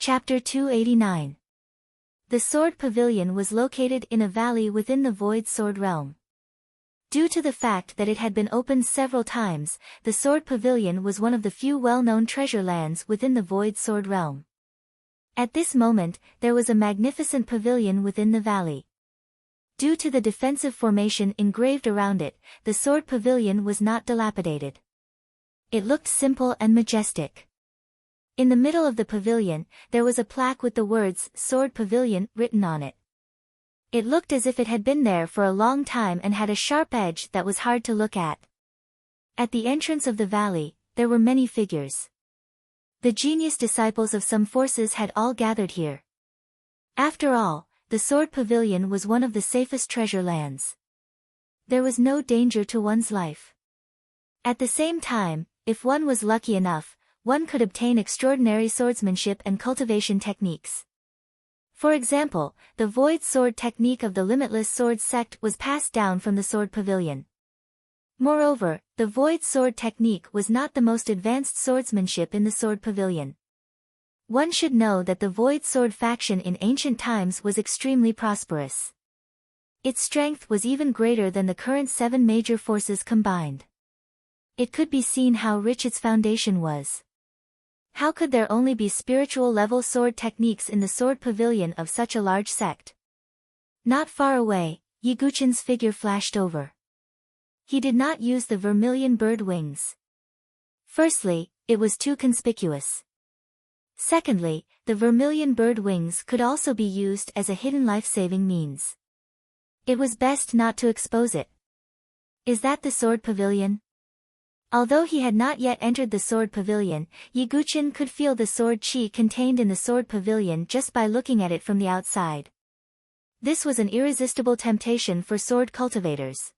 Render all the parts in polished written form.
Chapter 289. The Sword Pavilion was located in a valley within the Void Sword Realm. Due to the fact that it had been opened several times, the Sword Pavilion was one of the few well-known treasure lands within the Void Sword Realm. At this moment, there was a magnificent pavilion within the valley. Due to the defensive formation engraved around it, the Sword Pavilion was not dilapidated. It looked simple and majestic. In the middle of the pavilion, there was a plaque with the words Sword Pavilion written on it. It looked as if it had been there for a long time and had a sharp edge that was hard to look at. At the entrance of the valley, there were many figures. The genius disciples of some forces had all gathered here. After all, the Sword Pavilion was one of the safest treasure lands. There was no danger to one's life. At the same time, if one was lucky enough, one could obtain extraordinary swordsmanship and cultivation techniques. For example, the Void Sword technique of the Limitless Sword sect was passed down from the Sword Pavilion. Moreover, the Void Sword technique was not the most advanced swordsmanship in the Sword Pavilion. One should know that the Void Sword faction in ancient times was extremely prosperous. Its strength was even greater than the current 7 major forces combined. It could be seen how rich its foundation was. How could there only be spiritual-level sword techniques in the Sword Pavilion of such a large sect? Not far away, Yiguchen's figure flashed over. He did not use the vermilion bird wings. Firstly, it was too conspicuous. Secondly, the vermilion bird wings could also be used as a hidden life-saving means. It was best not to expose it. Is that the Sword Pavilion? Although he had not yet entered the Sword Pavilion, Yiguchen could feel the sword chi contained in the Sword Pavilion just by looking at it from the outside. This was an irresistible temptation for sword cultivators.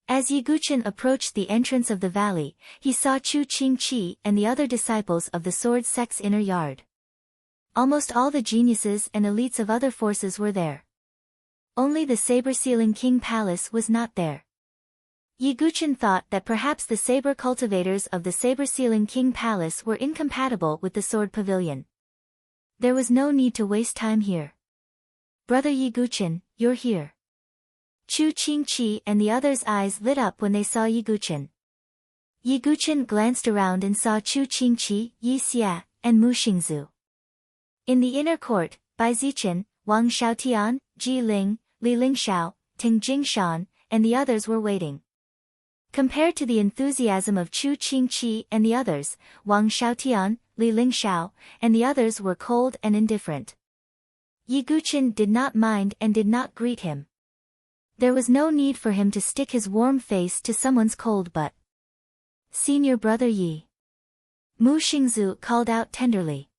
As Yiguchen approached the entrance of the valley, he saw Chu Qingqi and the other disciples of the sword sect's inner yard. Almost all the geniuses and elites of other forces were there. Only the Saber-Sealing King Palace was not there. Yiguchen thought that perhaps the saber cultivators of the Saber-Sealing King Palace were incompatible with the Sword Pavilion. There was no need to waste time here. Brother Yiguchen, you're here. Chu Qingqi and the others' eyes lit up when they saw Yiguchen. Yiguchen glanced around and saw Chu Qingqi, Yi Xia, and Mu Xingzu. In the inner court, Bai Zichen, Wang Xiaotian, Ji Ling, Li Lingxiao, Ting Jingshan, and the others were waiting. Compared to the enthusiasm of Chu Qingqi and the others, Wang Xiaotian, Li Lingxiao, and the others were cold and indifferent. Yiguchen did not mind and did not greet him. There was no need for him to stick his warm face to someone's cold butt. Senior brother Yi. Mu Xingzu called out tenderly.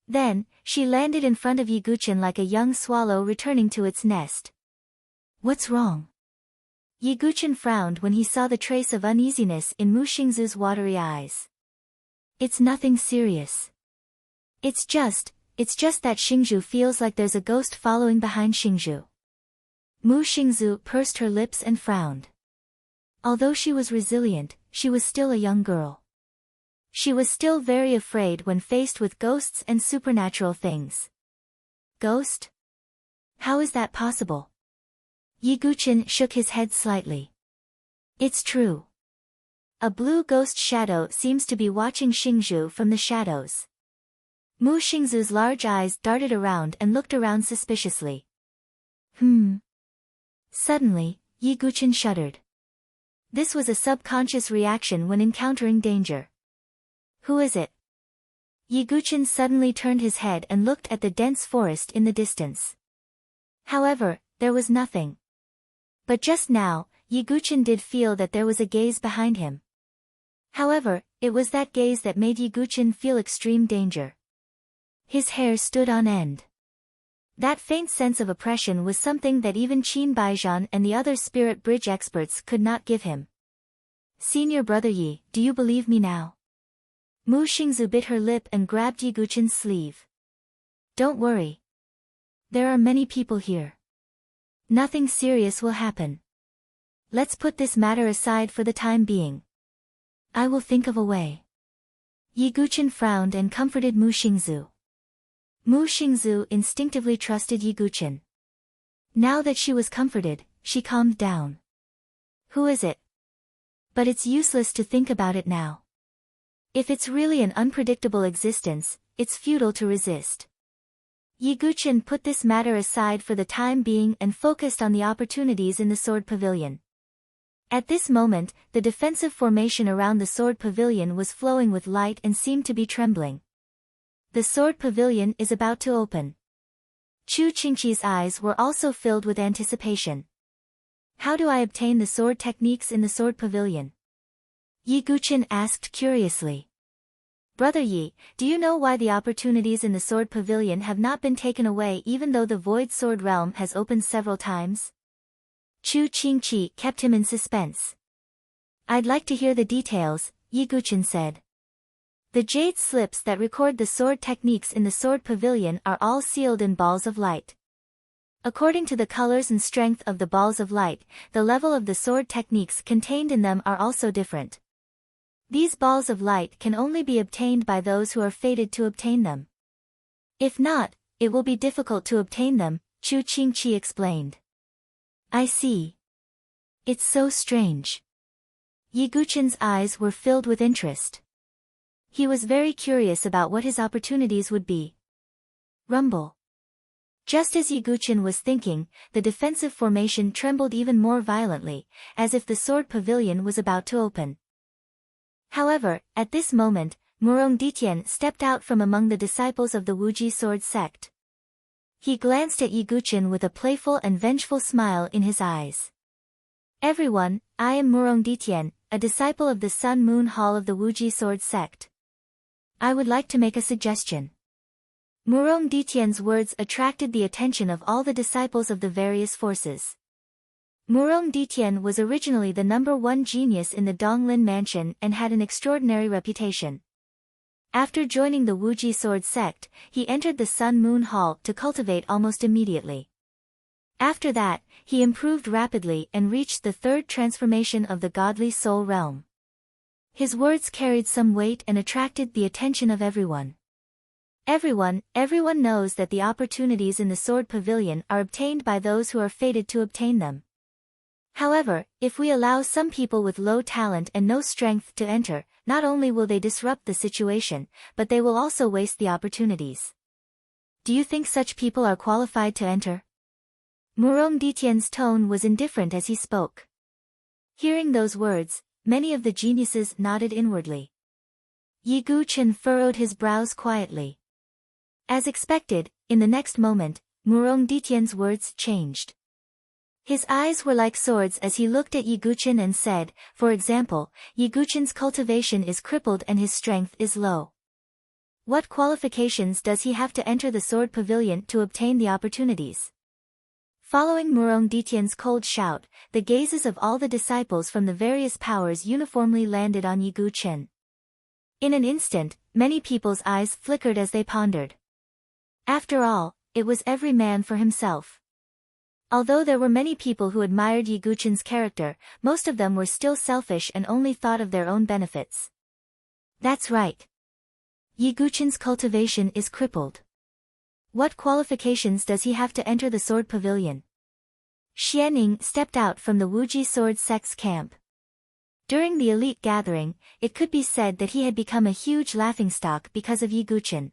Then, she landed in front of Yiguchen like a young swallow returning to its nest. What's wrong? Yiguchen frowned when he saw the trace of uneasiness in Mu Xingzu's watery eyes. It's nothing serious. It's just that Xingzhu feels like there's a ghost following behind Xingzhu. Mu Xingzu pursed her lips and frowned. Although she was resilient, she was still a young girl. She was still very afraid when faced with ghosts and supernatural things. Ghost? How is that possible? Yiguchen shook his head slightly. It's true. A blue ghost shadow seems to be watching Xingzhu from the shadows. Mu Xingzu's large eyes darted around and looked around suspiciously. Suddenly, Yiguchen shuddered. This was a subconscious reaction when encountering danger. Who is it? Yiguchen suddenly turned his head and looked at the dense forest in the distance. However, there was nothing. But just now, Yiguchen did feel that there was a gaze behind him. However, it was that gaze that made Yiguchen feel extreme danger. His hair stood on end. That faint sense of oppression was something that even Qin Baijian and the other spirit bridge experts could not give him. Senior brother Yi, do you believe me now? Mu Xingzu bit her lip and grabbed Yiguchen's sleeve. Don't worry. There are many people here. Nothing serious will happen. Let's put this matter aside for the time being. I will think of a way. Yiguchen frowned and comforted Mu Xingzu. Mu Xingzu instinctively trusted Yiguchen. Now that she was comforted, she calmed down. Who is it? But it's useless to think about it now. If it's really an unpredictable existence, it's futile to resist. Yiguchen put this matter aside for the time being and focused on the opportunities in the Sword Pavilion. At this moment, the defensive formation around the Sword Pavilion was flowing with light and seemed to be trembling. The Sword Pavilion is about to open. Chu Qingqi's eyes were also filled with anticipation. How do I obtain the sword techniques in the Sword Pavilion? Yiguchen asked curiously. Brother Yi, do you know why the opportunities in the Sword Pavilion have not been taken away even though the Void Sword Realm has opened several times? Chu Qingqi kept him in suspense. I'd like to hear the details, Yiguchen said. The jade slips that record the sword techniques in the Sword Pavilion are all sealed in balls of light. According to the colors and strength of the balls of light, the level of the sword techniques contained in them are also different. These balls of light can only be obtained by those who are fated to obtain them. If not, it will be difficult to obtain them, Chu Qingqi explained. I see. It's so strange. Yiguchen's eyes were filled with interest. He was very curious about what his opportunities would be. Rumble. Just as Yiguchen was thinking, the defensive formation trembled even more violently, as if the Sword Pavilion was about to open. However, at this moment, Murong Ditian stepped out from among the disciples of the Wuji sword sect. He glanced at Yiguchen with a playful and vengeful smile in his eyes. Everyone, I am Murong Ditian, a disciple of the Sun Moon Hall of the Wuji sword sect. I would like to make a suggestion. Murong Ditian's words attracted the attention of all the disciples of the various forces. Murong Ditian was originally the #1 genius in the Donglin mansion and had an extraordinary reputation. After joining the Wuji sword sect, he entered the Sun Moon Hall to cultivate almost immediately. After that, he improved rapidly and reached the third transformation of the godly soul realm. His words carried some weight and attracted the attention of everyone. Everyone knows that the opportunities in the Sword Pavilion are obtained by those who are fated to obtain them. However, if we allow some people with low talent and no strength to enter, not only will they disrupt the situation, but they will also waste the opportunities. Do you think such people are qualified to enter? Murong Ditian's tone was indifferent as he spoke. Hearing those words, many of the geniuses nodded inwardly. Yiguchen furrowed his brows quietly. As expected, in the next moment, Murong Ditian's words changed. His eyes were like swords as he looked at Yiguchen and said, for example, Yiguchen's cultivation is crippled and his strength is low. What qualifications does he have to enter the Sword Pavilion to obtain the opportunities? Following Murong Ditian's cold shout, the gazes of all the disciples from the various powers uniformly landed on Yiguchen. In an instant, many people's eyes flickered as they pondered. After all, it was every man for himself. Although there were many people who admired Yiguchen's character, most of them were still selfish and only thought of their own benefits. That's right. Yiguchen's cultivation is crippled. What qualifications does he have to enter the Sword Pavilion? Xianing stepped out from the Wuji sword sect's camp. During the elite gathering, it could be said that he had become a huge laughingstock because of Yiguchen.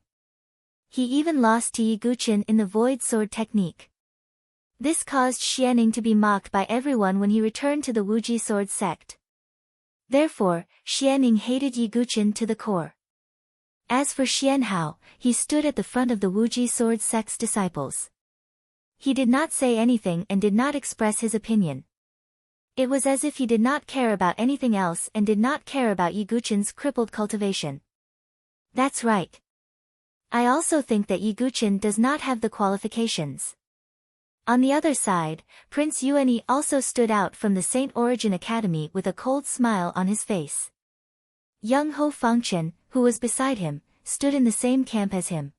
He even lost to Yiguchen in the void sword technique. This caused Xianing to be mocked by everyone when he returned to the Wuji sword sect. Therefore, Xianing hated Yiguchen to the core. As for Xianhao, he stood at the front of the Wuji sword sect's disciples. He did not say anything and did not express his opinion. It was as if he did not care about anything else and did not care about Yiguchen's crippled cultivation. That's right. I also think that Yiguchen does not have the qualifications. On the other side, Prince Yuanyi also stood out from the Saint Origin Academy with a cold smile on his face. Young Ho Fangchen, who was beside him, stood in the same camp as him.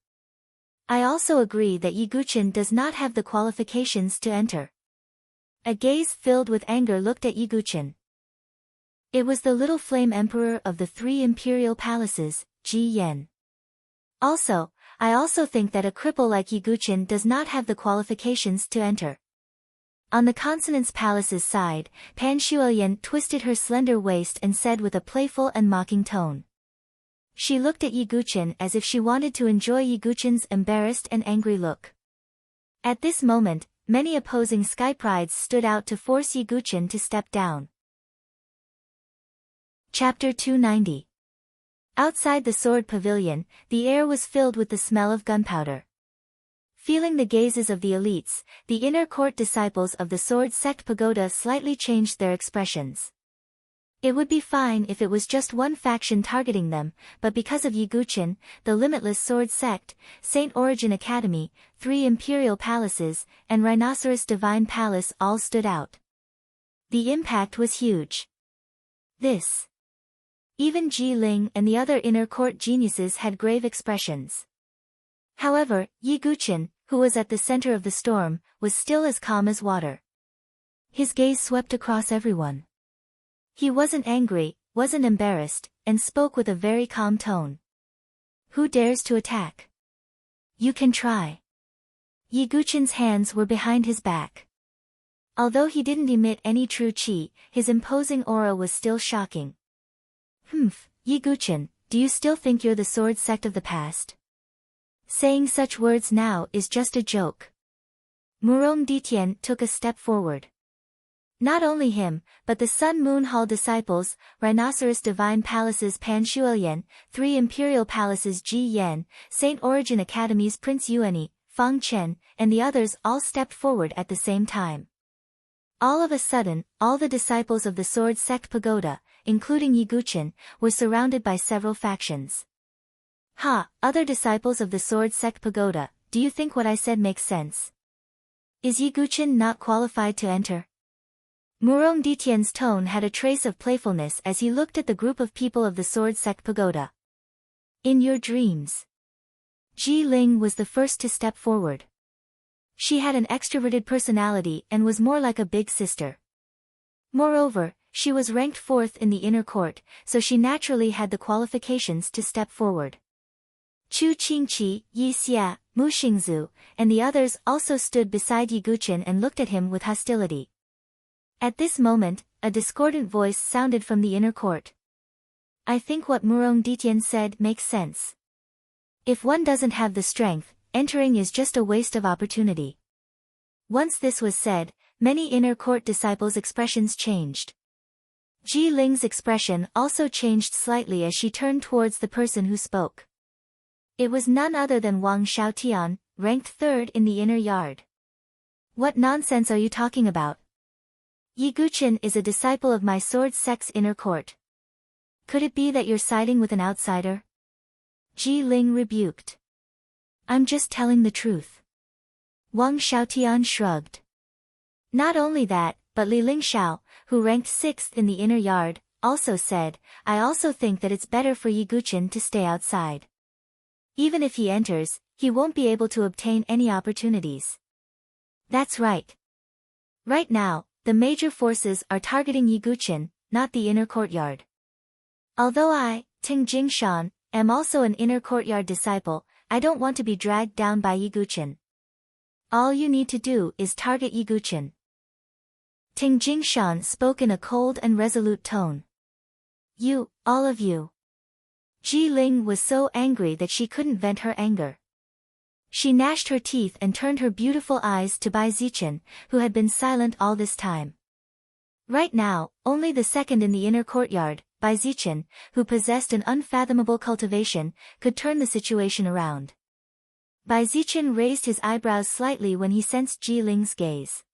I also agree that Yiguchen does not have the qualifications to enter. A gaze filled with anger looked at Yiguchen. It was the little flame emperor of the 3 imperial palaces, Ji Yan. Also, I also think that a cripple like Yiguchen does not have the qualifications to enter. On the Consonance Palace's side, Pan Shuoyan twisted her slender waist and said with a playful and mocking tone. She looked at Yiguchen as if she wanted to enjoy Yiguchen's embarrassed and angry look. At this moment, many opposing sky prides stood out to force Yiguchen to step down. Chapter 290. Outside the sword pavilion, the air was filled with the smell of gunpowder. Feeling the gazes of the elites, the inner court disciples of the sword sect pagoda slightly changed their expressions. It would be fine if it was just one faction targeting them, but because of Yiguchen, the limitless sword sect, Saint Origin Academy, 3 imperial palaces, and Rhinoceros Divine Palace all stood out. The impact was huge. Even Ji Ling and the other inner court geniuses had grave expressions. However, Yiguchen, who was at the center of the storm, was still as calm as water. His gaze swept across everyone. He wasn't angry, wasn't embarrassed, and spoke with a very calm tone. Who dares to attack? You can try. Yiguchen's hands were behind his back. Although he didn't emit any true qi, his imposing aura was still shocking. Yiguchen, do you still think you're the sword sect of the past? Saying such words now is just a joke. Murong Ditian took a step forward. Not only him, but the Sun Moon Hall disciples, Rhinoceros Divine Palace's Pan Shuoyan, 3 Imperial Palaces Ji Yan, Saint Origin Academy's Prince Yuani, Fang Chen, and the others all stepped forward at the same time. All of a sudden, all the disciples of the Sword Sect Pagoda, including Yiguchen, were surrounded by several factions. Other disciples of the Sword Sect Pagoda, do you think what I said makes sense? Is Yiguchen not qualified to enter? Murong Ditian's tone had a trace of playfulness as he looked at the group of people of the Sword Sect Pagoda. In your dreams. Ji Ling was the first to step forward. She had an extroverted personality and was more like a big sister. Moreover, she was ranked 4th in the inner court, so she naturally had the qualifications to step forward. Chu Qingqi, Yi Xia, Mu Xingzu, and the others also stood beside Yiguchen and looked at him with hostility. At this moment, a discordant voice sounded from the inner court. I think what Murong Ditian said makes sense. If one doesn't have the strength, entering is just a waste of opportunity. Once this was said, many inner court disciples' expressions changed. Ji Ling's expression also changed slightly as she turned towards the person who spoke. It was none other than Wang Xiaotian, ranked 3rd in the inner yard. What nonsense are you talking about? Yiguchen is a disciple of my sword sect's inner court. Could it be that you're siding with an outsider? Ji Ling rebuked. I'm just telling the truth. Wang Xiaotian shrugged. Not only that, but Li Lingxiao, who ranked 6th in the inner yard, also said, I also think that it's better for Yiguchen to stay outside. Even if he enters, he won't be able to obtain any opportunities. That's right. Right now, the major forces are targeting Yiguchen, not the inner courtyard. Although I, Ting Jingshan, am also an inner courtyard disciple, I don't want to be dragged down by Yiguchen. All you need to do is target Yiguchen. Ting Jingshan spoke in a cold and resolute tone. You, all of you. Ji Ling was so angry that she couldn't vent her anger. She gnashed her teeth and turned her beautiful eyes to Bai Zichen, who had been silent all this time. Right now, only the second in the inner courtyard, Bai Zichen, who possessed an unfathomable cultivation, could turn the situation around. Bai Zichen raised his eyebrows slightly when he sensed Ji Ling's gaze.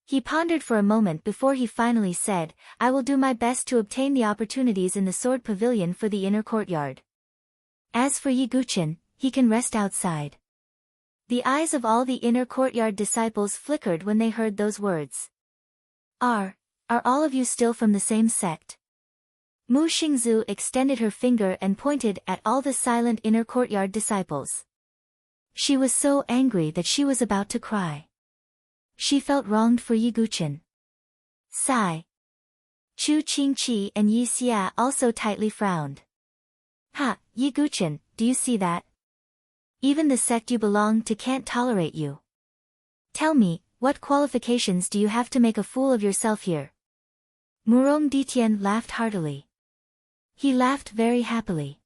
He pondered for a moment before he finally said, I will do my best to obtain the opportunities in the sword pavilion for the inner courtyard. As for Yiguchen, he can rest outside. The eyes of all the inner courtyard disciples flickered when they heard those words. Are all of you still from the same sect? Mu Xingzu extended her finger and pointed at all the silent inner courtyard disciples. She was so angry that she was about to cry. She felt wronged for Yiguchen. Sigh. Chu Qingqi and Yi Xia also tightly frowned. Yiguchen, do you see that? Even the sect you belong to can't tolerate you. Tell me, what qualifications do you have to make a fool of yourself here? Murong Ditian laughed heartily. He laughed very happily.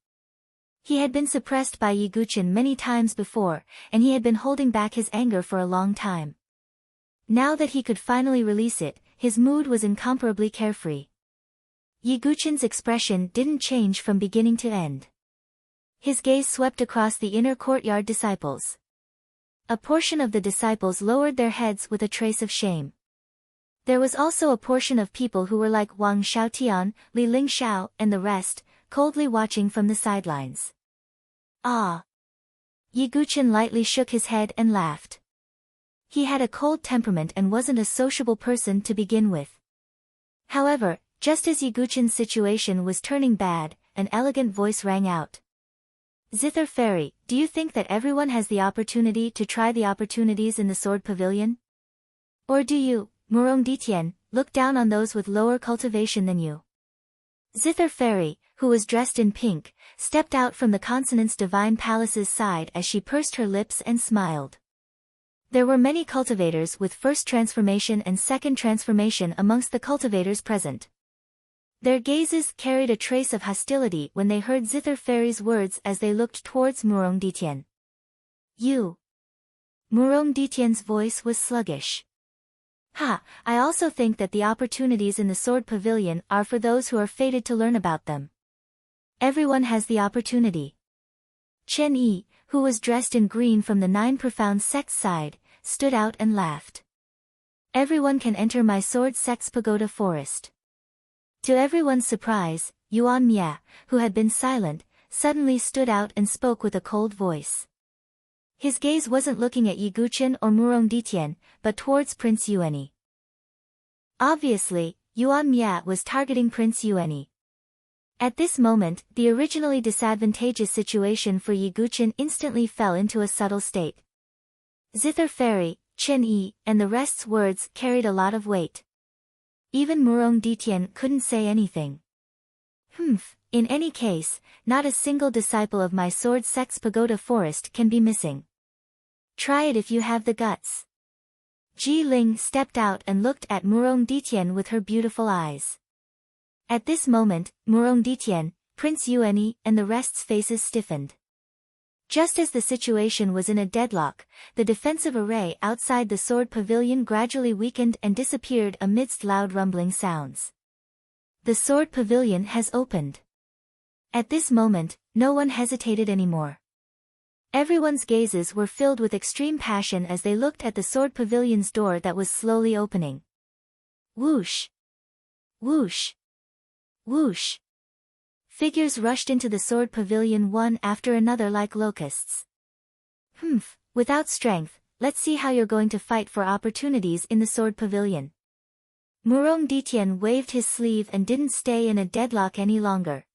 He had been suppressed by Yi Guqin many times before, and he had been holding back his anger for a long time. Now that he could finally release it, his mood was incomparably carefree. Yi Guqin's expression didn't change from beginning to end. His gaze swept across the inner courtyard disciples. A portion of the disciples lowered their heads with a trace of shame. There was also a portion of people who were like Wang Xiaotian, Li Lingxiao, and the rest, coldly watching from the sidelines. Ah! Yi Guqin lightly shook his head and laughed. He had a cold temperament and wasn't a sociable person to begin with. However, just as Yi Guqin's situation was turning bad, an elegant voice rang out. Zither Fairy, do you think that everyone has the opportunity to try the opportunities in the Sword Pavilion? Or do you, Murong Ditian, look down on those with lower cultivation than you? Zither Fairy, who was dressed in pink, stepped out from the Consonance Divine Palace's side as she pursed her lips and smiled. There were many cultivators with first transformation and second transformation amongst the cultivators present. Their gazes carried a trace of hostility when they heard Zither Fairy's words as they looked towards Murong Ditian. You. Murong Ditian's voice was sluggish. Ha, I also think that the opportunities in the Sword Pavilion are for those who are fated to learn about them. Everyone has the opportunity. Chen Yi, who was dressed in green from the Nine Profound Sect's side, stood out and laughed. Everyone can enter my Sword Sect's pagoda forest. To everyone's surprise, Yuan Mia, who had been silent, suddenly stood out and spoke with a cold voice. His gaze wasn't looking at Yi Guqin or Murong Ditian, but towards Prince Yuani. Obviously, Yuan Mia was targeting Prince Yuani. At this moment, the originally disadvantageous situation for Yi Guqin instantly fell into a subtle state. Zither Fairy, Chen Yi, and the rest's words carried a lot of weight. Even Murong Ditian couldn't say anything. In any case, not a single disciple of my Sword Sect's pagoda forest can be missing. Try it if you have the guts. Ji Ling stepped out and looked at Murong Ditian with her beautiful eyes. At this moment, Murong Ditian, Prince Yuani, and the rest's faces stiffened. Just as the situation was in a deadlock, the defensive array outside the Sword Pavilion gradually weakened and disappeared amidst loud rumbling sounds. The Sword Pavilion has opened. At this moment, no one hesitated anymore. Everyone's gazes were filled with extreme passion as they looked at the Sword Pavilion's door that was slowly opening. Whoosh! Whoosh! Whoosh! Figures rushed into the Sword Pavilion one after another like locusts. Without strength, let's see how you're going to fight for opportunities in the Sword Pavilion. Murong Ditian waved his sleeve and didn't stay in a deadlock any longer.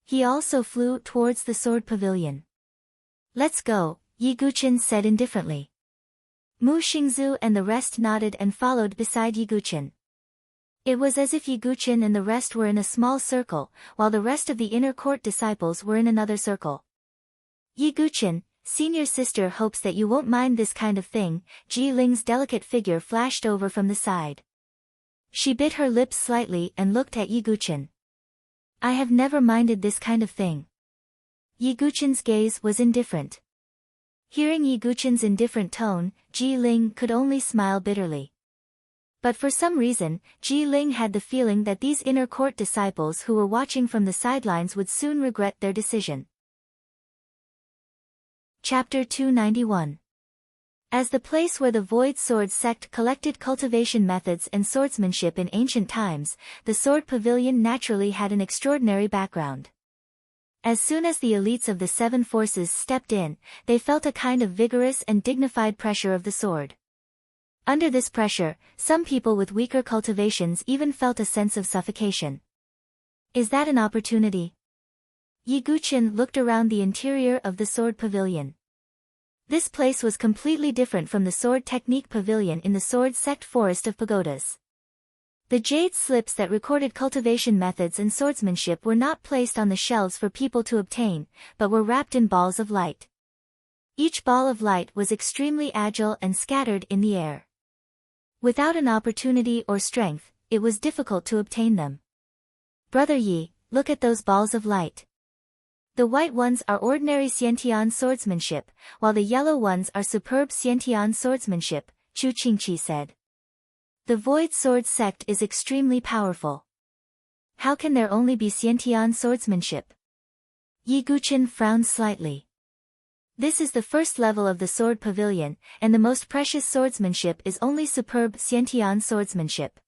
He also flew towards the Sword Pavilion. Let's go, Yi Guqin said indifferently. Mu Xingzu and the rest nodded and followed beside Yi Guqin. It was as if Yi Guqin and the rest were in a small circle, while the rest of the inner court disciples were in another circle. Yi Guqin, senior sister hopes that you won't mind this kind of thing, Ji Ling's delicate figure flashed over from the side. She bit her lips slightly and looked at Yi Guqin. I have never minded this kind of thing. Yi Guqin's gaze was indifferent. Hearing Yi Guqin's indifferent tone, Ji Ling could only smile bitterly. But for some reason, Ji Ling had the feeling that these inner court disciples who were watching from the sidelines would soon regret their decision. Chapter 291. As the place where the Void Sword sect collected cultivation methods and swordsmanship in ancient times, the Sword Pavilion naturally had an extraordinary background. As soon as the elites of the seven forces stepped in, they felt a kind of vigorous and dignified pressure of the sword. Under this pressure, some people with weaker cultivations even felt a sense of suffocation. Is that an opportunity? Yi Guqin looked around the interior of the Sword Pavilion. This place was completely different from the Sword Technique Pavilion in the Sword Sect Forest of Pagodas. The jade slips that recorded cultivation methods and swordsmanship were not placed on the shelves for people to obtain, but were wrapped in balls of light. Each ball of light was extremely agile and scattered in the air. Without an opportunity or strength, it was difficult to obtain them. Brother Yi, look at those balls of light. The white ones are ordinary Xiantian swordsmanship, while the yellow ones are superb Xiantian swordsmanship, Chu Qingqi said. The Void Sword sect is extremely powerful. How can there only be Xiantian swordsmanship? Yi Guqin frowned slightly. This is the first level of the Sword Pavilion, and the most precious swordsmanship is only superb Xiantian swordsmanship.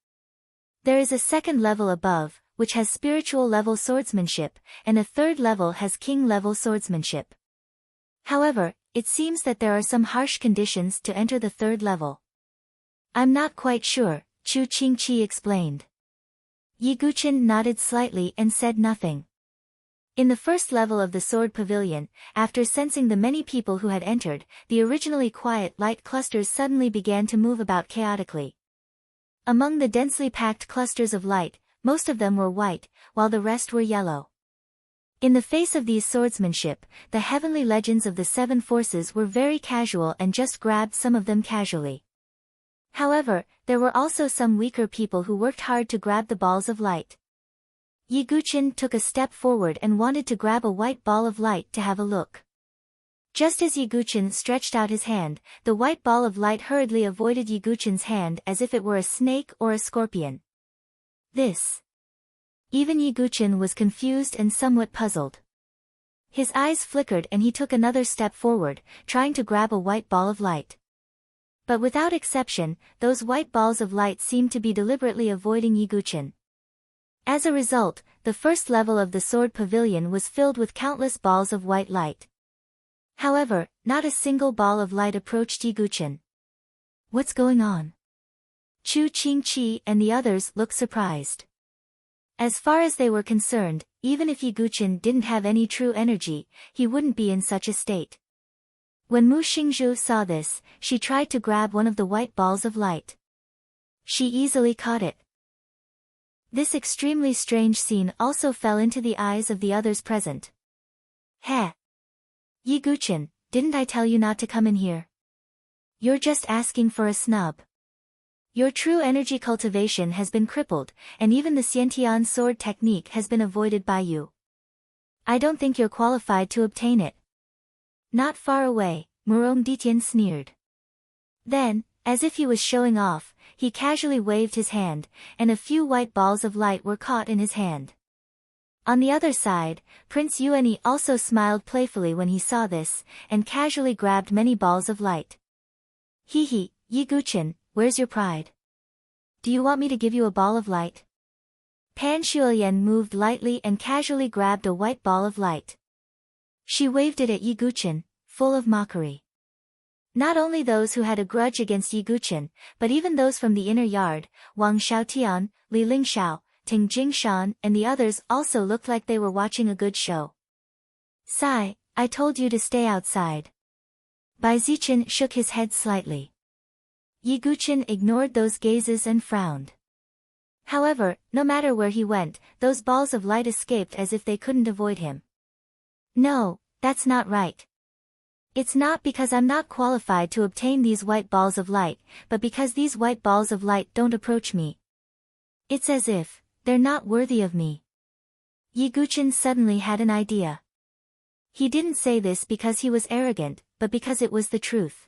There is a second level above, which has spiritual level swordsmanship, and a third level has king level swordsmanship. However, it seems that there are some harsh conditions to enter the third level. I'm not quite sure, Chu Qingqi explained. Yi Guqin nodded slightly and said nothing. In the first level of the Sword Pavilion, after sensing the many people who had entered, the originally quiet light clusters suddenly began to move about chaotically. Among the densely packed clusters of light, most of them were white, while the rest were yellow. In the face of these swordsmanship, the heavenly legends of the seven forces were very casual and just grabbed some of them casually. However, there were also some weaker people who worked hard to grab the balls of light. Yi Guqin took a step forward and wanted to grab a white ball of light to have a look. Just as Yi Guqin stretched out his hand, the white ball of light hurriedly avoided Yi Guqin's hand as if it were a snake or a scorpion. This. Even Yi Guqin was confused and somewhat puzzled. His eyes flickered and he took another step forward, trying to grab a white ball of light. But without exception, those white balls of light seemed to be deliberately avoiding Yi Guqin. As a result, the first level of the Sword Pavilion was filled with countless balls of white light. However, not a single ball of light approached Yi Guqin. What's going on? Chu Qingqi and the others looked surprised. As far as they were concerned, even if Yi Guqin didn't have any true energy, he wouldn't be in such a state. When Mu Xingzhu saw this, she tried to grab one of the white balls of light. She easily caught it. This extremely strange scene also fell into the eyes of the others present. Heh! Yi Guqin, didn't I tell you not to come in here? You're just asking for a snub. Your true energy cultivation has been crippled, and even the Xiantian sword technique has been avoided by you. I don't think you're qualified to obtain it. Not far away, Murong Ditian sneered. Then, as if he was showing off, he casually waved his hand, and a few white balls of light were caught in his hand. On the other side, Prince Yuanyi also smiled playfully when he saw this, and casually grabbed many balls of light. Hee, Yi Guqin, where's your pride? Do you want me to give you a ball of light? Pan Shuoyan moved lightly and casually grabbed a white ball of light. She waved it at Yi Guqin, full of mockery. Not only those who had a grudge against Yi Guqin, but even those from the inner yard, Wang Xiaotian, Li Lingxiao, Ting Jingshan and the others also looked like they were watching a good show. Sigh, I told you to stay outside. Bai Zichen shook his head slightly. Yi Guqin ignored those gazes and frowned. However, no matter where he went, those balls of light escaped as if they couldn't avoid him. No, that's not right. It's not because I'm not qualified to obtain these white balls of light, but because these white balls of light don't approach me. It's as if they're not worthy of me. Yi Guqin suddenly had an idea. He didn't say this because he was arrogant, but because it was the truth.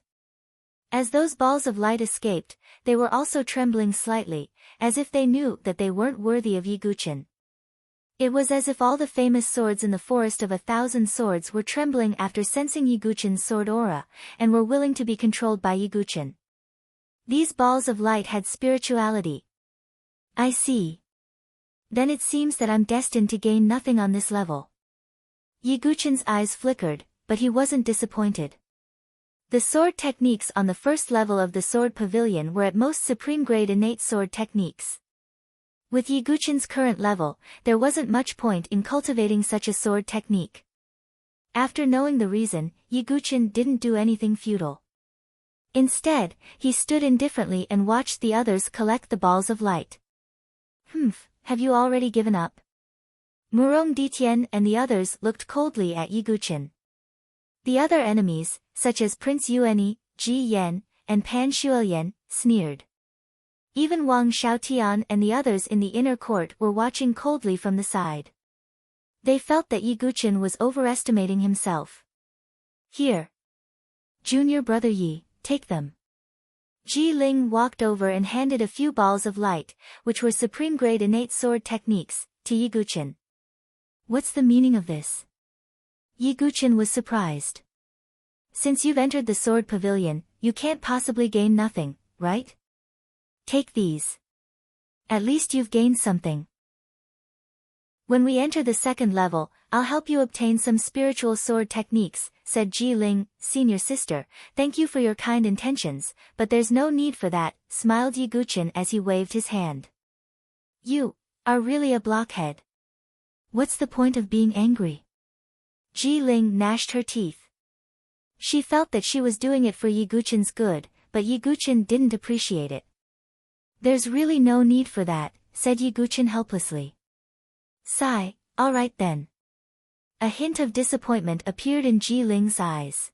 As those balls of light escaped, they were also trembling slightly, as if they knew that they weren't worthy of Yi Guqin. It was as if all the famous swords in the forest of 1,000 swords were trembling after sensing Yi Guqin's sword aura, and were willing to be controlled by Yi Guqin. These balls of light had spirituality. I see. Then it seems that I'm destined to gain nothing on this level. Yi Guqin's eyes flickered, but he wasn't disappointed. The sword techniques on the first level of the Sword Pavilion were at most supreme grade innate sword techniques. With Yi Guqin's current level, there wasn't much point in cultivating such a sword technique. After knowing the reason, Yi Guqin didn't do anything futile. Instead, he stood indifferently and watched the others collect the balls of light. Have you already given up? Murong Ditian and the others looked coldly at Yi Guqin. The other enemies, such as Prince Yuanyi, Ji Yan, and Pan Shuoyan, sneered. Even Wang Xiaotian and the others in the inner court were watching coldly from the side. They felt that Yi Guqin was overestimating himself. Here. Junior brother Yi, take them. Ji Ling walked over and handed a few balls of light, which were supreme-grade innate sword techniques, to Yi Guqin. What's the meaning of this? Yi Guqin was surprised. Since you've entered the sword pavilion, you can't possibly gain nothing, right? Take these. At least you've gained something. When we enter the second level, I'll help you obtain some spiritual sword techniques, said Ji Ling, senior sister. Thank you for your kind intentions, but there's no need for that, smiled Yi Guqin as he waved his hand. You are really a blockhead. What's the point of being angry? Ji Ling gnashed her teeth. She felt that she was doing it for Yi Guqin's good, but Yi Guqin didn't appreciate it. There's really no need for that, said Yi Guqin helplessly. Sigh, all right then. A hint of disappointment appeared in Ji Ling's eyes.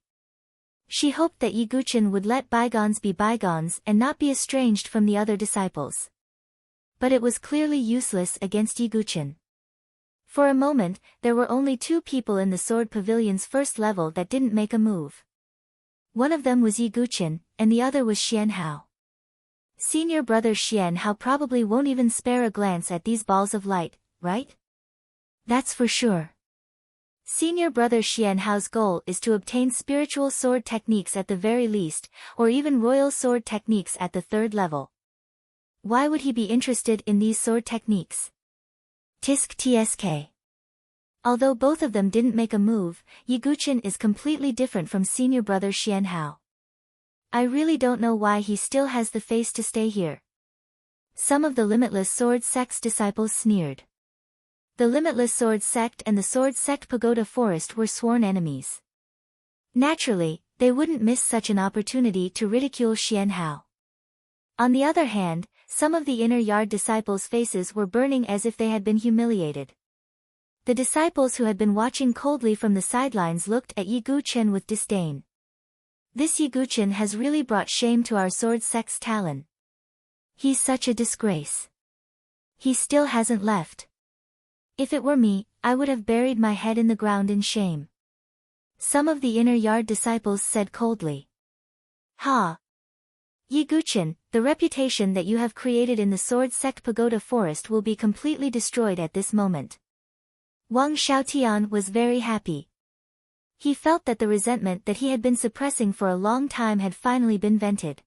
She hoped that Yi Guqin would let bygones be bygones and not be estranged from the other disciples. But it was clearly useless against Yi Guqin. For a moment, there were only 2 people in the Sword Pavilion's first level that didn't make a move. One of them was Yi Guqin, and the other was Xian Hao. Senior brother Xian Hao probably won't even spare a glance at these balls of light, right? That's for sure. Senior brother Xian Hao's goal is to obtain spiritual sword techniques at the very least, or even royal sword techniques at the 3rd level. Why would he be interested in these sword techniques? Tisk tsk. Although both of them didn't make a move, Yi Guqin is completely different from senior brother Xian Hao. I really don't know why he still has the face to stay here. Some of the Limitless Sword Sect's disciples sneered. The Limitless Sword Sect and the Sword Sect Pagoda Forest were sworn enemies. Naturally, they wouldn't miss such an opportunity to ridicule Xian Hao. On the other hand, some of the inner yard disciples' faces were burning as if they had been humiliated. The disciples who had been watching coldly from the sidelines looked at Yi Guqin with disdain. This Yi Guqin has really brought shame to our sword sect's talon. He's such a disgrace. He still hasn't left. If it were me, I would have buried my head in the ground in shame. Some of the inner yard disciples said coldly. Ha! Yi Guqin, the reputation that you have created in the Sword Sect Pagoda Forest will be completely destroyed at this moment. Wang Xiaotian was very happy. He felt that the resentment that he had been suppressing for a long time had finally been vented.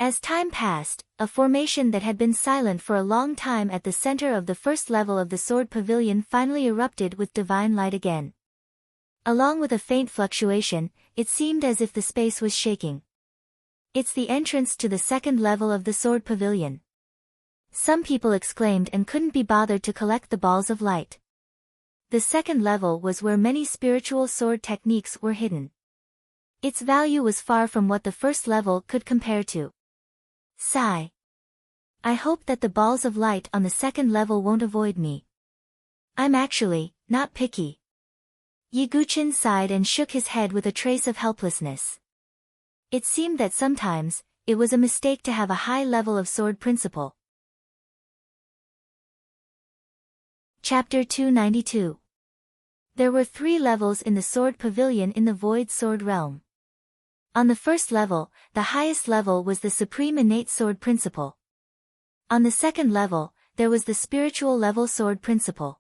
As time passed, a formation that had been silent for a long time at the center of the first level of the Sword Pavilion finally erupted with divine light again. Along with a faint fluctuation, it seemed as if the space was shaking. It's the entrance to the second level of the Sword Pavilion. Some people exclaimed and couldn't be bothered to collect the balls of light. The second level was where many spiritual sword techniques were hidden. Its value was far from what the first level could compare to. Sigh. I hope that the balls of light on the second level won't avoid me. I'm actually not picky. Yi Guqin sighed and shook his head with a trace of helplessness. It seemed that sometimes, it was a mistake to have a high level of sword principle. Chapter 292. There were 3 levels in the Sword Pavilion in the Void Sword Realm. On the first level, the highest level was the Supreme Innate Sword Principle. On the second level, there was the Spiritual Level Sword Principle.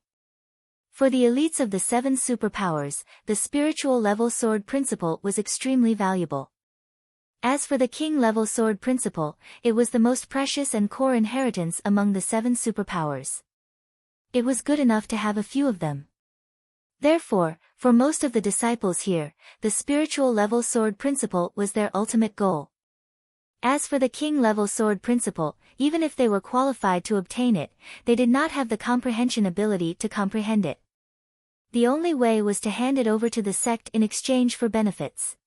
For the elites of the 7 superpowers, the Spiritual Level Sword Principle was extremely valuable. As for the King Level Sword Principle, it was the most precious and core inheritance among the 7 superpowers. It was good enough to have a few of them. Therefore, for most of the disciples here, the spiritual level sword principle was their ultimate goal. As for the king level sword principle, even if they were qualified to obtain it, they did not have the comprehension ability to comprehend it. The only way was to hand it over to the sect in exchange for benefits.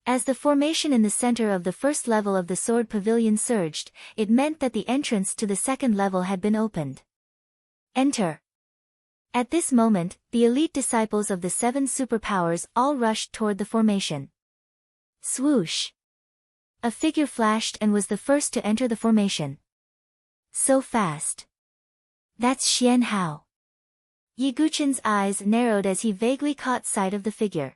As the formation in the center of the first level of the sword pavilion surged, it meant that the entrance to the second level had been opened. Enter. At this moment, the elite disciples of the 7 superpowers all rushed toward the formation. Swoosh! A figure flashed and was the first to enter the formation. So fast. That's Xian Hao. Yiguchen's eyes narrowed as he vaguely caught sight of the figure.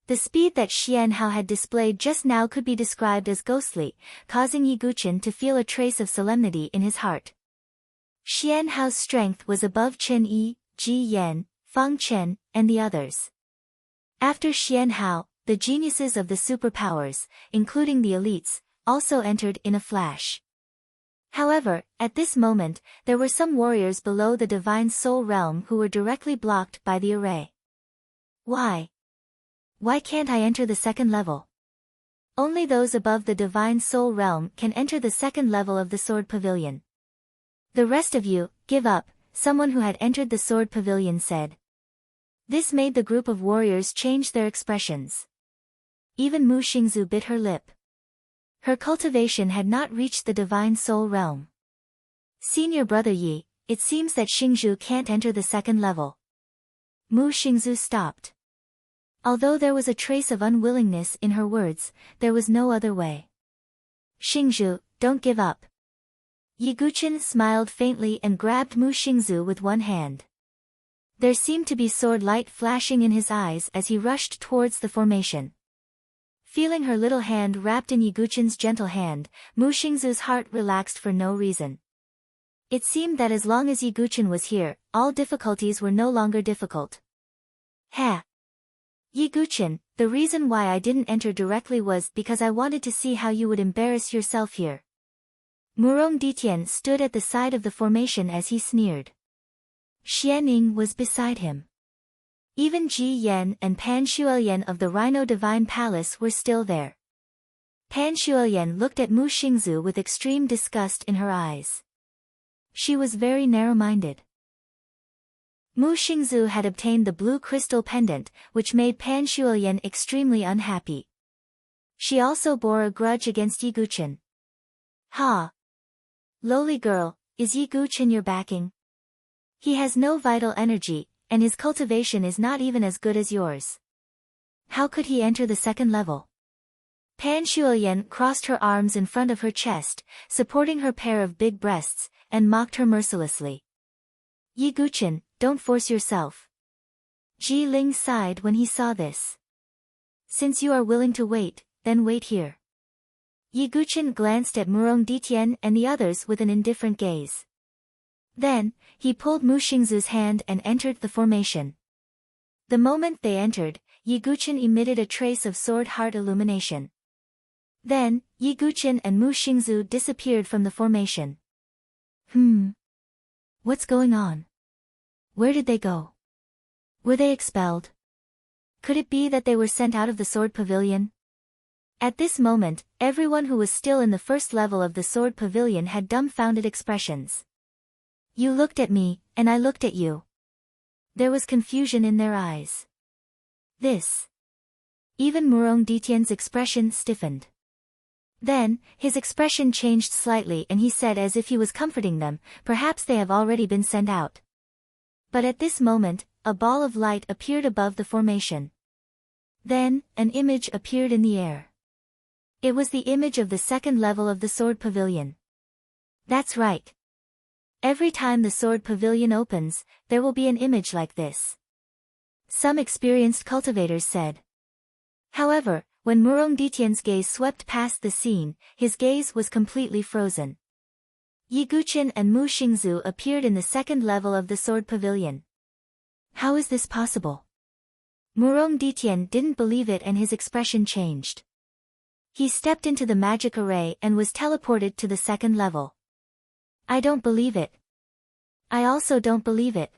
The speed that Xian Hao had displayed just now could be described as ghostly, causing Yiguchen to feel a trace of solemnity in his heart. Xian Hao's strength was above Chen Yi, Ji Yan, Fang Chen, and the others. After Xian Hao, the geniuses of the superpowers, including the elites, also entered in a flash. However, at this moment, there were some warriors below the Divine Soul Realm who were directly blocked by the array. Why? Why can't I enter the second level? Only those above the Divine Soul Realm can enter the second level of the Sword Pavilion. The rest of you, give up, someone who had entered the Sword Pavilion said. This made the group of warriors change their expressions. Even Mu Xingzu bit her lip. Her cultivation had not reached the Divine Soul Realm. Senior brother Yi, it seems that Xingzhu can't enter the second level. Mu Xingzu stopped. Although there was a trace of unwillingness in her words, there was no other way. Xingzhu, don't give up. Yiguchen smiled faintly and grabbed Mu Xingzu with one hand. There seemed to be sword light flashing in his eyes as he rushed towards the formation. Feeling her little hand wrapped in Yiguchen's gentle hand, Mu Xingzu's heart relaxed for no reason. It seemed that as long as Yiguchen was here, all difficulties were no longer difficult. Ha! Yiguchen, the reason why I didn't enter directly was because I wanted to see how you would embarrass yourself here. Murong Ditian stood at the side of the formation as he sneered. Xianing was beside him. Even Ji Yan and Pan Shuoyan of the Rhino Divine Palace were still there. Pan Shuoyan looked at Mu Xingzu with extreme disgust in her eyes. She was very narrow-minded. Mu Xingzu had obtained the blue crystal pendant, which made Pan Shuoyan extremely unhappy. She also bore a grudge against Yiguchen. Ha! Lowly girl, is Yiguchen your backing? He has no vital energy, and his cultivation is not even as good as yours. How could he enter the second level? Pan Shuoyan crossed her arms in front of her chest, supporting her pair of big breasts, and mocked her mercilessly. Yiguchen, don't force yourself. Ji Ling sighed when he saw this. Since you are willing to wait, then wait here. Yiguchen glanced at Murong Ditian and the others with an indifferent gaze. Then, he pulled Mu Xingzu's hand and entered the formation. The moment they entered, Yiguchen emitted a trace of sword heart illumination. Then, Yiguchen and Mu Xingzu disappeared from the formation. What's going on? Where did they go? Were they expelled? Could it be that they were sent out of the Sword Pavilion? At this moment, everyone who was still in the first level of the Sword Pavilion had dumbfounded expressions. You looked at me, and I looked at you. There was confusion in their eyes. This. Even Murong Ditian's expression stiffened. Then, his expression changed slightly and he said as if he was comforting them, perhaps they have already been sent out. But at this moment, a ball of light appeared above the formation. Then, an image appeared in the air. It was the image of the second level of the Sword Pavilion. That's right. Every time the Sword Pavilion opens, there will be an image like this. Some experienced cultivators said. However, when Murong Ditian's gaze swept past the scene, his gaze was completely frozen. Yiguchen and Mu Xingzu appeared in the second level of the Sword Pavilion. How is this possible? Murong Ditian didn't believe it and his expression changed. He stepped into the magic array and was teleported to the second level. I don't believe it. I also don't believe it.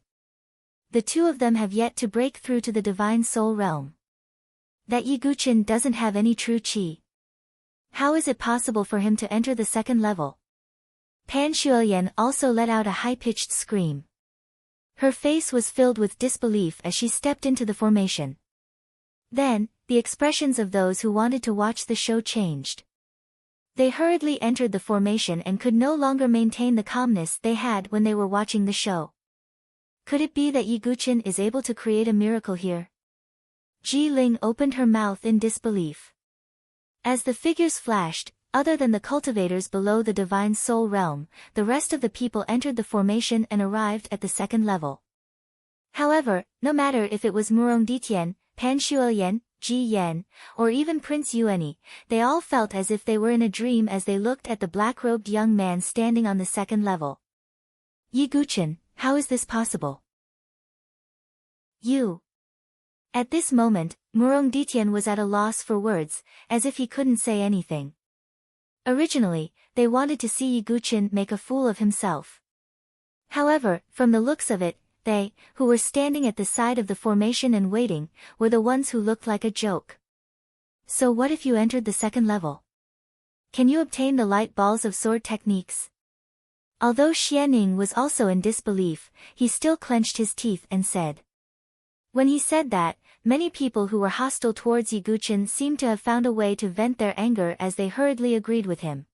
The two of them have yet to break through to the Divine Soul Realm. That Yiguchen doesn't have any true qi. How is it possible for him to enter the second level? Pan Shuoyan also let out a high-pitched scream. Her face was filled with disbelief as she stepped into the formation. Then, the expressions of those who wanted to watch the show changed. They hurriedly entered the formation and could no longer maintain the calmness they had when they were watching the show. Could it be that Yiguchen is able to create a miracle here? Ji Ling opened her mouth in disbelief. As the figures flashed, other than the cultivators below the divine soul realm, the rest of the people entered the formation and arrived at the second level. However, no matter if it was Murong Ditian, Pan Shuoyan, Ji Yan, or even Prince Yuani, they all felt as if they were in a dream as they looked at the black-robed young man standing on the second level. Yiguchen, how is this possible? You. At this moment, Murong Ditian was at a loss for words, as if he couldn't say anything. Originally, they wanted to see Yiguchen make a fool of himself. However, from the looks of it, they, who were standing at the side of the formation and waiting, were the ones who looked like a joke. So what if you entered the second level? Can you obtain the light balls of sword techniques? Although Xianing was also in disbelief, he still clenched his teeth and said. When he said that, many people who were hostile towards Yiguchen seemed to have found a way to vent their anger as they hurriedly agreed with him.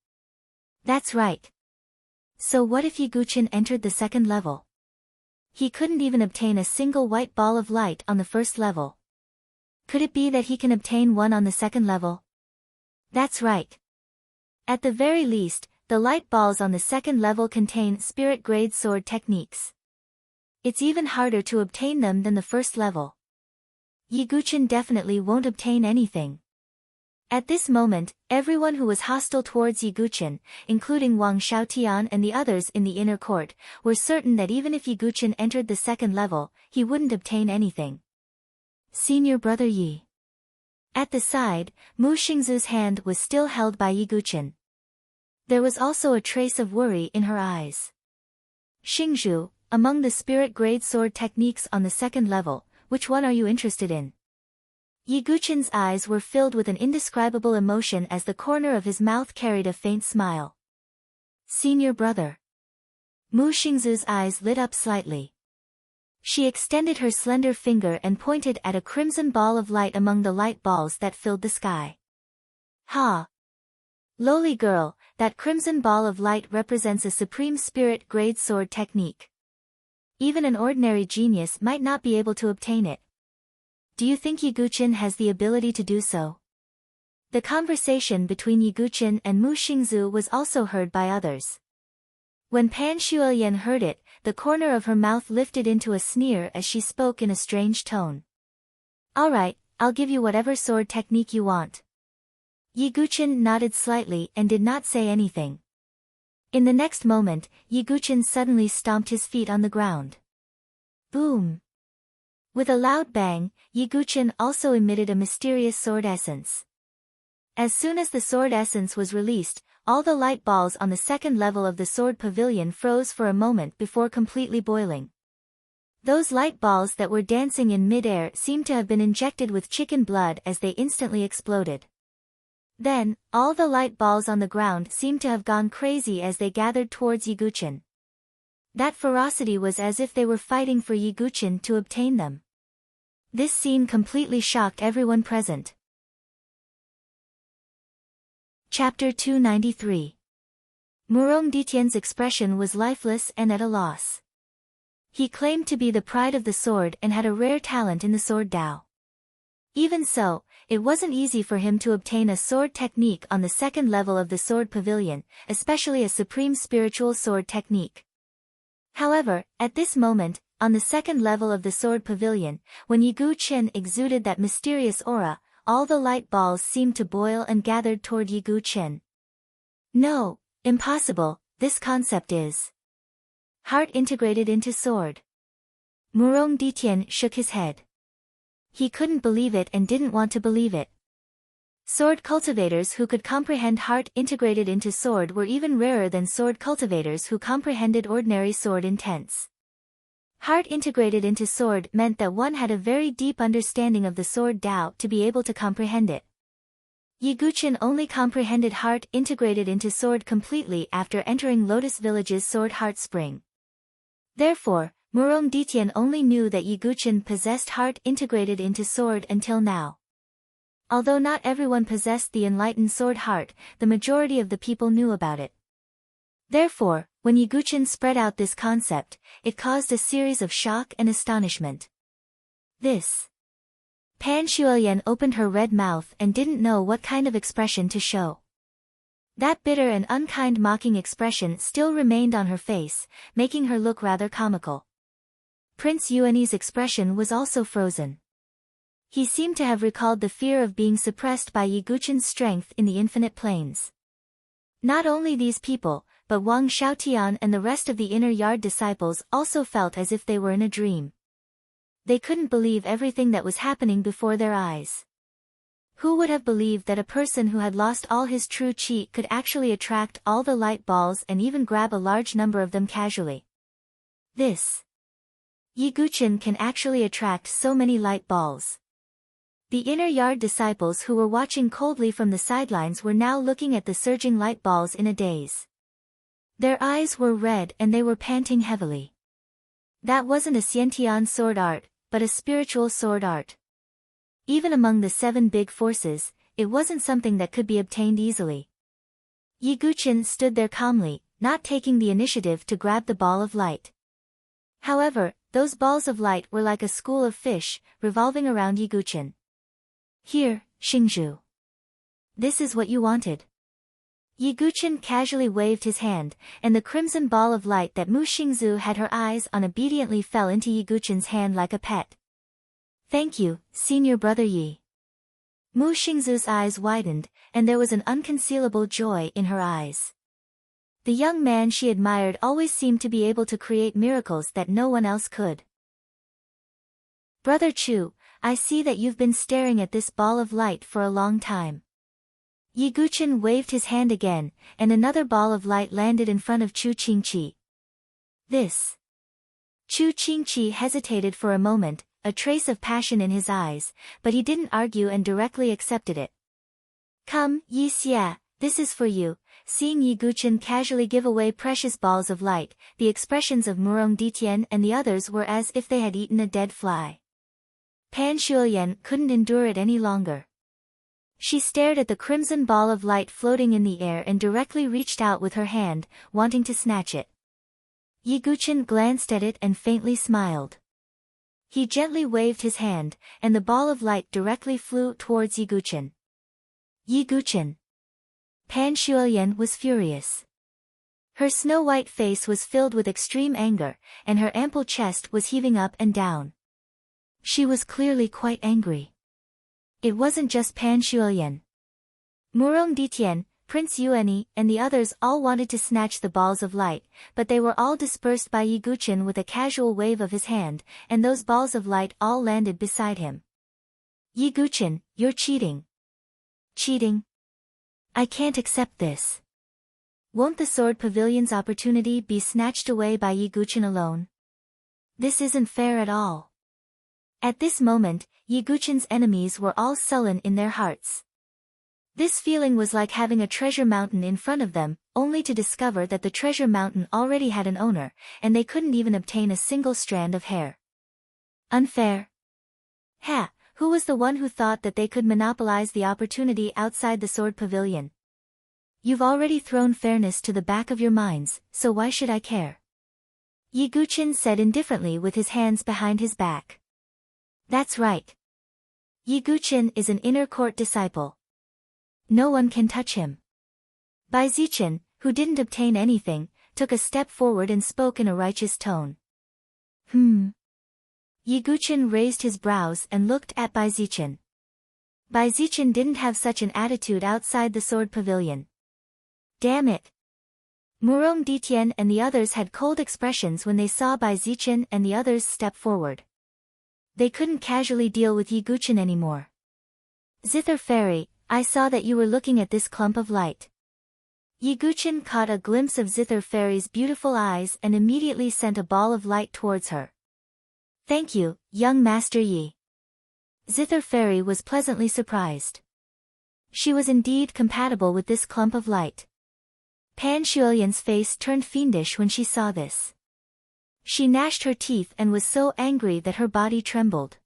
That's right. So what if Yiguchen entered the second level? He couldn't even obtain a single white ball of light on the first level. Could it be that he can obtain one on the second level? That's right. At the very least, the light balls on the second level contain spirit-grade sword techniques. It's even harder to obtain them than the first level. Yiguchen definitely won't obtain anything. At this moment, everyone who was hostile towards Yiguchen, including Wang Xiaotian and the others in the inner court, were certain that even if Yiguchen entered the second level, he wouldn't obtain anything. Senior brother Yi. At the side, Mu Xingzu's hand was still held by Yiguchen. There was also a trace of worry in her eyes. Xingzhu, among the spirit-grade sword techniques on the second level, which one are you interested in? Yiguchen's eyes were filled with an indescribable emotion as the corner of his mouth carried a faint smile. Senior brother. Mu Xingzu's eyes lit up slightly. She extended her slender finger and pointed at a crimson ball of light among the light balls that filled the sky. Ha! Lowly girl, that crimson ball of light represents a supreme spirit-grade sword technique. Even an ordinary genius might not be able to obtain it. Do you think Yiguchen has the ability to do so? The conversation between Yiguchen and Mu Xingzu was also heard by others. When Pan Shuoyan heard it, the corner of her mouth lifted into a sneer as she spoke in a strange tone. All right, I'll give you whatever sword technique you want. Yiguchen nodded slightly and did not say anything. In the next moment, Yiguchen suddenly stomped his feet on the ground. Boom! With a loud bang, Yiguchen also emitted a mysterious sword essence. As soon as the sword essence was released, all the light balls on the second level of the sword pavilion froze for a moment before completely boiling. Those light balls that were dancing in mid-air seemed to have been injected with chicken blood as they instantly exploded. Then, all the light balls on the ground seemed to have gone crazy as they gathered towards Yiguchen. That ferocity was as if they were fighting for Yiguchen to obtain them. This scene completely shocked everyone present. Chapter 293. Murong Ditian's expression was lifeless and at a loss. He claimed to be the pride of the sword and had a rare talent in the sword Dao. Even so, it wasn't easy for him to obtain a sword technique on the second level of the sword pavilion, especially a supreme spiritual sword technique. However, at this moment, on the second level of the sword pavilion, when Yiguchen exuded that mysterious aura, all the light balls seemed to boil and gathered toward Yiguchen. No, impossible, this concept is heart integrated into sword. Murong Ditian shook his head. He couldn't believe it and didn't want to believe it. Sword cultivators who could comprehend heart integrated into sword were even rarer than sword cultivators who comprehended ordinary sword intents. Heart integrated into sword meant that one had a very deep understanding of the sword Dao to be able to comprehend it. Yiguchen only comprehended heart integrated into sword completely after entering Lotus Village's sword heart spring. Therefore, Murong Ditian only knew that Yiguchen possessed heart integrated into sword until now. Although not everyone possessed the enlightened sword heart, the majority of the people knew about it. Therefore, When Yiguchin spread out this concept, it caused a series of shock and astonishment. This. Pan Shuoyan opened her red mouth and didn't know what kind of expression to show. That bitter and unkind mocking expression still remained on her face, making her look rather comical. Prince Yuani's expression was also frozen. He seemed to have recalled the fear of being suppressed by Yiguchin's strength in the infinite plains. Not only these people, but Wang Xiaotian and the rest of the inner yard disciples also felt as if they were in a dream. They couldn't believe everything that was happening before their eyes. Who would have believed that a person who had lost all his true qi could actually attract all the light balls and even grab a large number of them casually? This. Yiguchin can actually attract so many light balls. The inner yard disciples who were watching coldly from the sidelines were now looking at the surging light balls in a daze. Their eyes were red and they were panting heavily. That wasn't a Xiantian sword art, but a spiritual sword art. Even among the 7 big forces, it wasn't something that could be obtained easily. Yiguchin stood there calmly, not taking the initiative to grab the ball of light. However, those balls of light were like a school of fish, revolving around Yiguchin. Here, Xingzhu. This is what you wanted. Yiguchin casually waved his hand, and the crimson ball of light that Mu Xingzhu had her eyes on obediently fell into Yiguchin's hand like a pet. Thank you, senior brother Yi. Mu Xingzhu's eyes widened, and there was an unconcealable joy in her eyes. The young man she admired always seemed to be able to create miracles that no one else could. Brother Chu, I see that you've been staring at this ball of light for a long time. Yiguchin waved his hand again, and another ball of light landed in front of Chu Qingqi. This. Chu Qingqi hesitated for a moment, a trace of passion in his eyes, but he didn't argue and directly accepted it. Come, Yi Xia, this is for you. Seeing Yiguchin casually give away precious balls of light, the expressions of Murong Ditian and the others were as if they had eaten a dead fly. Pan Shuoyan couldn't endure it any longer. She stared at the crimson ball of light floating in the air and directly reached out with her hand, wanting to snatch it. Yiguchin glanced at it and faintly smiled. He gently waved his hand, and the ball of light directly flew towards Yiguchin. Yiguchin. Pan Shuoyan was furious. Her snow-white face was filled with extreme anger, and her ample chest was heaving up and down. She was clearly quite angry. It wasn't just Pan Shuoyan. Murong Ditian, Prince Yuani, and the others all wanted to snatch the balls of light, but they were all dispersed by Yiguchin with a casual wave of his hand, and those balls of light all landed beside him. Yiguchin, you're cheating. Cheating? I can't accept this. Won't the Sword Pavilion's opportunity be snatched away by Yiguchin alone? This isn't fair at all. At this moment, Yiguchin's enemies were all sullen in their hearts. This feeling was like having a treasure mountain in front of them, only to discover that the treasure mountain already had an owner, and they couldn't even obtain a single strand of hair. Unfair. Ha! Who was the one who thought that they could monopolize the opportunity outside the Sword Pavilion? You've already thrown fairness to the back of your minds, so why should I care? Yiguchin said indifferently with his hands behind his back. That's right. Yiguchin is an inner court disciple. No one can touch him. Bai Zichin, who didn't obtain anything, took a step forward and spoke in a righteous tone. Yiguchin raised his brows and looked at Bai Zichin. Bai Zichin didn't have such an attitude outside the Sword Pavilion. Damn it. Murong Ditian and the others had cold expressions when they saw Bai Zichin and the others step forward. They couldn't casually deal with Yiguchin anymore. Zither Fairy, I saw that you were looking at this clump of light. Yiguchin caught a glimpse of Zither Fairy's beautiful eyes and immediately sent a ball of light towards her. Thank you, young Master Yi. Zither Fairy was pleasantly surprised. She was indeed compatible with this clump of light. Pan Shuoyan's face turned fiendish when she saw this. She gnashed her teeth and was so angry that her body trembled.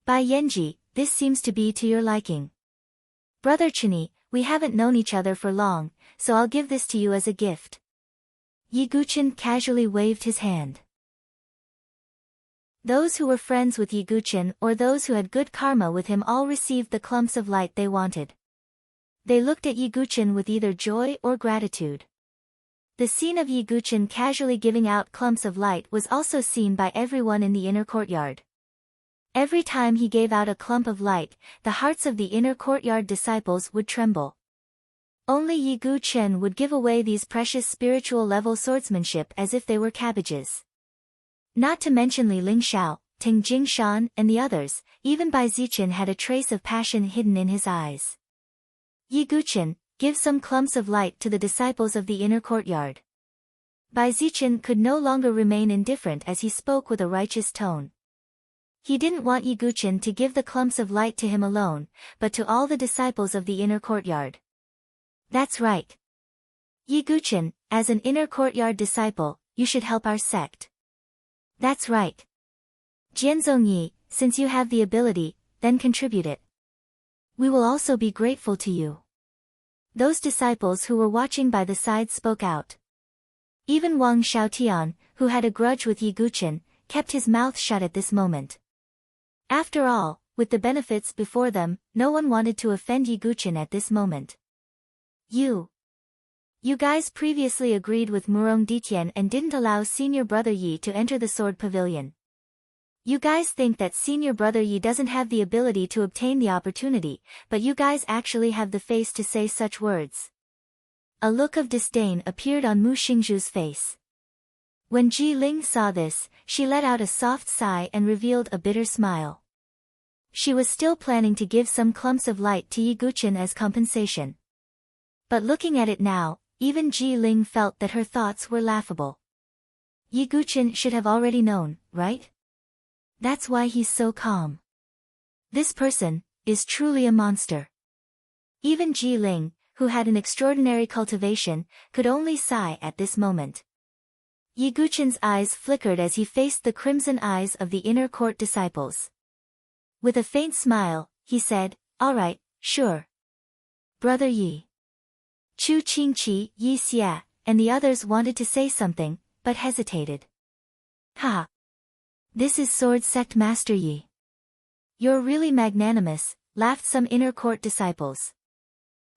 Bai Yanji, this seems to be to your liking. Brother Chini, we haven't known each other for long, so I'll give this to you as a gift. Yi Guchen casually waved his hand. Those who were friends with Yi Guchen or those who had good karma with him all received the clumps of light they wanted. They looked at Yi Guchen with either joy or gratitude. The scene of Yi Guchen casually giving out clumps of light was also seen by everyone in the inner courtyard. Every time he gave out a clump of light, the hearts of the inner courtyard disciples would tremble. Only Yi Guchen would give away these precious spiritual level swordsmanship as if they were cabbages. Not to mention Li Lingxiao, Ting Jingshan and the others, even Bai Zichen had a trace of passion hidden in his eyes. Yi Guchen, give some clumps of light to the disciples of the inner courtyard. Bai Zichen could no longer remain indifferent as he spoke with a righteous tone. He didn't want Yi Guchen to give the clumps of light to him alone, but to all the disciples of the inner courtyard. That's right. Yi Guchen, as an inner courtyard disciple, you should help our sect. That's right. Jianzong Yi, since you have the ability, then contribute it. We will also be grateful to you. Those disciples who were watching by the side spoke out. Even Wang Xiaotian, who had a grudge with Yi Guchen, kept his mouth shut at this moment. After all, with the benefits before them, no one wanted to offend Yi Guchen at this moment. You guys previously agreed with Murong Ditian and didn't allow senior brother Yi to enter the sword pavilion. You guys think that senior brother Yi doesn't have the ability to obtain the opportunity, but you guys actually have the face to say such words. A look of disdain appeared on Mu Xingzhu's face. When Ji Ling saw this, she let out a soft sigh and revealed a bitter smile. She was still planning to give some clumps of light to Yi Guchen as compensation. But looking at it now, even Ji Ling felt that her thoughts were laughable. Yi Guchen should have already known, right? That's why he's so calm. This person is truly a monster. Even Ji Ling, who had an extraordinary cultivation, could only sigh at this moment. Yi Guchen's eyes flickered as he faced the crimson eyes of the inner court disciples. With a faint smile, he said, "All right, sure. Brother Yi." Chu Qingqi, Yi Xia, and the others wanted to say something, but hesitated. Ha! This is Sword Sect Master Yi. You're really magnanimous, laughed some inner court disciples.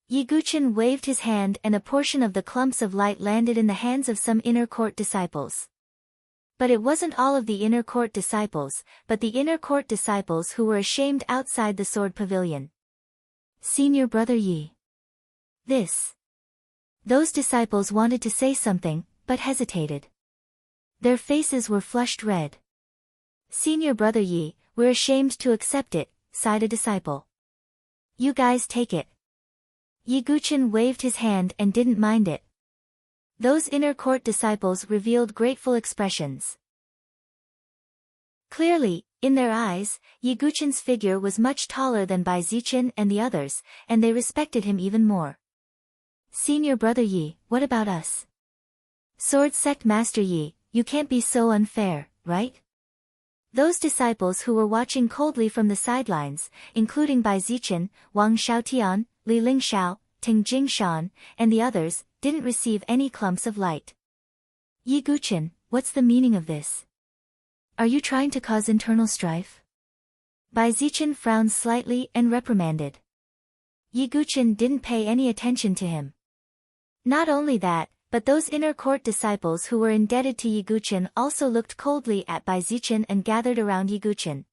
Yi Guchen waved his hand and a portion of the clumps of light landed in the hands of some inner court disciples. But it wasn't all of the inner court disciples, but the inner court disciples who were ashamed outside the sword pavilion. Senior brother Yi. Those disciples wanted to say something, but hesitated. Their faces were flushed red. Senior brother Yi, we're ashamed to accept it, sighed a disciple. You guys take it. Yi Guchen waved his hand and didn't mind it. Those inner court disciples revealed grateful expressions. Clearly, in their eyes, Yi Guchen's figure was much taller than Bai Zichen and the others, and they respected him even more. Senior brother Yi, what about us? Sword Sect Master Yi, you can't be so unfair, right? Those disciples who were watching coldly from the sidelines, including Bai Zichen, Wang Xiaotian, Li Lingxiao, Ting Jingshan, and the others, didn't receive any clumps of light. Yi Guchen, what's the meaning of this? Are you trying to cause internal strife? Bai Zichen frowned slightly and reprimanded. Yi Guchen didn't pay any attention to him. Not only that, but those inner court disciples who were indebted to Yi Guchen also looked coldly at Bai Zichen and gathered around Yi Guchen.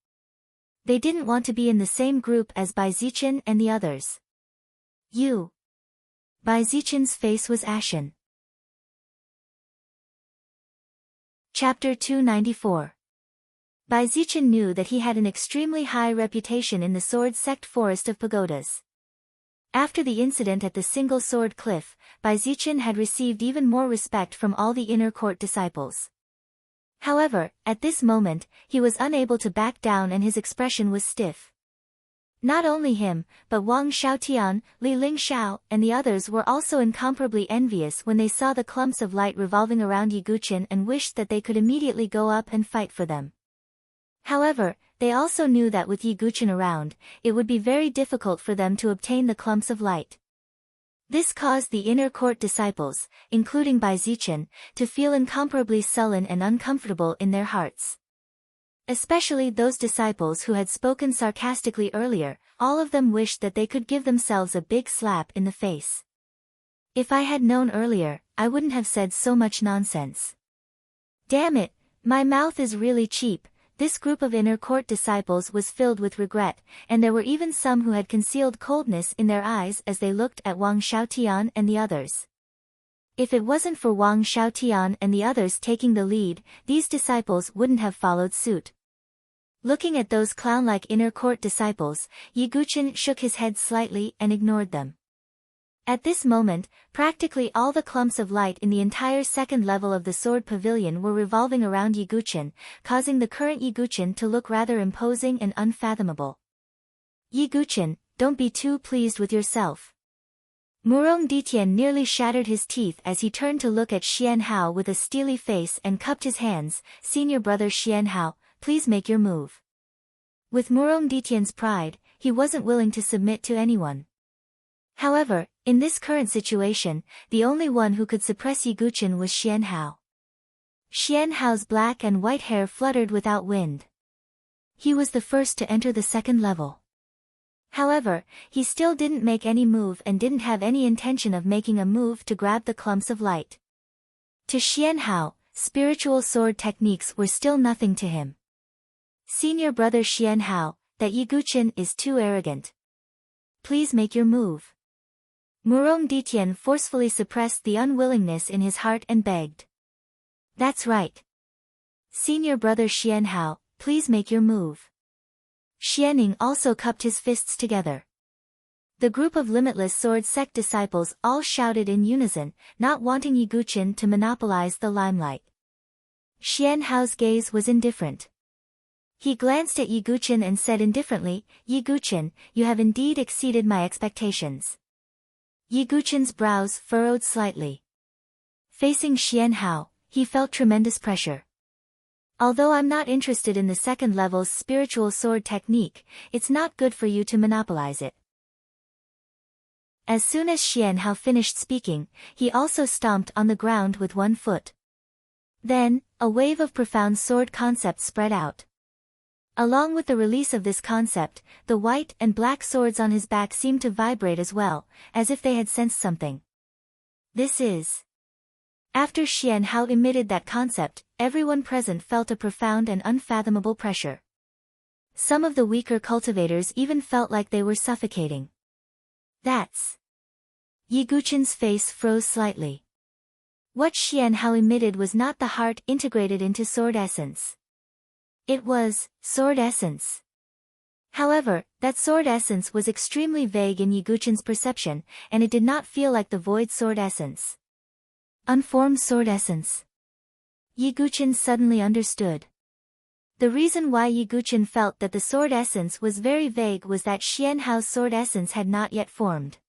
They didn't want to be in the same group as Bai Zichen and the others. Bai Zichen's face was ashen. Chapter 294. Bai Zichen knew that he had an extremely high reputation in the sword sect forest of pagodas. After the incident at the single sword cliff, Bai Zichen had received even more respect from all the inner court disciples. However, at this moment, he was unable to back down and his expression was stiff. Not only him, but Wang Xiaotian, Li Lingxiao, and the others were also incomparably envious when they saw the clumps of light revolving around Yi Guchen and wished that they could immediately go up and fight for them. However, they also knew that with Yi Guchen around, it would be very difficult for them to obtain the clumps of light. This caused the inner court disciples, including Bai Zichen, to feel incomparably sullen and uncomfortable in their hearts. Especially those disciples who had spoken sarcastically earlier, all of them wished that they could give themselves a big slap in the face. If I had known earlier, I wouldn't have said so much nonsense. Damn it, my mouth is really cheap. This group of inner court disciples was filled with regret, and there were even some who had concealed coldness in their eyes as they looked at Wang Xiaotian and the others. If it wasn't for Wang Xiaotian and the others taking the lead, these disciples wouldn't have followed suit. Looking at those clown-like inner court disciples, Ye Guqin shook his head slightly and ignored them. At this moment, practically all the clumps of light in the entire second level of the sword pavilion were revolving around Ye Guqin, causing the current Ye Guqin to look rather imposing and unfathomable. Ye Guqin, don't be too pleased with yourself. Murong Ditian nearly shattered his teeth as he turned to look at Xian Hao with a steely face and cupped his hands. Senior brother Xian Hao, please make your move. With Murong Ditian's pride, he wasn't willing to submit to anyone. However, in this current situation, the only one who could suppress Ye Guqin was Xian Hao. Xian Hao's black and white hair fluttered without wind. He was the first to enter the second level. However, he still didn't make any move and didn't have any intention of making a move to grab the clumps of light. To Xian Hao, spiritual sword techniques were still nothing to him. Senior brother Xian Hao, that Ye Guqin is too arrogant. Please make your move. Murong Ditian forcefully suppressed the unwillingness in his heart and begged. That's right. Senior brother Xian Hao, please make your move. Xianing also cupped his fists together. The group of Limitless Sword sect disciples all shouted in unison, not wanting Ye Guqin to monopolize the limelight. Xian Hao's gaze was indifferent. He glanced at Ye Guqin and said indifferently, Ye Guqin, you have indeed exceeded my expectations. Ye Guqin's brows furrowed slightly. Facing Xian Hao, he felt tremendous pressure. Although I'm not interested in the second level's spiritual sword technique, it's not good for you to monopolize it. As soon as Xian Hao finished speaking, he also stomped on the ground with one foot. Then, a wave of profound sword concept spread out. Along with the release of this concept, the white and black swords on his back seemed to vibrate as well, as if they had sensed something. This is. After Xian Hao emitted that concept, everyone present felt a profound and unfathomable pressure. Some of the weaker cultivators even felt like they were suffocating. That's. Ye Guqin's face froze slightly. What Xian Hao emitted was not the heart integrated into sword essence. It was sword essence. However, that sword essence was extremely vague in Ye Guqin's perception, and it did not feel like the void sword essence. Unformed sword essence. Ye Guqin suddenly understood. The reason why Ye Guqin felt that the sword essence was very vague was that Xian Hao's sword essence had not yet formed.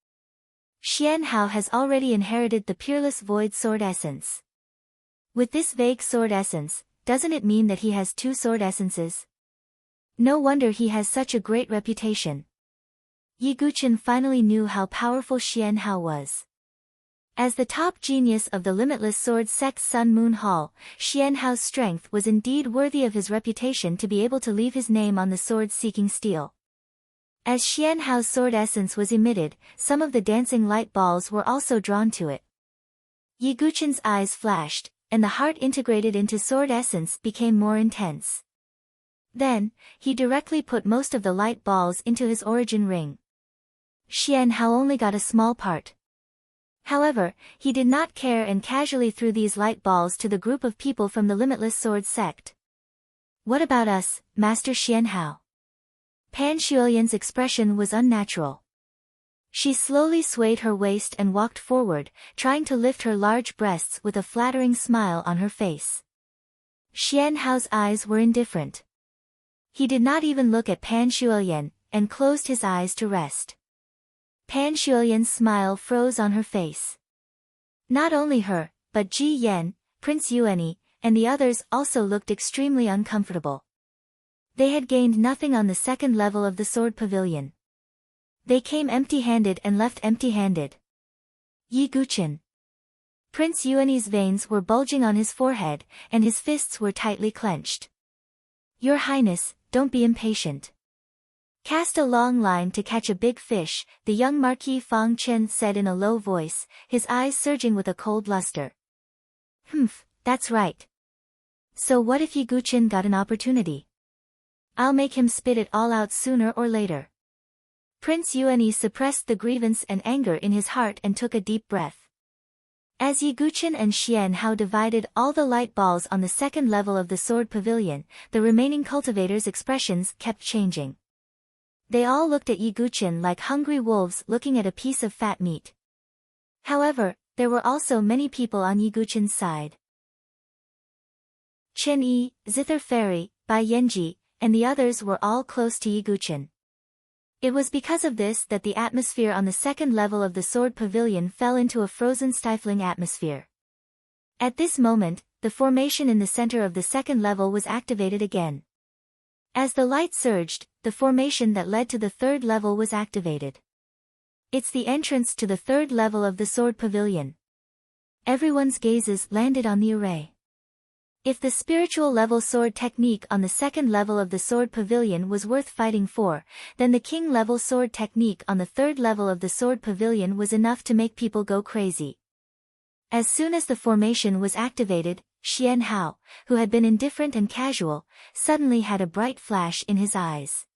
Xian Hao has already inherited the peerless void sword essence. With this vague sword essence, doesn't it mean that he has two sword essences? No wonder he has such a great reputation. Ye Guqin finally knew how powerful Xian Hao was. As the top genius of the Limitless Sword Sect's Sun Moon Hall, Xian Hao's strength was indeed worthy of his reputation to be able to leave his name on the sword-seeking steel. As Xian Hao's sword essence was emitted, some of the dancing light balls were also drawn to it. Ye Guqin's eyes flashed, and the heart integrated into sword essence became more intense. Then, he directly put most of the light balls into his origin ring. Xian Hao only got a small part. However, he did not care and casually threw these light balls to the group of people from the Limitless Sword sect. What about us, Master Xian Hao? Pan Xuelian's expression was unnatural. She slowly swayed her waist and walked forward, trying to lift her large breasts with a flattering smile on her face. Xian Hao's eyes were indifferent. He did not even look at Pan Xuelian, and closed his eyes to rest. Pan Xuelian's smile froze on her face. Not only her, but Ji Yan, Prince Yuani, and the others also looked extremely uncomfortable. They had gained nothing on the second level of the sword pavilion. They came empty-handed and left empty-handed. Yi Guqin. Prince Yuanyi's veins were bulging on his forehead, and his fists were tightly clenched. Your Highness, don't be impatient. Cast a long line to catch a big fish, the young Marquis Fang Chen said in a low voice, his eyes surging with a cold luster. Humph, that's right. So what if Yi Guqin got an opportunity? I'll make him spit it all out sooner or later. Prince Yuanyi suppressed the grievance and anger in his heart and took a deep breath. As Yi Guqin and Xian Hao divided all the light balls on the second level of the sword pavilion, the remaining cultivators' expressions kept changing. They all looked at Yi Guqin like hungry wolves looking at a piece of fat meat. However, there were also many people on Yi Guqin's side. Chen Yi, Zither Fairy, Bai Yanji, and the others were all close to Yi Guqin. It was because of this that the atmosphere on the second level of the sword pavilion fell into a frozen, stifling atmosphere. At this moment, the formation in the center of the second level was activated again. As the light surged, the formation that led to the third level was activated. It's the entrance to the third level of the sword pavilion. Everyone's gazes landed on the array. If the spiritual level sword technique on the second level of the sword pavilion was worth fighting for, then the king level sword technique on the third level of the sword pavilion was enough to make people go crazy. As soon as the formation was activated, Xian Hao, who had been indifferent and casual, suddenly had a bright flash in his eyes.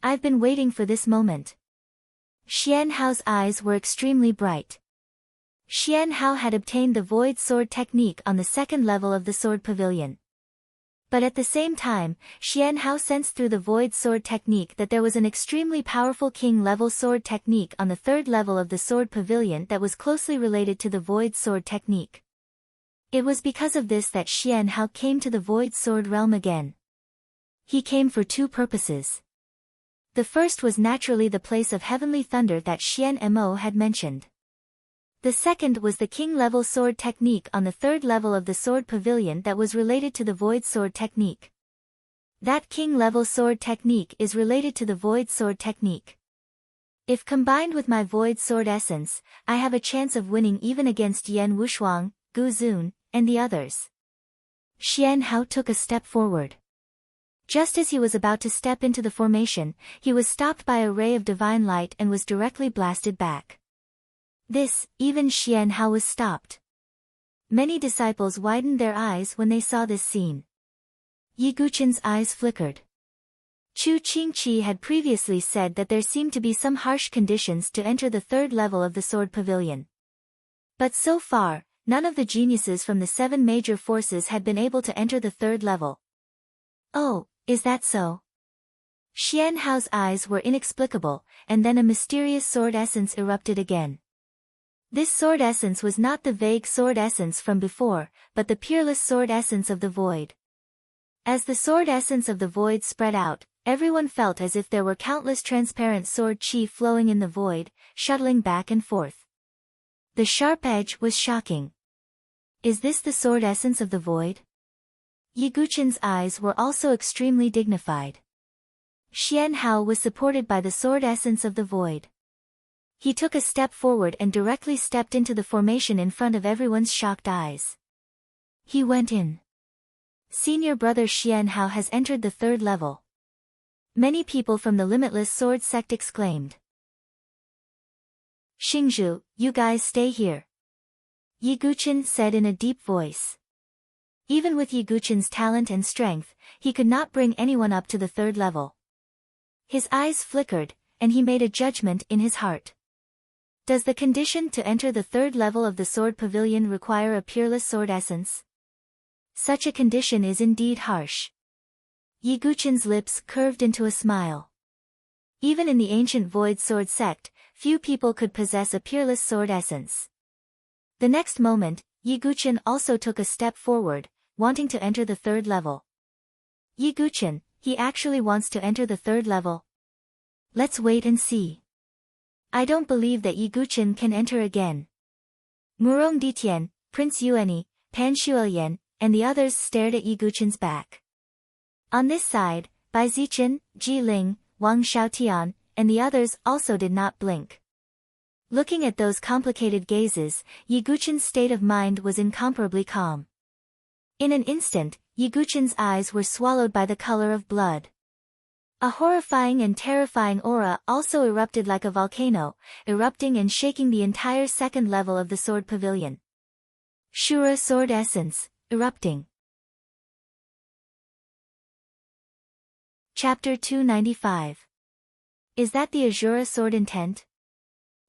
I've been waiting for this moment. Xian Hao's eyes were extremely bright. Xian Hao had obtained the void sword technique on the second level of the sword pavilion. But at the same time, Xian Hao sensed through the void sword technique that there was an extremely powerful king-level sword technique on the third level of the sword pavilion that was closely related to the void sword technique. It was because of this that Xian Hao came to the void sword realm again. He came for two purposes. The first was naturally the place of heavenly thunder that Xian Mo had mentioned. The second was the king-level sword technique on the third level of the sword pavilion that was related to the void sword technique. That king-level sword technique is related to the void sword technique. If combined with my void sword essence, I have a chance of winning even against Yan Wushuang, Gu Zun, and the others. Xian Hao took a step forward. Just as he was about to step into the formation, he was stopped by a ray of divine light and was directly blasted back. Even Xian Hao was stopped. Many disciples widened their eyes when they saw this scene. Yi Guqin's eyes flickered. Chu Qingqi had previously said that there seemed to be some harsh conditions to enter the third level of the sword pavilion. But so far, none of the geniuses from the 7 major forces had been able to enter the third level. Oh, is that so? Xian Hao's eyes were inexplicable, and then a mysterious sword essence erupted again. This sword essence was not the vague sword essence from before, but the peerless sword essence of the void. As the sword essence of the void spread out, everyone felt as if there were countless transparent sword chi flowing in the void, shuttling back and forth. The sharp edge was shocking. Is this the sword essence of the void? Yi Guqin's eyes were also extremely dignified. Xian Hao was supported by the sword essence of the void. He took a step forward and directly stepped into the formation in front of everyone's shocked eyes. He went in. Senior brother Xian Hao has entered the third level. Many people from the Limitless Sword sect exclaimed. Xingzhu, you guys stay here. Yi Guqin said in a deep voice. Even with Yi Guqin's talent and strength, he could not bring anyone up to the third level. His eyes flickered, and he made a judgment in his heart. Does the condition to enter the third level of the sword pavilion require a peerless sword essence? Such a condition is indeed harsh. Yi Guqin's lips curved into a smile. Even in the ancient void sword sect, few people could possess a peerless sword essence. The next moment, Yi Guqin also took a step forward, wanting to enter the third level. Yi Guqin, he actually wants to enter the third level? Let's wait and see. I don't believe that Yi Guqin can enter again. Murong Ditian, Prince Yuanyi, Pan Shuoyan, and the others stared at Yi Guqin's back. On this side, Bai Zichen, Ji Ling, Wang Xiaotian, and the others also did not blink. Looking at those complicated gazes, Yiguchen's state of mind was incomparably calm. In an instant, Yiguchen's eyes were swallowed by the color of blood. A horrifying and terrifying aura also erupted like a volcano, erupting and shaking the entire second level of the sword pavilion. Shura sword essence, erupting. Chapter 295. Is that the Azura sword intent?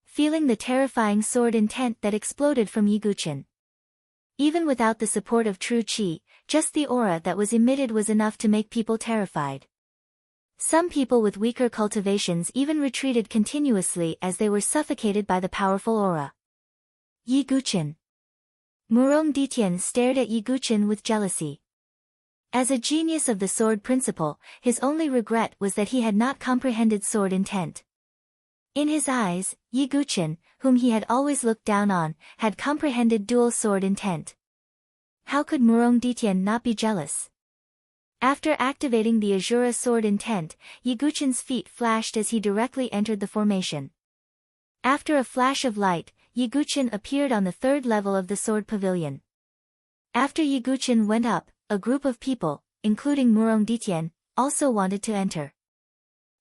Feeling the terrifying sword intent that exploded from Yiguchen. Even without the support of true chi, just the aura that was emitted was enough to make people terrified. Some people with weaker cultivations even retreated continuously as they were suffocated by the powerful aura. Yiguchen. Murong Ditian stared at Yiguchen with jealousy. As a genius of the sword principle, his only regret was that he had not comprehended sword intent. In his eyes, Yiguchen, whom he had always looked down on, had comprehended dual sword intent. How could Murong Ditian not be jealous? After activating the Azura sword intent, Yiguchen's feet flashed as he directly entered the formation. After a flash of light, Yiguchen appeared on the third level of the sword pavilion. After Yiguchen went up, a group of people, including Murong Ditian, also wanted to enter.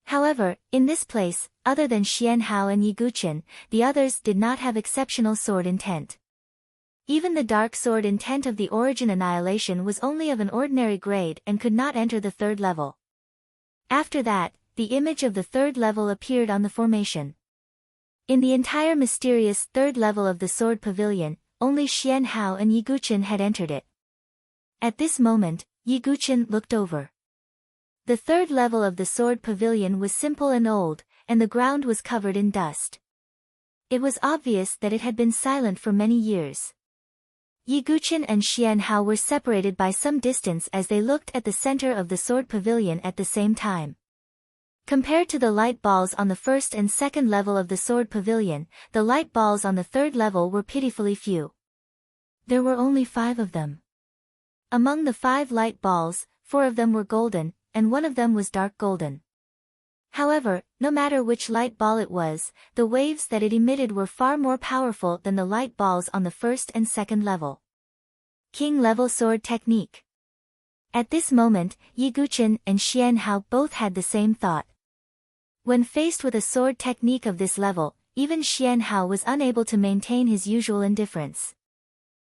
However, in this place, other than Xian Hao and Yiguchen, the others did not have exceptional sword intent. Even the dark sword intent of the Origin Annihilation was only of an ordinary grade and could not enter the third level. After that, the image of the third level appeared on the formation. In the entire mysterious third level of the sword pavilion, only Xian Hao and Yiguchen had entered it. At this moment, Yiguchen looked over. The third level of the sword pavilion was simple and old, and the ground was covered in dust. It was obvious that it had been silent for many years. Yiguchen and Xian Hao were separated by some distance as they looked at the center of the sword pavilion at the same time. Compared to the light balls on the first and second level of the sword pavilion, the light balls on the third level were pitifully few. There were only 5 of them. Among the 5 light balls, 4 of them were golden, and 1 of them was dark golden. However, no matter which light ball it was, the waves that it emitted were far more powerful than the light balls on the first and second level. King-level sword technique. At this moment, Yiguchen and Xian Hao both had the same thought. When faced with a sword technique of this level, even Xian Hao was unable to maintain his usual indifference.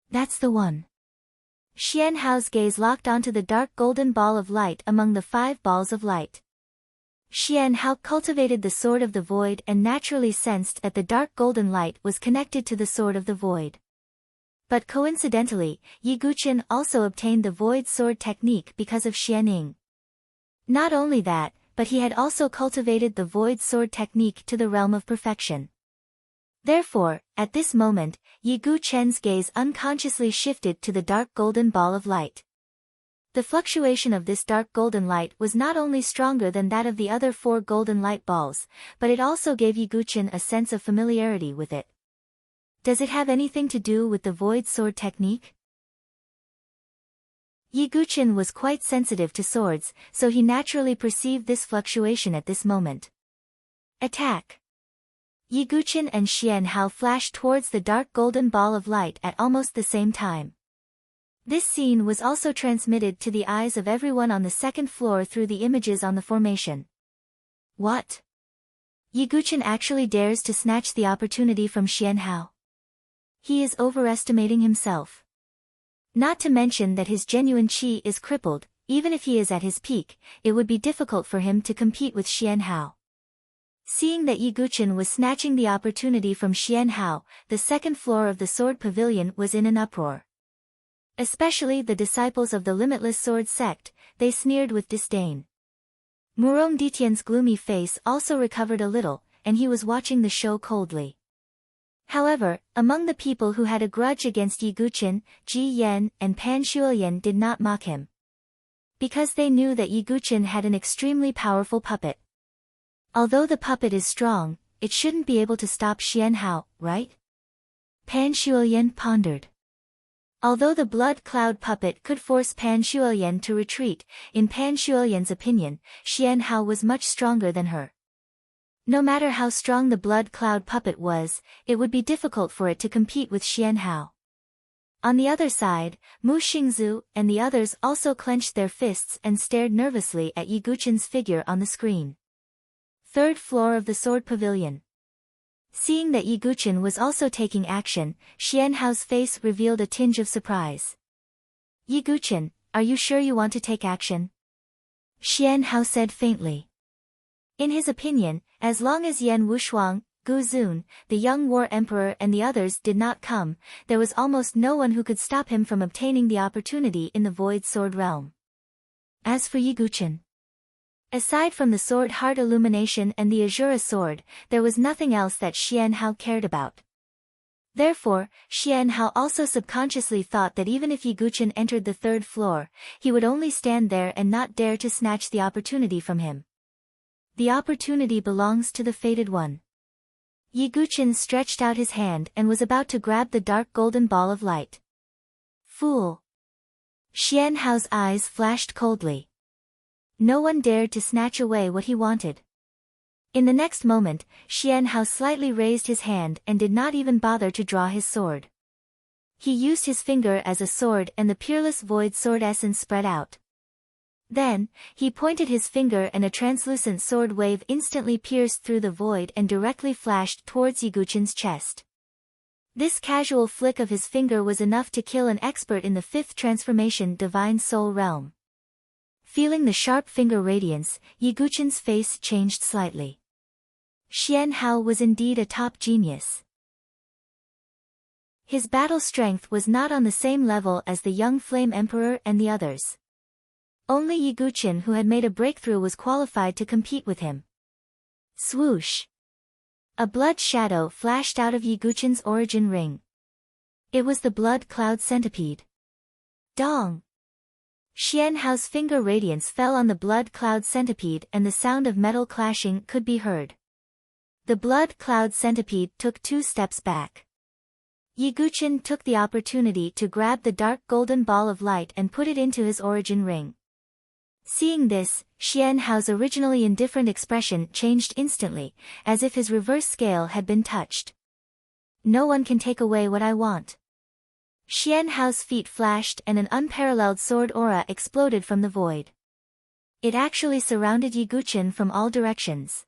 That's the one. Xian Hao's gaze locked onto the dark golden ball of light among the 5 balls of light. Xian Hao cultivated the Sword of the Void and naturally sensed that the dark golden light was connected to the Sword of the Void. But coincidentally, Yiguchen also obtained the Void Sword technique because of Xianing. Not only that, but he had also cultivated the Void Sword technique to the realm of perfection. Therefore, at this moment, Yiguchen's gaze unconsciously shifted to the dark golden ball of light. The fluctuation of this dark golden light was not only stronger than that of the other 4 golden light balls, but it also gave Yiguchen a sense of familiarity with it. Does it have anything to do with the Void Sword technique? Yiguchen was quite sensitive to swords, so he naturally perceived this fluctuation at this moment. Attack! Yiguchen and Xian Hao flashed towards the dark golden ball of light at almost the same time. This scene was also transmitted to the eyes of everyone on the second floor through the images on the formation. What? Yiguchen actually dares to snatch the opportunity from Xian Hao. He is overestimating himself. Not to mention that his genuine chi is crippled. Even if he is at his peak, it would be difficult for him to compete with Xian Hao. Seeing that Yiguchen was snatching the opportunity from Xian Hao, the second floor of the sword pavilion was in an uproar. Especially the disciples of the Limitless Sword sect, they sneered with disdain. Murong Ditian's gloomy face also recovered a little, and he was watching the show coldly. However, among the people who had a grudge against Yiguchen, Ji Yan and Pan Shuoyan did not mock him. Because they knew that Yiguchen had an extremely powerful puppet. Although the puppet is strong, it shouldn't be able to stop Xian Hao, right? Pan Shuoyan pondered. Although the blood cloud puppet could force Pan Shuoyan to retreat, in Pan Shuoyan's opinion, Xian Hao was much stronger than her. No matter how strong the blood cloud puppet was, it would be difficult for it to compete with Xian Hao. On the other side, Mu Xingzu and the others also clenched their fists and stared nervously at Yi Guqin's figure on the screen. Third floor of the Sword Pavilion. Seeing that Yi Guqin was also taking action, Xian Hao's face revealed a tinge of surprise. Yi Guqin, are you sure you want to take action? Xian Hao said faintly. In his opinion, as long as Yan Wushuang, Gu Zun, the young war emperor and the others did not come, there was almost no one who could stop him from obtaining the opportunity in the Void Sword realm. As for Yi Guqin, aside from the sword heart illumination and the Azura sword, there was nothing else that Xian Hao cared about. Therefore, Xian Hao also subconsciously thought that even if Yi Guqin entered the third floor, he would only stand there and not dare to snatch the opportunity from him. The opportunity belongs to the fated one. Yi Guqin stretched out his hand and was about to grab the dark golden ball of light. Fool! Xian Hao's eyes flashed coldly. No one dared to snatch away what he wanted. In the next moment, Xian Hao slightly raised his hand and did not even bother to draw his sword. He used his finger as a sword and the peerless void sword essence spread out. Then, he pointed his finger and a translucent sword wave instantly pierced through the void and directly flashed towards Yi Guqin's chest. This casual flick of his finger was enough to kill an expert in the fifth transformation Divine Soul realm. Feeling the sharp finger radiance, Yi Guqin's face changed slightly. Xian Hao was indeed a top genius. His battle strength was not on the same level as the young Flame Emperor and the others. Only Yi Guqin, who had made a breakthrough, was qualified to compete with him. Swoosh! A blood shadow flashed out of Yi Guqin's origin ring. It was the blood cloud centipede. Dong! Xian Hao's finger radiance fell on the blood cloud centipede and the sound of metal clashing could be heard. The blood cloud centipede took 2 steps back. Yi Guqin took the opportunity to grab the dark golden ball of light and put it into his origin ring. Seeing this, Xian Hao's originally indifferent expression changed instantly, as if his reverse scale had been touched. No one can take away what I want. Xian Hao's feet flashed and an unparalleled sword aura exploded from the void. It actually surrounded Yi Guqin from all directions.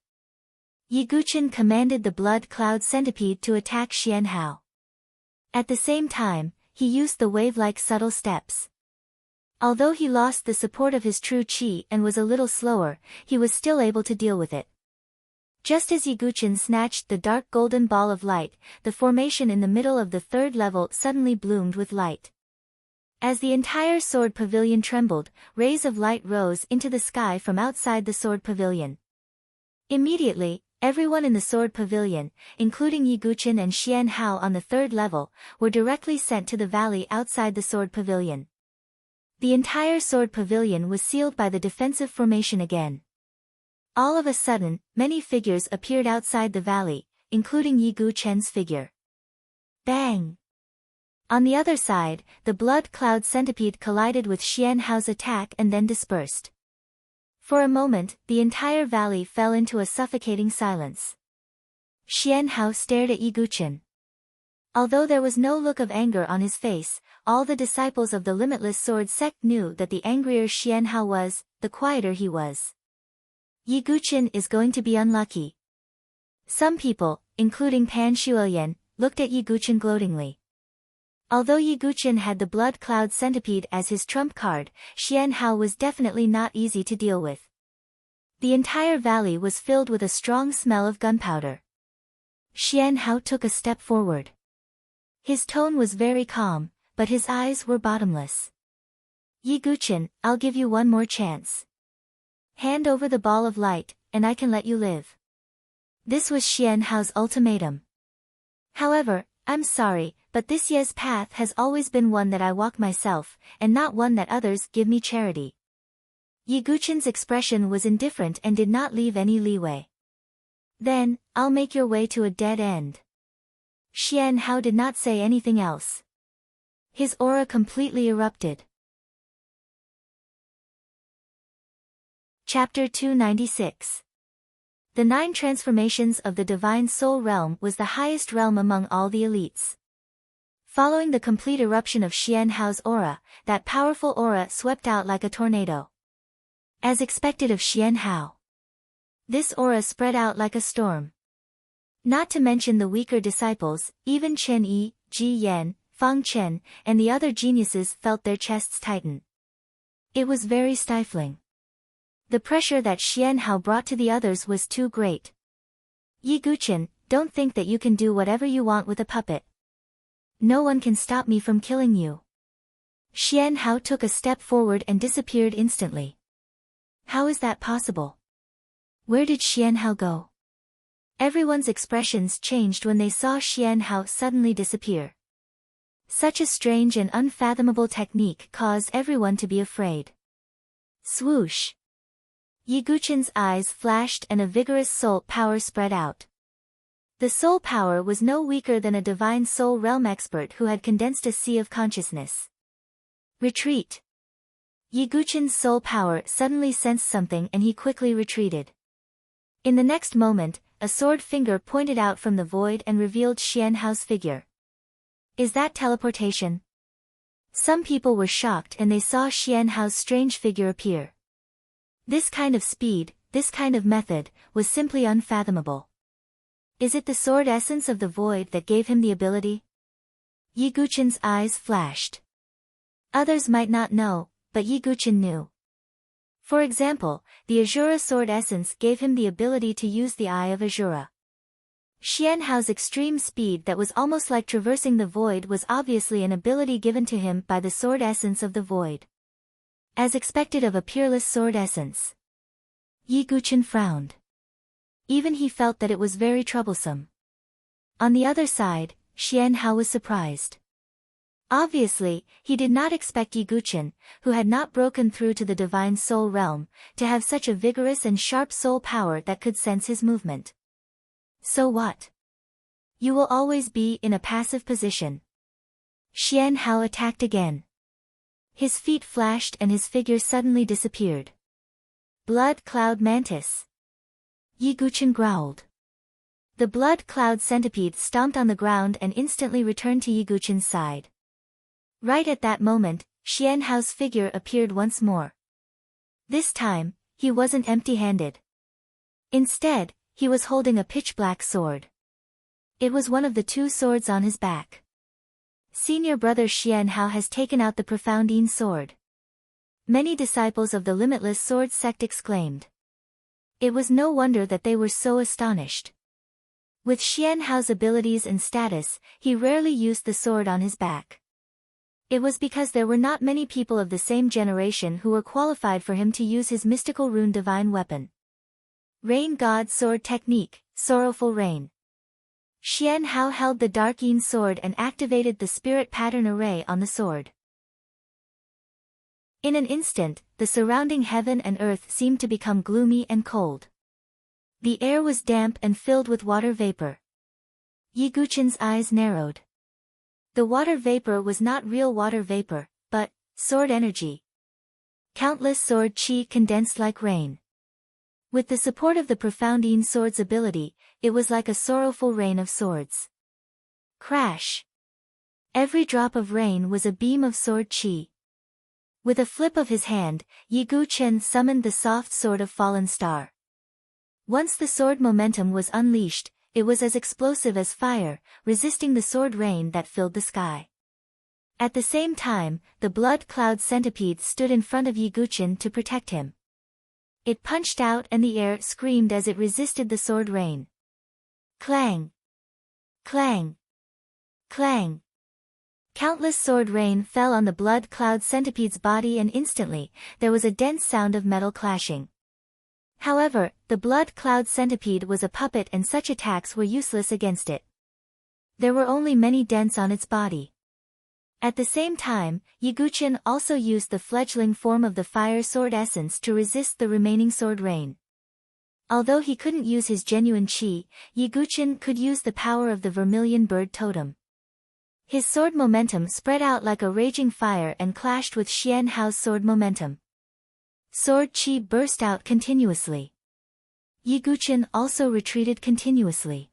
Yi Guqin commanded the blood cloud centipede to attack Xian Hao. At the same time, he used the wave-like subtle steps. Although he lost the support of his true chi and was a little slower, he was still able to deal with it. Just as Yi Guqin snatched the dark golden ball of light, the formation in the middle of the third level suddenly bloomed with light. As the entire sword pavilion trembled, rays of light rose into the sky from outside the sword pavilion. Immediately, everyone in the sword pavilion, including Yi Guqin and Xian Hao on the third level, were directly sent to the valley outside the sword pavilion. The entire sword pavilion was sealed by the defensive formation again. All of a sudden, many figures appeared outside the valley, including Yi Guqin's figure. Bang! On the other side, the blood cloud centipede collided with Xian Hao's attack and then dispersed. For a moment, the entire valley fell into a suffocating silence. Xian Hao stared at Yi Guqin. Although there was no look of anger on his face, all the disciples of the Limitless Sword sect knew that the angrier Xian Hao was, the quieter he was. Yi Guqin is going to be unlucky. Some people, including Pan Shuoyan, looked at Yi Guqin gloatingly. Although Yi Guqin had the blood cloud centipede as his trump card, Xian Hao was definitely not easy to deal with. The entire valley was filled with a strong smell of gunpowder. Xian Hao took a step forward. His tone was very calm, but his eyes were bottomless. Yi Guqin, I'll give you one more chance. Hand over the ball of light, and I can let you live. This was Xian Hao's ultimatum. However, I'm sorry, but this Ye's path has always been one that I walk myself, and not one that others give me charity. Yi Guqin's expression was indifferent and did not leave any leeway. Then, I'll make your way to a dead end. Xian Hao did not say anything else. His aura completely erupted. Chapter 296. The 9 transformations of the Divine Soul Realm was the highest realm among all the elites. Following the complete eruption of Xian Hao's aura, that powerful aura swept out like a tornado. As expected of Xian Hao, this aura spread out like a storm. Not to mention the weaker disciples, even Chen Yi, Ji Yan, Fang Chen, and the other geniuses felt their chests tighten. It was very stifling. The pressure that Xian Hao brought to the others was too great. Yi Guqin, don't think that you can do whatever you want with a puppet. No one can stop me from killing you. Xian Hao took a step forward and disappeared instantly. How is that possible? Where did Xian Hao go? Everyone's expressions changed when they saw Xian Hao suddenly disappear. Such a strange and unfathomable technique caused everyone to be afraid. Swoosh! Yi Guqin's eyes flashed and a vigorous soul power spread out. The soul power was no weaker than a divine soul realm expert who had condensed a sea of consciousness. Retreat! Yi Guqin's soul power suddenly sensed something and he quickly retreated. In the next moment, a sword finger pointed out from the void and revealed Xian Hao's figure. Is that teleportation? Some people were shocked and they saw Xian Hao's strange figure appear. This kind of speed, this kind of method, was simply unfathomable. Is it the sword essence of the void that gave him the ability? Yi Guqin's eyes flashed. Others might not know, but Yi Guqin knew. For example, the Azura sword essence gave him the ability to use the Eye of Azura. Xian Hao's extreme speed that was almost like traversing the void was obviously an ability given to him by the sword essence of the void. As expected of a peerless sword essence. Yi Guqin frowned. Even he felt that it was very troublesome. On the other side, Xian Hao was surprised. Obviously, he did not expect Yi Guqin, who had not broken through to the divine soul realm, to have such a vigorous and sharp soul power that could sense his movement. So what? You will always be in a passive position. Xian Hao attacked again. His feet flashed and his figure suddenly disappeared. Blood Cloud Mantis. Yi Guqin growled. The Blood Cloud Centipede stomped on the ground and instantly returned to Yi Guqin's side. Right at that moment, Xian Hao's figure appeared once more. This time, he wasn't empty-handed. Instead, he was holding a pitch-black sword. It was one of the 2 swords on his back. Senior brother Xian Hao has taken out the Profoundine sword. Many disciples of the Limitless Sword sect exclaimed. It was no wonder that they were so astonished. With Xian Hao's abilities and status, he rarely used the sword on his back. It was because there were not many people of the same generation who were qualified for him to use his mystical rune divine weapon. Rain God Sword Technique, Sorrowful Rain. Xian Hao held the Dark Yin sword and activated the spirit pattern array on the sword. In an instant, the surrounding heaven and earth seemed to become gloomy and cold. The air was damp and filled with water vapor. Yi Guqin's eyes narrowed. The water vapor was not real water vapor, but sword energy. Countless sword chi condensed like rain. With the support of the Profoundine sword's ability, it was like a sorrowful rain of swords. Crash! Every drop of rain was a beam of sword chi. With a flip of his hand, Yi Guqin summoned the soft sword of Fallen Star. Once the sword momentum was unleashed, it was as explosive as fire, resisting the sword rain that filled the sky. At the same time, the Blood Cloud Centipede stood in front of Yi Guqin to protect him. It punched out and the air screamed as it resisted the sword rain. Clang! Clang! Clang! Countless sword rain fell on the Blood Cloud Centipede's body and instantly, there was a dense sound of metal clashing. However, the Blood Cloud Centipede was a puppet and such attacks were useless against it. There were only many dents on its body. At the same time, Yi Guqin also used the fledgling form of the fire sword essence to resist the remaining sword rain. Although he couldn't use his genuine chi, Yi Guqin could use the power of the vermilion bird totem. His sword momentum spread out like a raging fire and clashed with Xian Hao's sword momentum. Sword chi burst out continuously. Ye Guqin also retreated continuously.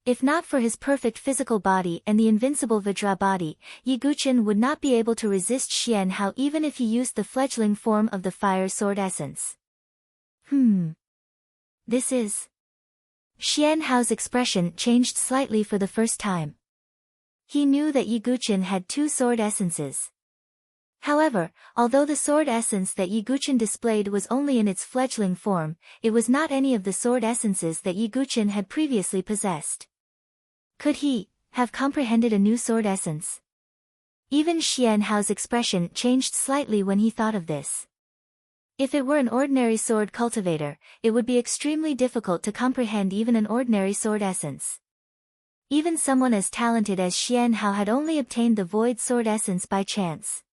If not for his perfect physical body and the invincible Vajra body, Ye Guqin would not be able to resist Xian Hao even if he used the fledgling form of the fire sword essence. This is... Xian Hao's expression changed slightly for the first time. He knew that Ye Guqin had two sword essences. However, although the sword essence that Ye Guqin displayed was only in its fledgling form, it was not any of the sword essences that Ye Guqin had previously possessed. Could he have comprehended a new sword essence? Even Xian Hao's expression changed slightly when he thought of this. If it were an ordinary sword cultivator, it would be extremely difficult to comprehend even an ordinary sword essence. Even someone as talented as Xian Hao had only obtained the void sword essence by chance.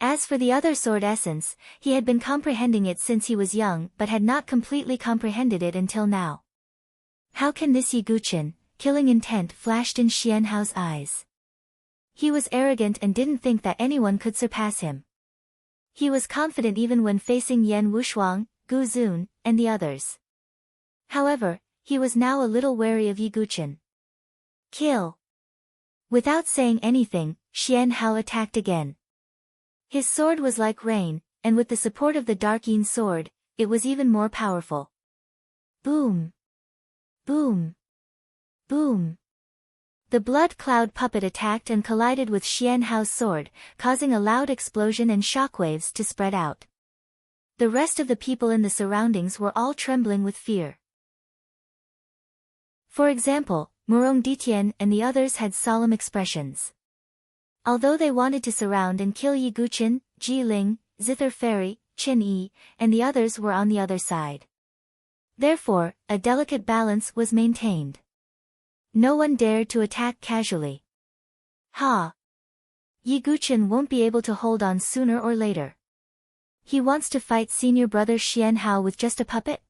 As for the other sword essence, he had been comprehending it since he was young but had not completely comprehended it until now. How can this Ye Guqin? Killing intent flashed in Xian Hao's eyes. He was arrogant and didn't think that anyone could surpass him. He was confident even when facing Yan Wushuang, Gu Zun, and the others. However, he was now a little wary of Ye Guqin. Kill! Without saying anything, Xian Hao attacked again. His sword was like rain, and with the support of the Dark Yin sword, it was even more powerful. Boom! Boom! Boom! The blood cloud puppet attacked and collided with Xian Hao's sword, causing a loud explosion and shockwaves to spread out. The rest of the people in the surroundings were all trembling with fear. For example, Murong Ditian and the others had solemn expressions. Although they wanted to surround and kill Ye Guqin, Ji Ling, Zither Fairy, Qin Yi, and the others were on the other side. Therefore, a delicate balance was maintained. No one dared to attack casually. Ye Guqin won't be able to hold on sooner or later. He wants to fight senior brother Xian Hao with just a puppet?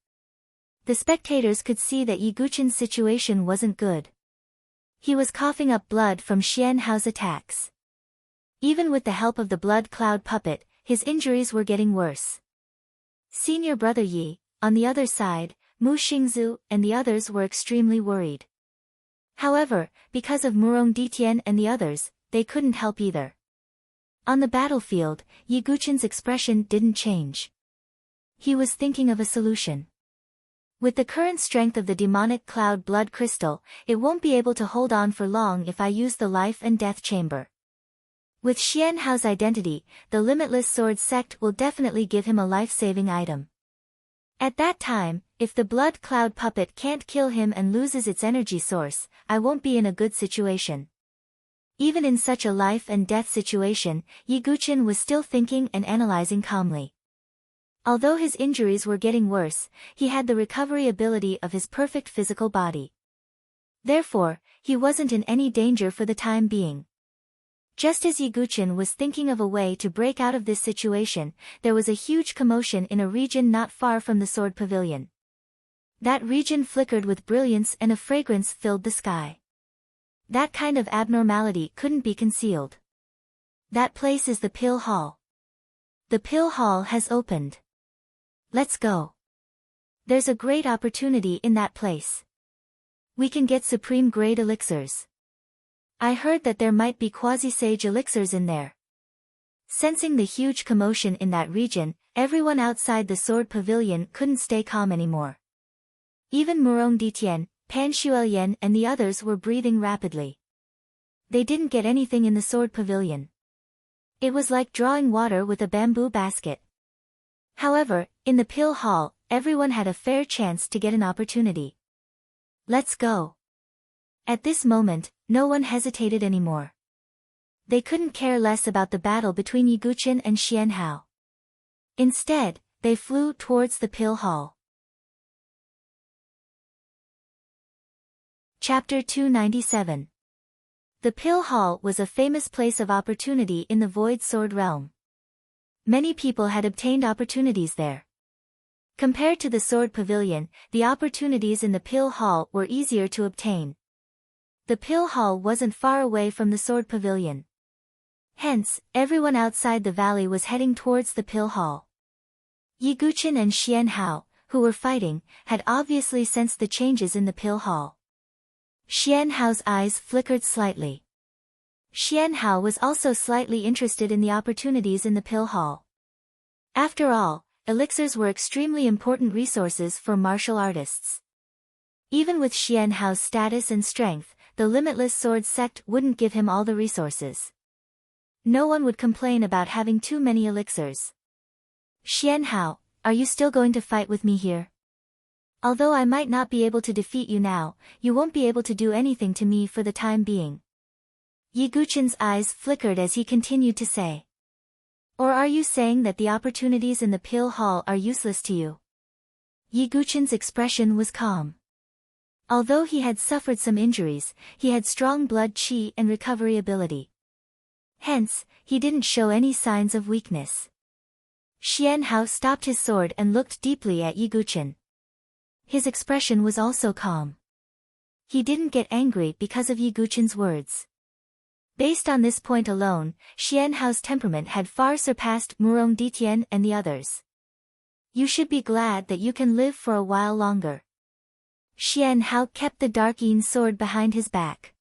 The spectators could see that Ye Guqin's situation wasn't good. He was coughing up blood from Xian Hao's attacks. Even with the help of the blood cloud puppet, his injuries were getting worse. Senior brother Yi, on the other side, Mu Xingzu, and the others were extremely worried. However, because of Murong Ditian and the others, they couldn't help either. On the battlefield, Ye Guqin's expression didn't change. He was thinking of a solution. With the current strength of the demonic cloud blood crystal, it won't be able to hold on for long if I use the life and death chamber. With Xian Hao's identity, the Limitless Sword sect will definitely give him a life-saving item. At that time, if the blood cloud puppet can't kill him and loses its energy source, I won't be in a good situation. Even in such a life and death situation, Ye Guqin was still thinking and analyzing calmly. Although his injuries were getting worse, he had the recovery ability of his perfect physical body. Therefore, he wasn't in any danger for the time being. Just as Ye Guqin was thinking of a way to break out of this situation, there was a huge commotion in a region not far from the sword pavilion. That region flickered with brilliance and a fragrance filled the sky. That kind of abnormality couldn't be concealed. That place is the pill hall. The pill hall has opened. Let's go. There's a great opportunity in that place. We can get supreme grade elixirs. I heard that there might be quasi-sage elixirs in there. Sensing the huge commotion in that region, everyone outside the sword pavilion couldn't stay calm anymore. Even Murong Ditian, Pan Xuelian and the others were breathing rapidly. They didn't get anything in the sword pavilion. It was like drawing water with a bamboo basket. However, in the pill hall, everyone had a fair chance to get an opportunity. Let's go. At this moment, no one hesitated anymore. They couldn't care less about the battle between Ye Guqin and Xian Hao. Instead, they flew towards the pill hall. Chapter 297. The pill hall was a famous place of opportunity in the Void Sword realm. Many people had obtained opportunities there. Compared to the sword pavilion, the opportunities in the pill hall were easier to obtain. The pill hall wasn't far away from the sword pavilion. Hence, everyone outside the valley was heading towards the pill hall. Ye Guqin and Xian Hao, who were fighting, had obviously sensed the changes in the pill hall. Xian Hao's eyes flickered slightly. Xian Hao was also slightly interested in the opportunities in the pill hall. After all, elixirs were extremely important resources for martial artists. Even with Xian Hao's status and strength, the Limitless Sword sect wouldn't give him all the resources. No one would complain about having too many elixirs. Xian Hao, are you still going to fight with me here? Although I might not be able to defeat you now, you won't be able to do anything to me for the time being. Yi Guqin's eyes flickered as he continued to say. Or are you saying that the opportunities in the pill hall are useless to you? Yi Guqin's expression was calm. Although he had suffered some injuries, he had strong blood qi and recovery ability. Hence, he didn't show any signs of weakness. Xian Hao stopped his sword and looked deeply at Yi Guqin. His expression was also calm. He didn't get angry because of Yi Guqin's words. Based on this point alone, Xian Hao's temperament had far surpassed Murong Ditian and the others. You should be glad that you can live for a while longer. Xian Hao kept the dark yin sword behind his back.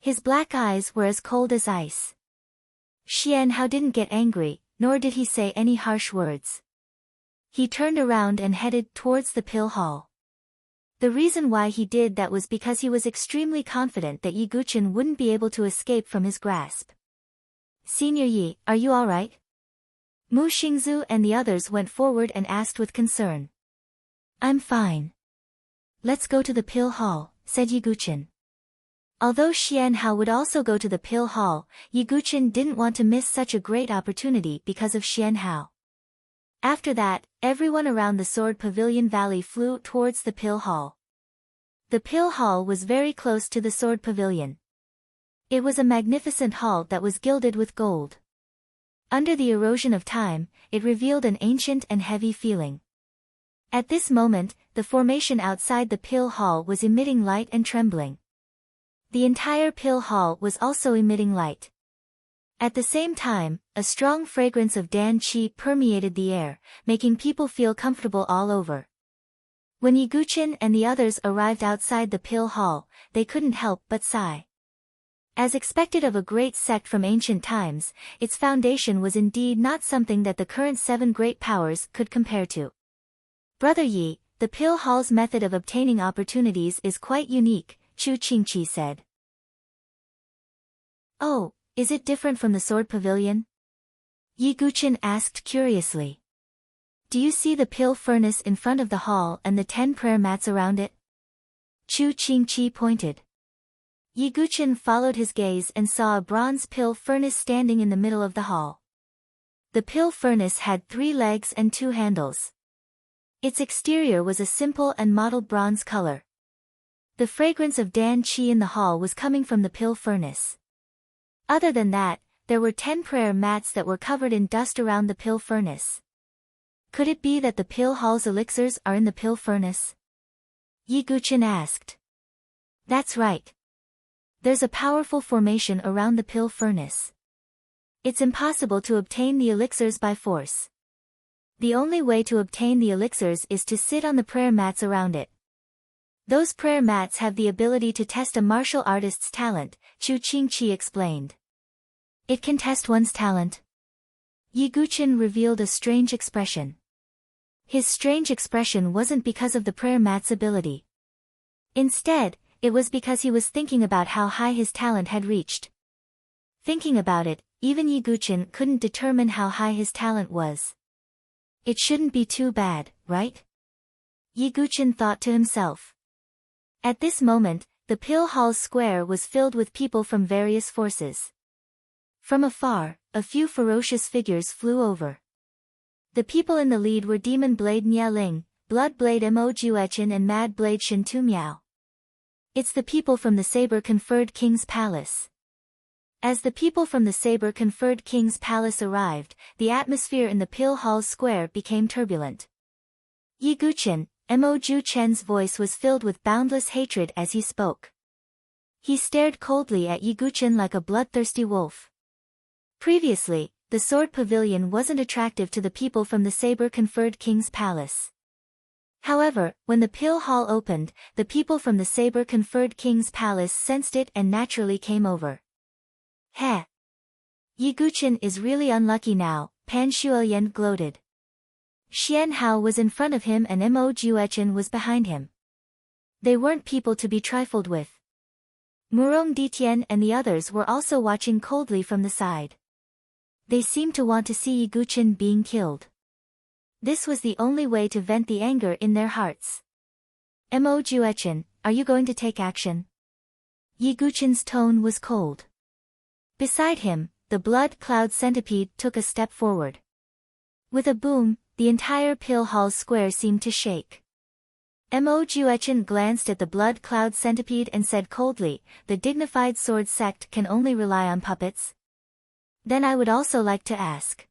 His black eyes were as cold as ice. Xian Hao didn't get angry, nor did he say any harsh words. He turned around and headed towards the pill hall. The reason why he did that was because he was extremely confident that Yi Guqin wouldn't be able to escape from his grasp. Senior Yi, are you alright? Mu Xingzu and the others went forward and asked with concern. I'm fine. Let's go to the pill hall, said Yi Guqin. Although Xian Hao would also go to the pill hall, Yi Guqin didn't want to miss such a great opportunity because of Xian Hao. After that, everyone around the Sword Pavilion Valley flew towards the pill hall. The pill hall was very close to the Sword Pavilion. It was a magnificent hall that was gilded with gold. Under the erosion of time, it revealed an ancient and heavy feeling. At this moment, the formation outside the pill hall was emitting light and trembling. The entire pill hall was also emitting light. At the same time, a strong fragrance of Dan Qi permeated the air, making people feel comfortable all over. When Yi Guqin and the others arrived outside the pill hall, they couldn't help but sigh. As expected of a great sect from ancient times, its foundation was indeed not something that the current 7 great powers could compare to. Brother Yi, the pill hall's method of obtaining opportunities is quite unique, Chu Qingqi said. Oh, is it different from the Sword Pavilion? Yi Guqin asked curiously. Do you see the pill furnace in front of the hall and the 10 prayer mats around it? Chu Qingqi pointed. Yi Guqin followed his gaze and saw a bronze pill furnace standing in the middle of the hall. The pill furnace had 3 legs and 2 handles. Its exterior was a simple and mottled bronze color. The fragrance of Dan Qi in the hall was coming from the pill furnace. Other than that, there were 10 prayer mats that were covered in dust around the pill furnace. Could it be that the pill hall's elixirs are in the pill furnace? Yi Guqin asked. That's right. There's a powerful formation around the pill furnace. It's impossible to obtain the elixirs by force. The only way to obtain the elixirs is to sit on the prayer mats around it. Those prayer mats have the ability to test a martial artist's talent, Chu Qingqi explained. It can test one's talent. Yi Guqin revealed a strange expression. His strange expression wasn't because of the prayer mat's ability. Instead, it was because he was thinking about how high his talent had reached. Thinking about it, even Yi Guqin couldn't determine how high his talent was. It shouldn't be too bad, right? Yi Guqin thought to himself. At this moment, the pill hall's square was filled with people from various forces. From afar, a few ferocious figures flew over. The people in the lead were Demon Blade Nialing, Blood Blade Mo Juechen and Mad Blade Shin Tu Miao. It's the people from the Saber-conferred King's Palace. As the people from the Saber-conferred King's Palace arrived, the atmosphere in the pill hall's square became turbulent. Yi Guqin, Mo Juechen's voice was filled with boundless hatred as he spoke. He stared coldly at Yi Guqin like a bloodthirsty wolf. Previously, the Sword Pavilion wasn't attractive to the people from the Saber-conferred King's Palace. However, when the pill hall opened, the people from the saber-conferred king's palace sensed it and naturally came over. Heh! Yi Guqin is really unlucky now, Pan Shuoyan gloated. Xian Hao was in front of him and Mo Juechen was behind him. They weren't people to be trifled with. Murong Ditian and the others were also watching coldly from the side. They seemed to want to see Yi Guqin being killed. This was the only way to vent the anger in their hearts. Mo Juechen, are you going to take action? Yi Guqin's tone was cold. Beside him, the blood cloud centipede took a step forward. With a boom, the entire pill hall square seemed to shake. Mo Juechen glanced at the blood cloud centipede and said coldly, the dignified sword sect can only rely on puppets? Then I would also like to ask.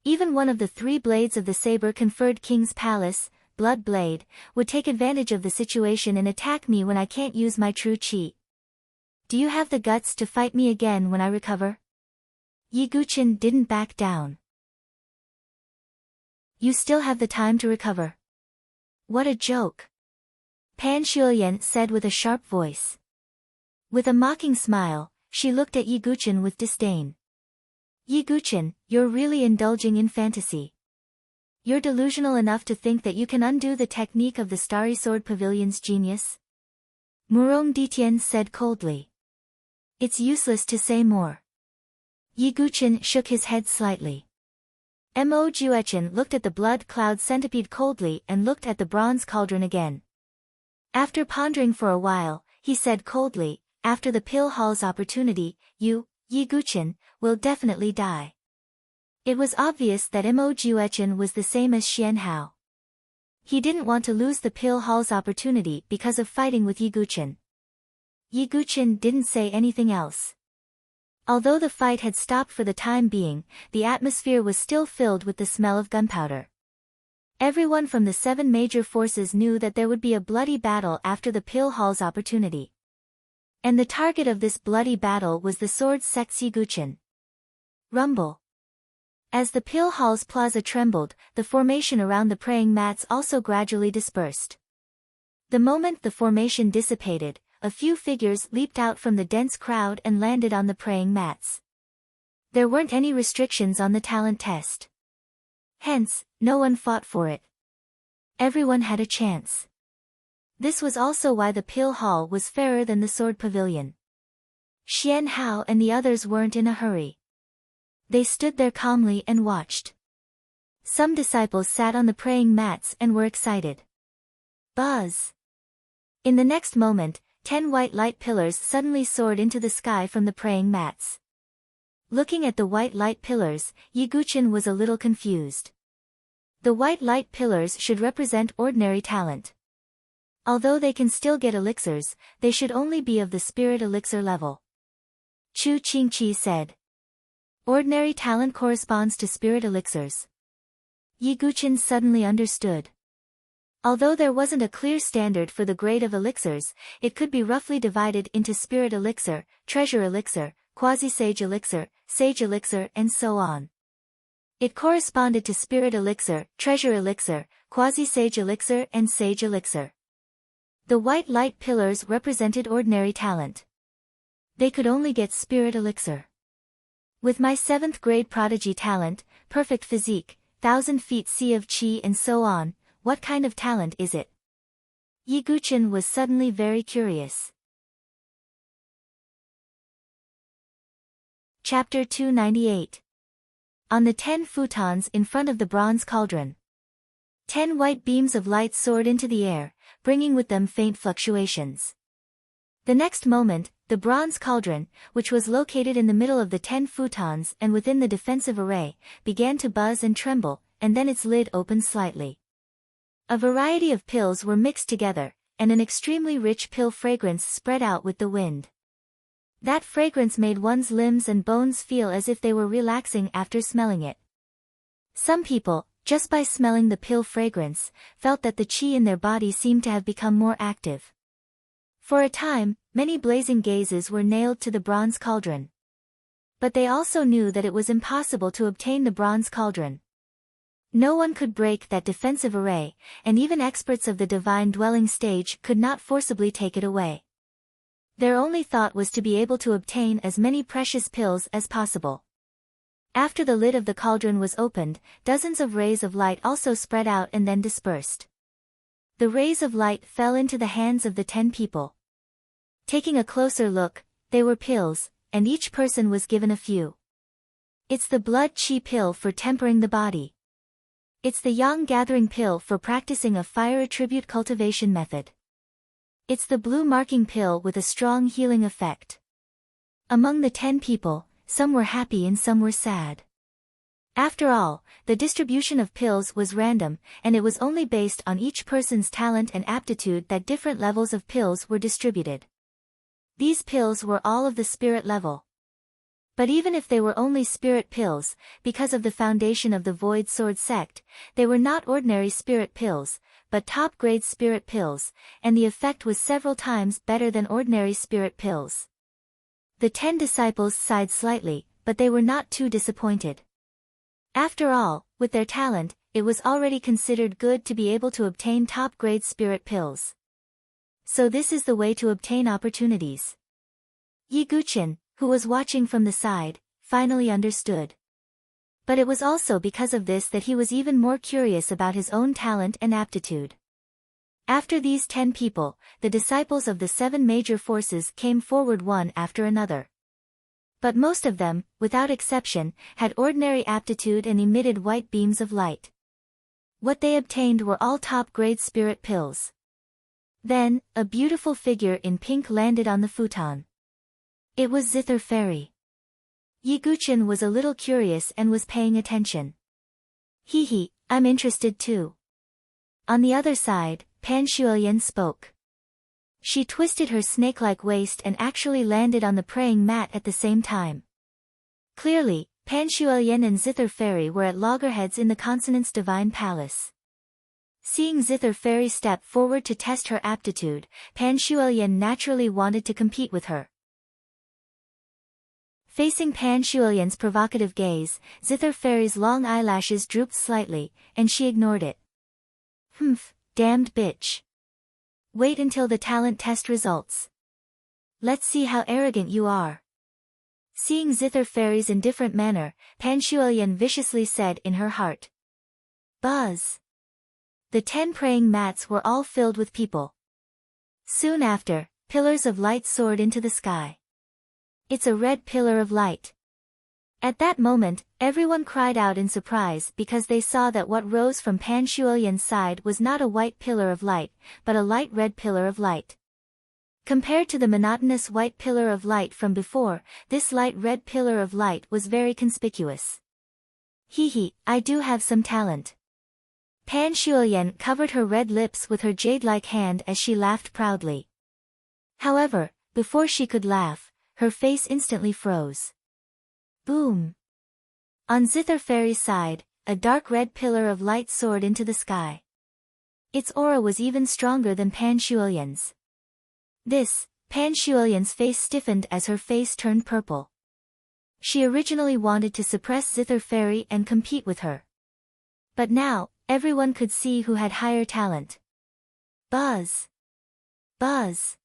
Even one of the 3 blades of the saber-conferred king's palace, Blood Blade, would take advantage of the situation and attack me when I can't use my true chi. Do you have the guts to fight me again when I recover? Yi Guqin didn't back down. You still have the time to recover. What a joke. Pan Shuoyan said with a sharp voice. With a mocking smile, she looked at Yi Guqin with disdain. Yi Guqin, you're really indulging in fantasy. You're delusional enough to think that you can undo the technique of the Starry Sword Pavilion's genius? Murong Ditian said coldly. It's useless to say more. Yi Guqin shook his head slightly. Mo Juechen looked at the blood cloud centipede coldly and looked at the bronze cauldron again. After pondering for a while, he said coldly, after the pill hall's opportunity, you, Yi Guqin, will definitely die. It was obvious that Mo Juechen was the same as Xian Hao. He didn't want to lose the pill hall's opportunity because of fighting with Yi Guqin. Yi Guqin didn't say anything else. Although the fight had stopped for the time being, the atmosphere was still filled with the smell of gunpowder. Everyone from the 7 major forces knew that there would be a bloody battle after the pill hall's opportunity. And the target of this bloody battle was the sword sect's Yi Guqin. Rumble. As the pill hall's plaza trembled, the formation around the praying mats also gradually dispersed. The moment the formation dissipated, a few figures leaped out from the dense crowd and landed on the praying mats. There weren't any restrictions on the talent test. Hence, no one fought for it. Everyone had a chance. This was also why the pill hall was fairer than the sword pavilion. Xian Hao and the others weren't in a hurry. They stood there calmly and watched. Some disciples sat on the praying mats and were excited. Buzz! In the next moment, 10 white light pillars suddenly soared into the sky from the praying mats. Looking at the white light pillars, Yi Guqin was a little confused. The white light pillars should represent ordinary talent. Although they can still get elixirs, they should only be of the spirit elixir level. Chu Qingqi said. Ordinary talent corresponds to spirit elixirs. Yi Guqin suddenly understood. Although there wasn't a clear standard for the grade of elixirs, it could be roughly divided into spirit elixir, treasure elixir, quasi-sage elixir, sage elixir and so on. It corresponded to spirit elixir, treasure elixir, quasi-sage elixir and sage elixir. The white light pillars represented ordinary talent. They could only get spirit elixir. With my 7th grade prodigy talent, perfect physique, 1,000 feet sea of chi and so on, what kind of talent is it? Yi Guqin was suddenly very curious. Chapter 298. On the 10 futons in front of the bronze cauldron. 10 white beams of light soared into the air, bringing with them faint fluctuations. The next moment, the bronze cauldron, which was located in the middle of the 10 futons and within the defensive array, began to buzz and tremble, and then its lid opened slightly. A variety of pills were mixed together, and an extremely rich pill fragrance spread out with the wind. That fragrance made one's limbs and bones feel as if they were relaxing after smelling it. Some people, just by smelling the pill fragrance, felt that the qi in their body seemed to have become more active. For a time, many blazing gazes were nailed to the bronze cauldron. But they also knew that it was impossible to obtain the bronze cauldron. No one could break that defensive array, and even experts of the divine dwelling stage could not forcibly take it away. Their only thought was to be able to obtain as many precious pills as possible. After the lid of the cauldron was opened, dozens of rays of light also spread out and then dispersed. The rays of light fell into the hands of the 10 people. Taking a closer look, they were pills, and each person was given a few. It's the blood chi pill for tempering the body. It's the yang gathering pill for practicing a fire attribute cultivation method. It's the blue marking pill with a strong healing effect. Among the 10 people, some were happy and some were sad. After all, the distribution of pills was random, and it was only based on each person's talent and aptitude that different levels of pills were distributed. These pills were all of the spirit level. But even if they were only spirit pills, because of the foundation of the Void Sword sect, they were not ordinary spirit pills, but top-grade spirit pills, and the effect was several times better than ordinary spirit pills. The 10 disciples sighed slightly, but they were not too disappointed. After all, with their talent, it was already considered good to be able to obtain top-grade spirit pills. So this is the way to obtain opportunities. Yiguchin, who was watching from the side, finally understood. But it was also because of this that he was even more curious about his own talent and aptitude. After these 10 people, the disciples of the 7 major forces came forward one after another. But most of them, without exception, had ordinary aptitude and emitted white beams of light. What they obtained were all top-grade spirit pills. Then, a beautiful figure in pink landed on the futon. It was Zither Fairy. Yiguchin was a little curious and was paying attention. Hee, I'm interested too. On the other side, Pan Shuoyan spoke. She twisted her snake-like waist and actually landed on the praying mat at the same time. Clearly, Pan Shuoyan and Zither Fairy were at loggerheads in the Consonant's divine palace. Seeing Zither Fairy step forward to test her aptitude, Pan Shuoyan naturally wanted to compete with her. Facing Pan Shuoyan's provocative gaze, Zither Fairy's long eyelashes drooped slightly, and she ignored it. Humph, damned bitch. Wait until the talent test results. Let's see how arrogant you are. Seeing Zither Fairy's indifferent manner, Pan Shuoyan viciously said in her heart. Buzz. The 10 praying mats were all filled with people. Soon after, pillars of light soared into the sky. It's a red pillar of light. At that moment, everyone cried out in surprise because they saw that what rose from Pan Shuoyan's side was not a white pillar of light, but a light red pillar of light. Compared to the monotonous white pillar of light from before, this light red pillar of light was very conspicuous. Hee, I do have some talent. Pan Shuoyan covered her red lips with her jade-like hand as she laughed proudly. However, before she could laugh, her face instantly froze. Boom! On Zither Fairy's side, a dark red pillar of light soared into the sky. Its aura was even stronger than Pan Shuoyan's. Pan Shuoyan's face stiffened as her face turned purple. She originally wanted to suppress Zither Fairy and compete with her. But now, everyone could see who had higher talent. Buzz! Buzz!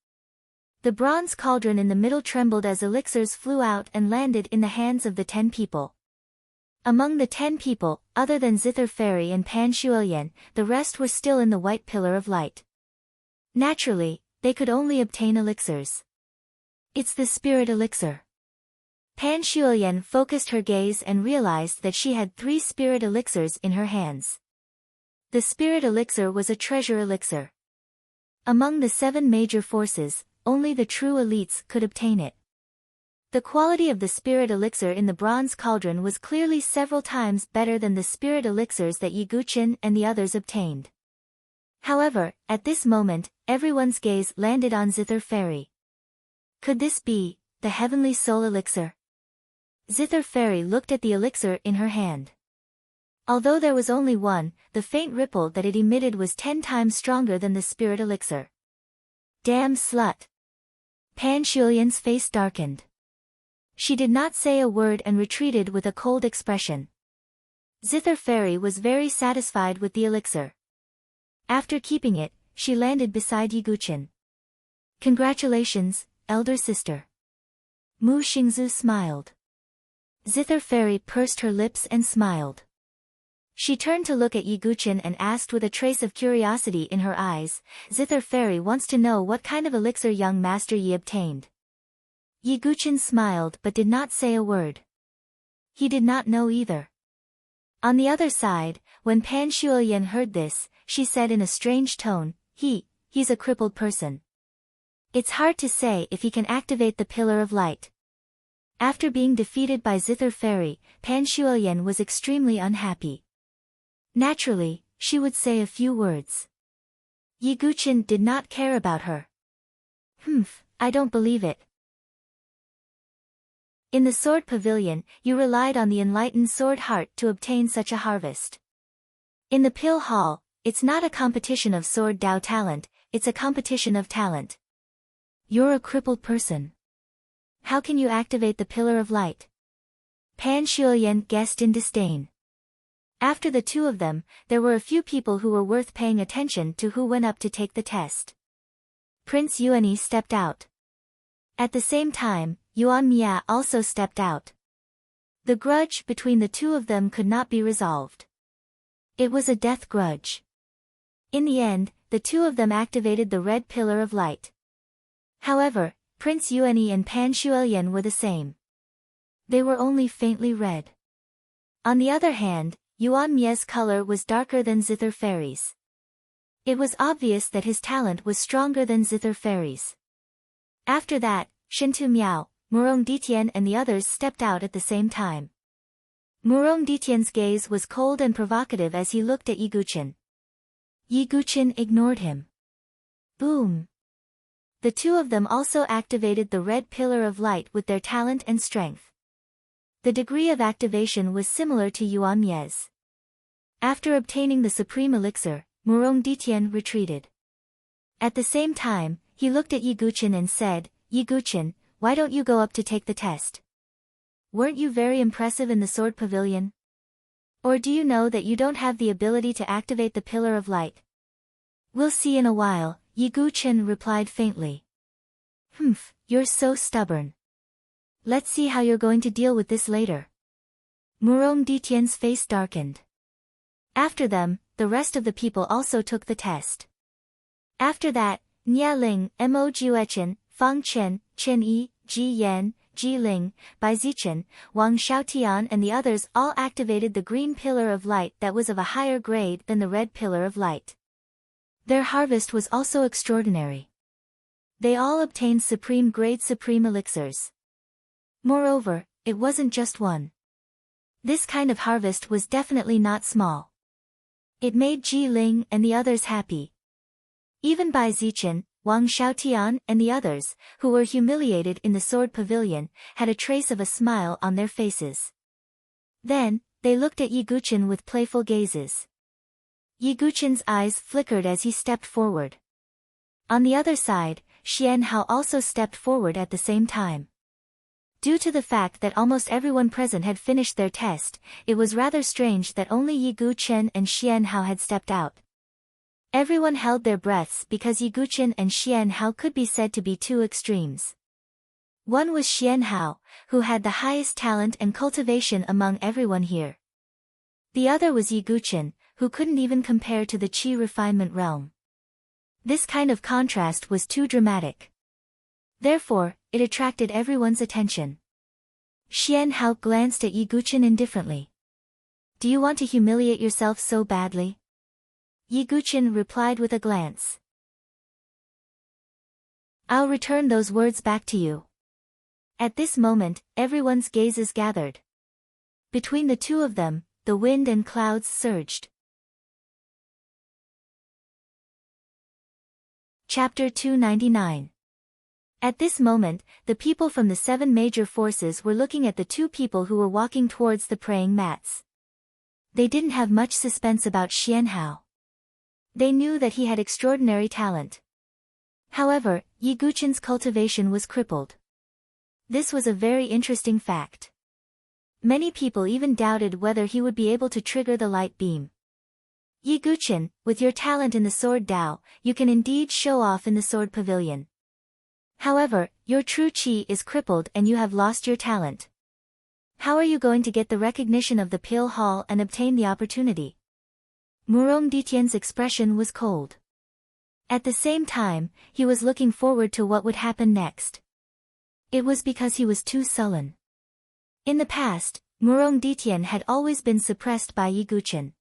The bronze cauldron in the middle trembled as elixirs flew out and landed in the hands of the 10 people. Among the 10 people, other than Zither Fairy and Pan Shuoyan, the rest were still in the white pillar of light. Naturally, they could only obtain elixirs. It's the spirit elixir. Pan Shuoyan focused her gaze and realized that she had 3 spirit elixirs in her hands. The spirit elixir was a treasure elixir. Among the 7 major forces, only the true elites could obtain it. The quality of the spirit elixir in the bronze cauldron was clearly several times better than the spirit elixirs that Yiguchin and the others obtained. However, at this moment, everyone's gaze landed on Zither Fairy. Could this be the heavenly soul elixir? Zither Fairy looked at the elixir in her hand. Although there was only one, the faint ripple that it emitted was 10 times stronger than the spirit elixir. Damn slut! Pan Shuoyan's face darkened. She did not say a word and retreated with a cold expression. Zither Fairy was very satisfied with the elixir. After keeping it, she landed beside Yiguchen. "Congratulations, elder sister." Mu Xingzu smiled. Zither Fairy pursed her lips and smiled. She turned to look at Yiguchen and asked with a trace of curiosity in her eyes, "Zither Fairy wants to know what kind of elixir young Master Yi obtained." Yiguchen smiled but did not say a word. He did not know either. On the other side, when Pan Shuoyan heard this, she said in a strange tone, He's a crippled person. It's hard to say if he can activate the Pillar of Light." After being defeated by Zither Fairy, Pan Shuoyan was extremely unhappy. Naturally, she would say a few words. Yiguchen did not care about her. I don't believe it." In the Sword Pavilion, you relied on the enlightened Sword Heart to obtain such a harvest. In the Pill Hall, it's not a competition of Sword Dao talent, it's a competition of talent. You're a crippled person. How can you activate the Pillar of Light? Pan Shuoyan guessed in disdain. After the two of them, there were a few people who were worth paying attention to who went up to take the test. Prince Yuanyi stepped out. At the same time, Yuan Mia also stepped out. The grudge between the two of them could not be resolved. It was a death grudge. In the end, the two of them activated the Red Pillar of Light. However, Prince Yuanyi and Pan Shuoyan were the same. They were only faintly red. On the other hand, Yuan Mia's color was darker than Zither Fairy's. It was obvious that his talent was stronger than Zither Fairy's. After that, Shintu Miao, Murong Ditian and the others stepped out at the same time. Murong Ditian's gaze was cold and provocative as he looked at Yiguchen. Yiguchen ignored him. Boom! The two of them also activated the Red Pillar of Light with their talent and strength. The degree of activation was similar to Yuan Mie's. After obtaining the Supreme Elixir, Murong Ditian retreated. At the same time, he looked at Yiguchen and said, "Yiguchen, why don't you go up to take the test? Weren't you very impressive in the Sword Pavilion? Or do you know that you don't have the ability to activate the Pillar of Light?" "We'll see in a while," Yiguchen replied faintly. You're so stubborn. Let's see how you're going to deal with this later." Murong Ditian's face darkened. After them, the rest of the people also took the test. After that, Nia Ling, Mo Juechen, Fang Chen, Chen Yi, Ji Yan, Ji Ling, Bai Zichen, Wang Xiaotian and the others all activated the Green Pillar of Light that was of a higher grade than the Red Pillar of Light. Their harvest was also extraordinary. They all obtained Supreme Grade Supreme Elixirs. Moreover, it wasn't just one. This kind of harvest was definitely not small. It made Ji Ling and the others happy. Even Bai Zichen, Wang Xiaotian and the others, who were humiliated in the Sword Pavilion, had a trace of a smile on their faces. Then, they looked at Yiguchen with playful gazes. Yiguchen's eyes flickered as he stepped forward. On the other side, Xian Hao also stepped forward at the same time. Due to the fact that almost everyone present had finished their test, it was rather strange that only Yiguchen and Xian Hao had stepped out. Everyone held their breaths because Yiguchen and Xian Hao could be said to be two extremes. One was Xian Hao, who had the highest talent and cultivation among everyone here. The other was Yiguchen, who couldn't even compare to the Qi refinement realm. This kind of contrast was too dramatic. Therefore, it attracted everyone's attention. Xian Hao glanced at Yiguchen indifferently. "Do you want to humiliate yourself so badly?" Yiguchen replied with a glance. "I'll return those words back to you." At this moment, everyone's gazes gathered. Between the two of them, the wind and clouds surged. Chapter 299. At this moment, the people from the 7 major forces were looking at the two people who were walking towards the praying mats. They didn't have much suspense about Xian Hao. They knew that he had extraordinary talent. However, Yiguchen's cultivation was crippled. This was a very interesting fact. Many people even doubted whether he would be able to trigger the light beam. Yi Guqin, with your talent in the sword Dao, you can indeed show off in the sword pavilion. However, your true qi is crippled and you have lost your talent. How are you going to get the recognition of the Pale Hall and obtain the opportunity? Murong Ditian's expression was cold. At the same time, he was looking forward to what would happen next. It was because he was too sullen. In the past, Murong Ditian had always been suppressed by Yi Guqin.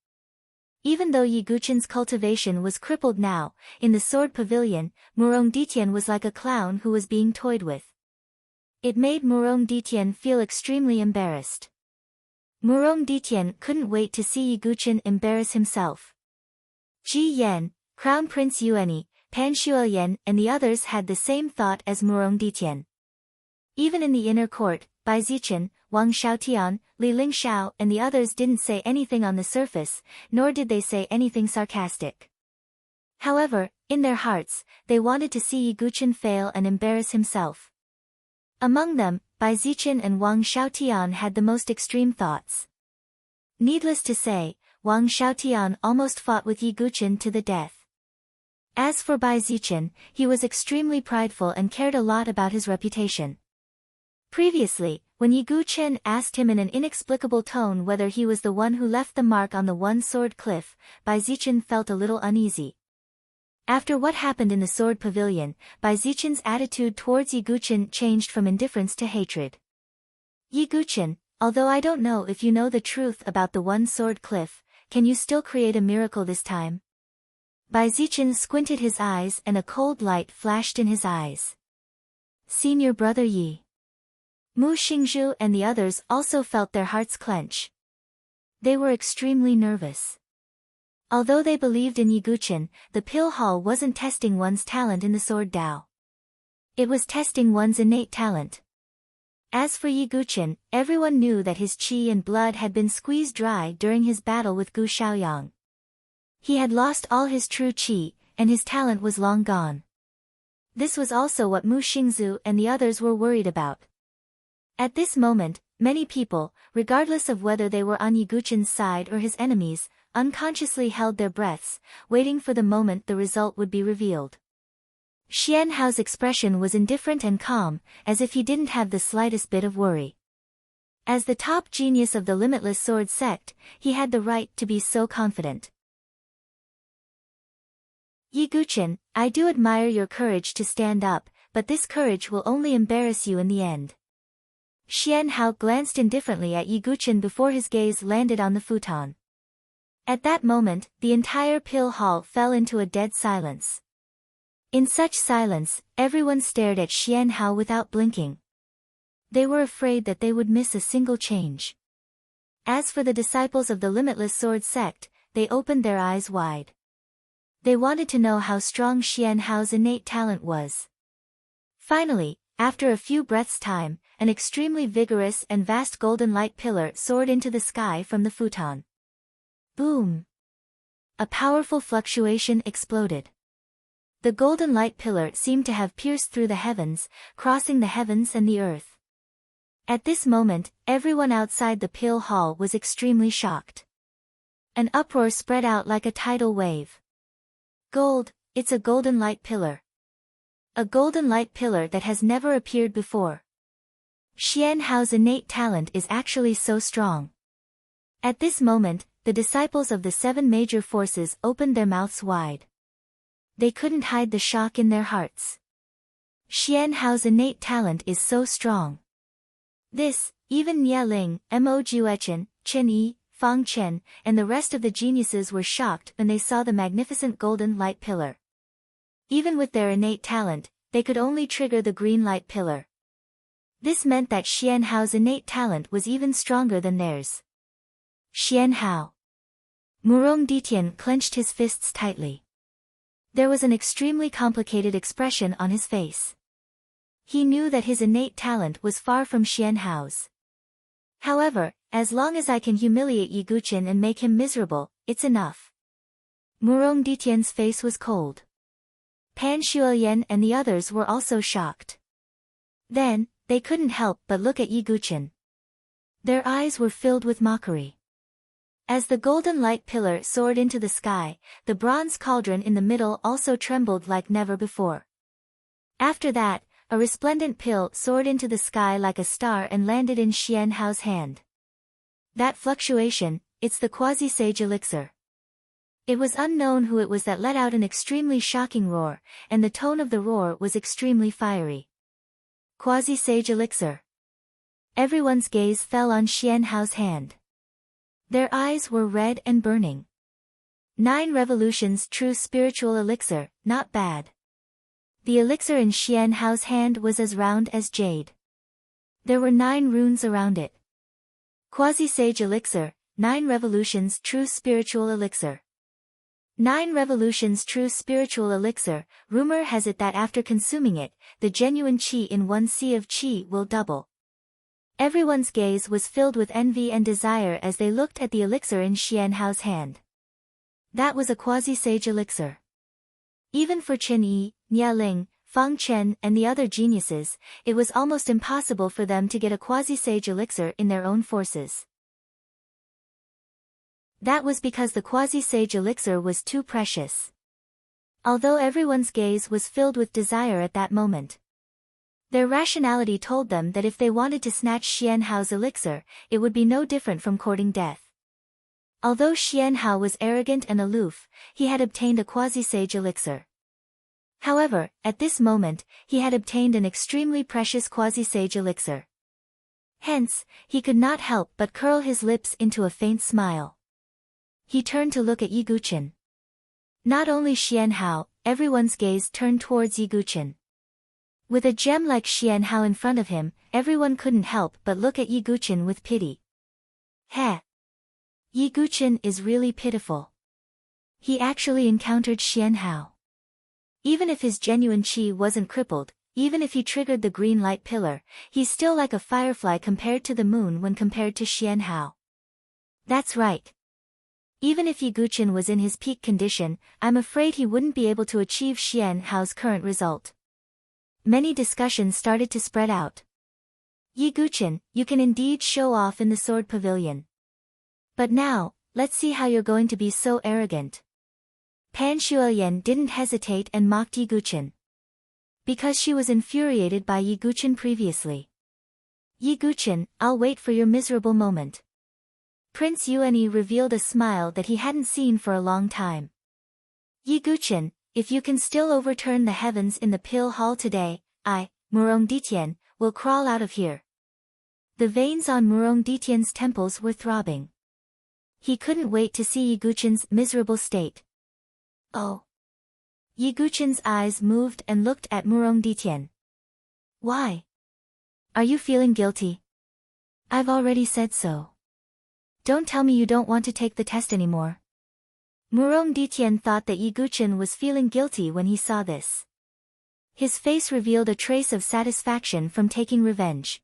Even though Yi Guqin's cultivation was crippled now, in the sword pavilion, Murong Ditian was like a clown who was being toyed with. It made Murong Ditian feel extremely embarrassed. Murong Ditian couldn't wait to see Yi Guqin embarrass himself. Ji Yan, Crown Prince Yuanyi, Pan Shuoyan and the others had the same thought as Murong Ditian. Even in the inner court, Bai Zichen, Wang Xiaotian, Li Lingxiao and the others didn't say anything on the surface, nor did they say anything sarcastic. However, in their hearts, they wanted to see Yi Guqin fail and embarrass himself. Among them, Bai Zichen and Wang Xiaotian had the most extreme thoughts. Needless to say, Wang Xiaotian almost fought with Yi Guqin to the death. As for Bai Zichen, he was extremely prideful and cared a lot about his reputation. Previously, when Yi Guqin asked him in an inexplicable tone whether he was the one who left the mark on the one-sword cliff, Bai Zichen felt a little uneasy. After what happened in the sword pavilion, Bai Zichen's attitude towards Yi Guqin changed from indifference to hatred. Yi Guqin, although I don't know if you know the truth about the one-sword cliff, can you still create a miracle this time? Bai Zichen squinted his eyes and a cold light flashed in his eyes. Senior brother Yi. Mu Xingzhu and the others also felt their hearts clench. They were extremely nervous. Although they believed in Yi Guqin, the Pale Hall wasn't testing one's talent in the sword Dao. It was testing one's innate talent. As for Yi Guqin, everyone knew that his qi and blood had been squeezed dry during his battle with Gu Xiaoyang. He had lost all his true qi, and his talent was long gone. This was also what Mu Xingzhu and the others were worried about. At this moment, many people, regardless of whether they were on Yi Guqin's side or his enemies, unconsciously held their breaths, waiting for the moment the result would be revealed. Xian Hao's expression was indifferent and calm, as if he didn't have the slightest bit of worry. As the top genius of the Limitless Sword sect, he had the right to be so confident. Yi Guqin, I do admire your courage to stand up, but this courage will only embarrass you in the end. Xian Hao glanced indifferently at Yi Guqin before his gaze landed on the futon. At that moment, the entire Pale Hall fell into a dead silence. In such silence, everyone stared at Xian Hao without blinking. They were afraid that they would miss a single change. As for the disciples of the Limitless Sword sect, they opened their eyes wide. They wanted to know how strong Xian Hao's innate talent was. Finally, after a few breaths' time, an extremely vigorous and vast golden light pillar soared into the sky from the futon. Boom! A powerful fluctuation exploded. The golden light pillar seemed to have pierced through the heavens, crossing the heavens and the earth. At this moment, everyone outside the Pale Hall was extremely shocked. An uproar spread out like a tidal wave. Gold, it's a golden light pillar. A golden light pillar that has never appeared before. Xian Hao's innate talent is actually so strong. At this moment, the disciples of the 7 major forces opened their mouths wide. They couldn't hide the shock in their hearts. Xian Hao's innate talent is so strong. This, even Nie Ling, Mo Juechen, Chen Yi, Fang Chen, and the rest of the geniuses were shocked when they saw the magnificent golden light pillar. Even with their innate talent, they could only trigger the green light pillar. This meant that Xian Hao's innate talent was even stronger than theirs. Xian Hao. Murong Ditian clenched his fists tightly. There was an extremely complicated expression on his face. He knew that his innate talent was far from Xian Hao's. However, as long as I can humiliate Yi Guqin and make him miserable, it's enough. Murong Ditian's face was cold. Pan Shuoyan and the others were also shocked. Then, they couldn't help but look at Yi Guqin. Their eyes were filled with mockery. As the golden light pillar soared into the sky, the bronze cauldron in the middle also trembled like never before. After that, a resplendent pill soared into the sky like a star and landed in Xian Hao's hand. That fluctuation, it's the quasi-sage elixir. It was unknown who it was that let out an extremely shocking roar, and the tone of the roar was extremely fiery. Quasi-sage elixir. Everyone's gaze fell on Xian Hao's hand. Their eyes were red and burning. 9 revolutions true spiritual elixir, not bad. The elixir in Xian Hao's hand was as round as jade. There were 9 runes around it. Quasi-sage elixir, 9 revolutions true spiritual elixir. 9 revolutions true spiritual elixir. Rumor has it that after consuming it, the genuine qi in one sea of qi will double. Everyone's gaze was filled with envy and desire as they looked at the elixir in Xian Hao's hand. That was a quasi-sage elixir. Even for Chen Yi, Nia Ling, Fang Chen and the other geniuses, it was almost impossible for them to get a quasi-sage elixir in their own forces. That was because the quasi-sage elixir was too precious. Although everyone's gaze was filled with desire at that moment, their rationality told them that if they wanted to snatch Xian Hao's elixir, it would be no different from courting death. Although Xian Hao was arrogant and aloof, he had obtained a quasi-sage elixir. However, at this moment, he had obtained an extremely precious quasi-sage elixir. Hence, he could not help but curl his lips into a faint smile. He turned to look at Yi Guqin. Not only Xian Hao, everyone's gaze turned towards Yi Guqin. With a gem like Xian Hao in front of him, everyone couldn't help but look at Yi Guqin with pity. Heh! Yi Guqin is really pitiful. He actually encountered Xian Hao. Even if his genuine qi wasn't crippled, even if he triggered the green light pillar, he's still like a firefly compared to the moon when compared to Xian Hao. That's right. Even if Yi Guqin was in his peak condition, I'm afraid he wouldn't be able to achieve Xian Hao's current result. Many discussions started to spread out. Yi Guqin, you can indeed show off in the sword pavilion. But now, let's see how you're going to be so arrogant. Pan Shuoyan didn't hesitate and mocked Yi Guqin. Because she was infuriated by Yi Guqin previously. Yi Guqin, I'll wait for your miserable moment. Prince Yuanyi revealed a smile that he hadn't seen for a long time. Yi Guqin, if you can still overturn the heavens in the pill hall today, I, Murong Ditian, will crawl out of here. The veins on Murong Ditian's temples were throbbing. He couldn't wait to see Yi Guqin's miserable state. Oh. Yi Guqin's eyes moved and looked at Murong Ditian. Why? Are you feeling guilty? I've already said so. Don't tell me you don't want to take the test anymore. Murong Ditian thought that Yi Guqin was feeling guilty when he saw this. His face revealed a trace of satisfaction from taking revenge.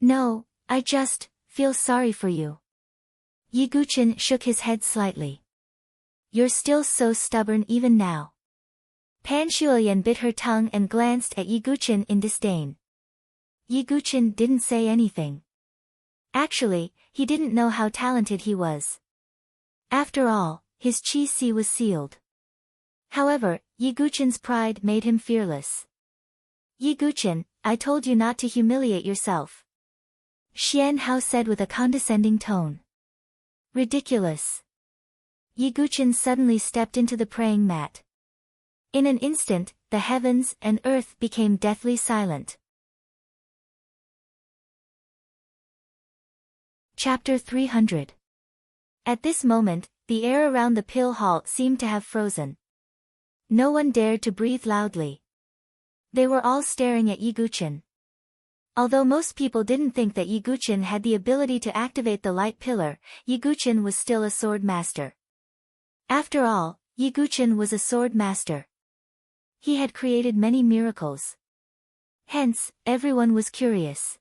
No, I just feel sorry for you. Yi Guqin shook his head slightly. You're still so stubborn even now. Pan Shuoyan bit her tongue and glanced at Yi Guqin in disdain. Yi Guqin didn't say anything. Actually, he didn't know how talented he was. After all, his qi was sealed. However, Yi Guqin's pride made him fearless. Yi Guqin, I told you not to humiliate yourself. Xian Hao said with a condescending tone. Ridiculous. Yi Guqin suddenly stepped into the praying mat. In an instant, the heavens and earth became deathly silent. Chapter 300. At this moment, the air around the pill hall seemed to have frozen. No one dared to breathe loudly. They were all staring at Yi Guqin. Although most people didn't think that Yi Guqin had the ability to activate the light pillar, Yi Guqin was still a sword master. After all, Yi Guqin was a sword master. He had created many miracles. Hence, everyone was curious.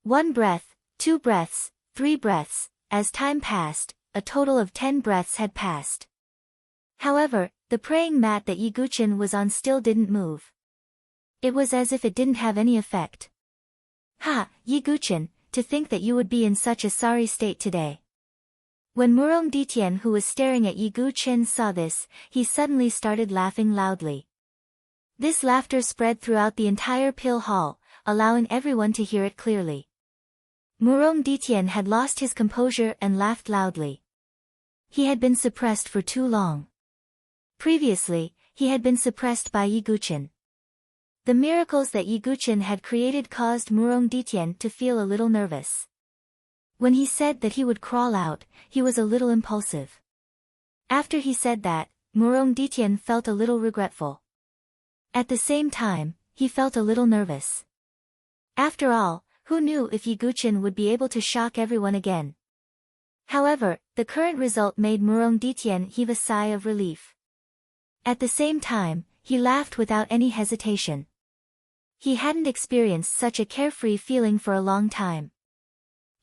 1 breath, 2 breaths, 3 breaths, as time passed, a total of 10 breaths had passed. However, the praying mat that Yi Guqin was on still didn't move. It was as if it didn't have any effect. Ha, Yi Guqin, to think that you would be in such a sorry state today. When Murong Ditian, who was staring at Yi Gu-chen, saw this, he suddenly started laughing loudly. This laughter spread throughout the entire pill hall, allowing everyone to hear it clearly. Murong Ditian had lost his composure and laughed loudly. He had been suppressed for too long. Previously, he had been suppressed by Yi Gu-chen. The miracles that Yi Gu-chen had created caused Murong Ditian to feel a little nervous. When he said that he would crawl out, he was a little impulsive. After he said that, Murong Ditian felt a little regretful. At the same time, he felt a little nervous. After all, who knew if Yi Gu-chen would be able to shock everyone again? However, the current result made Murong Ditian heave a sigh of relief. At the same time, he laughed without any hesitation. He hadn't experienced such a carefree feeling for a long time.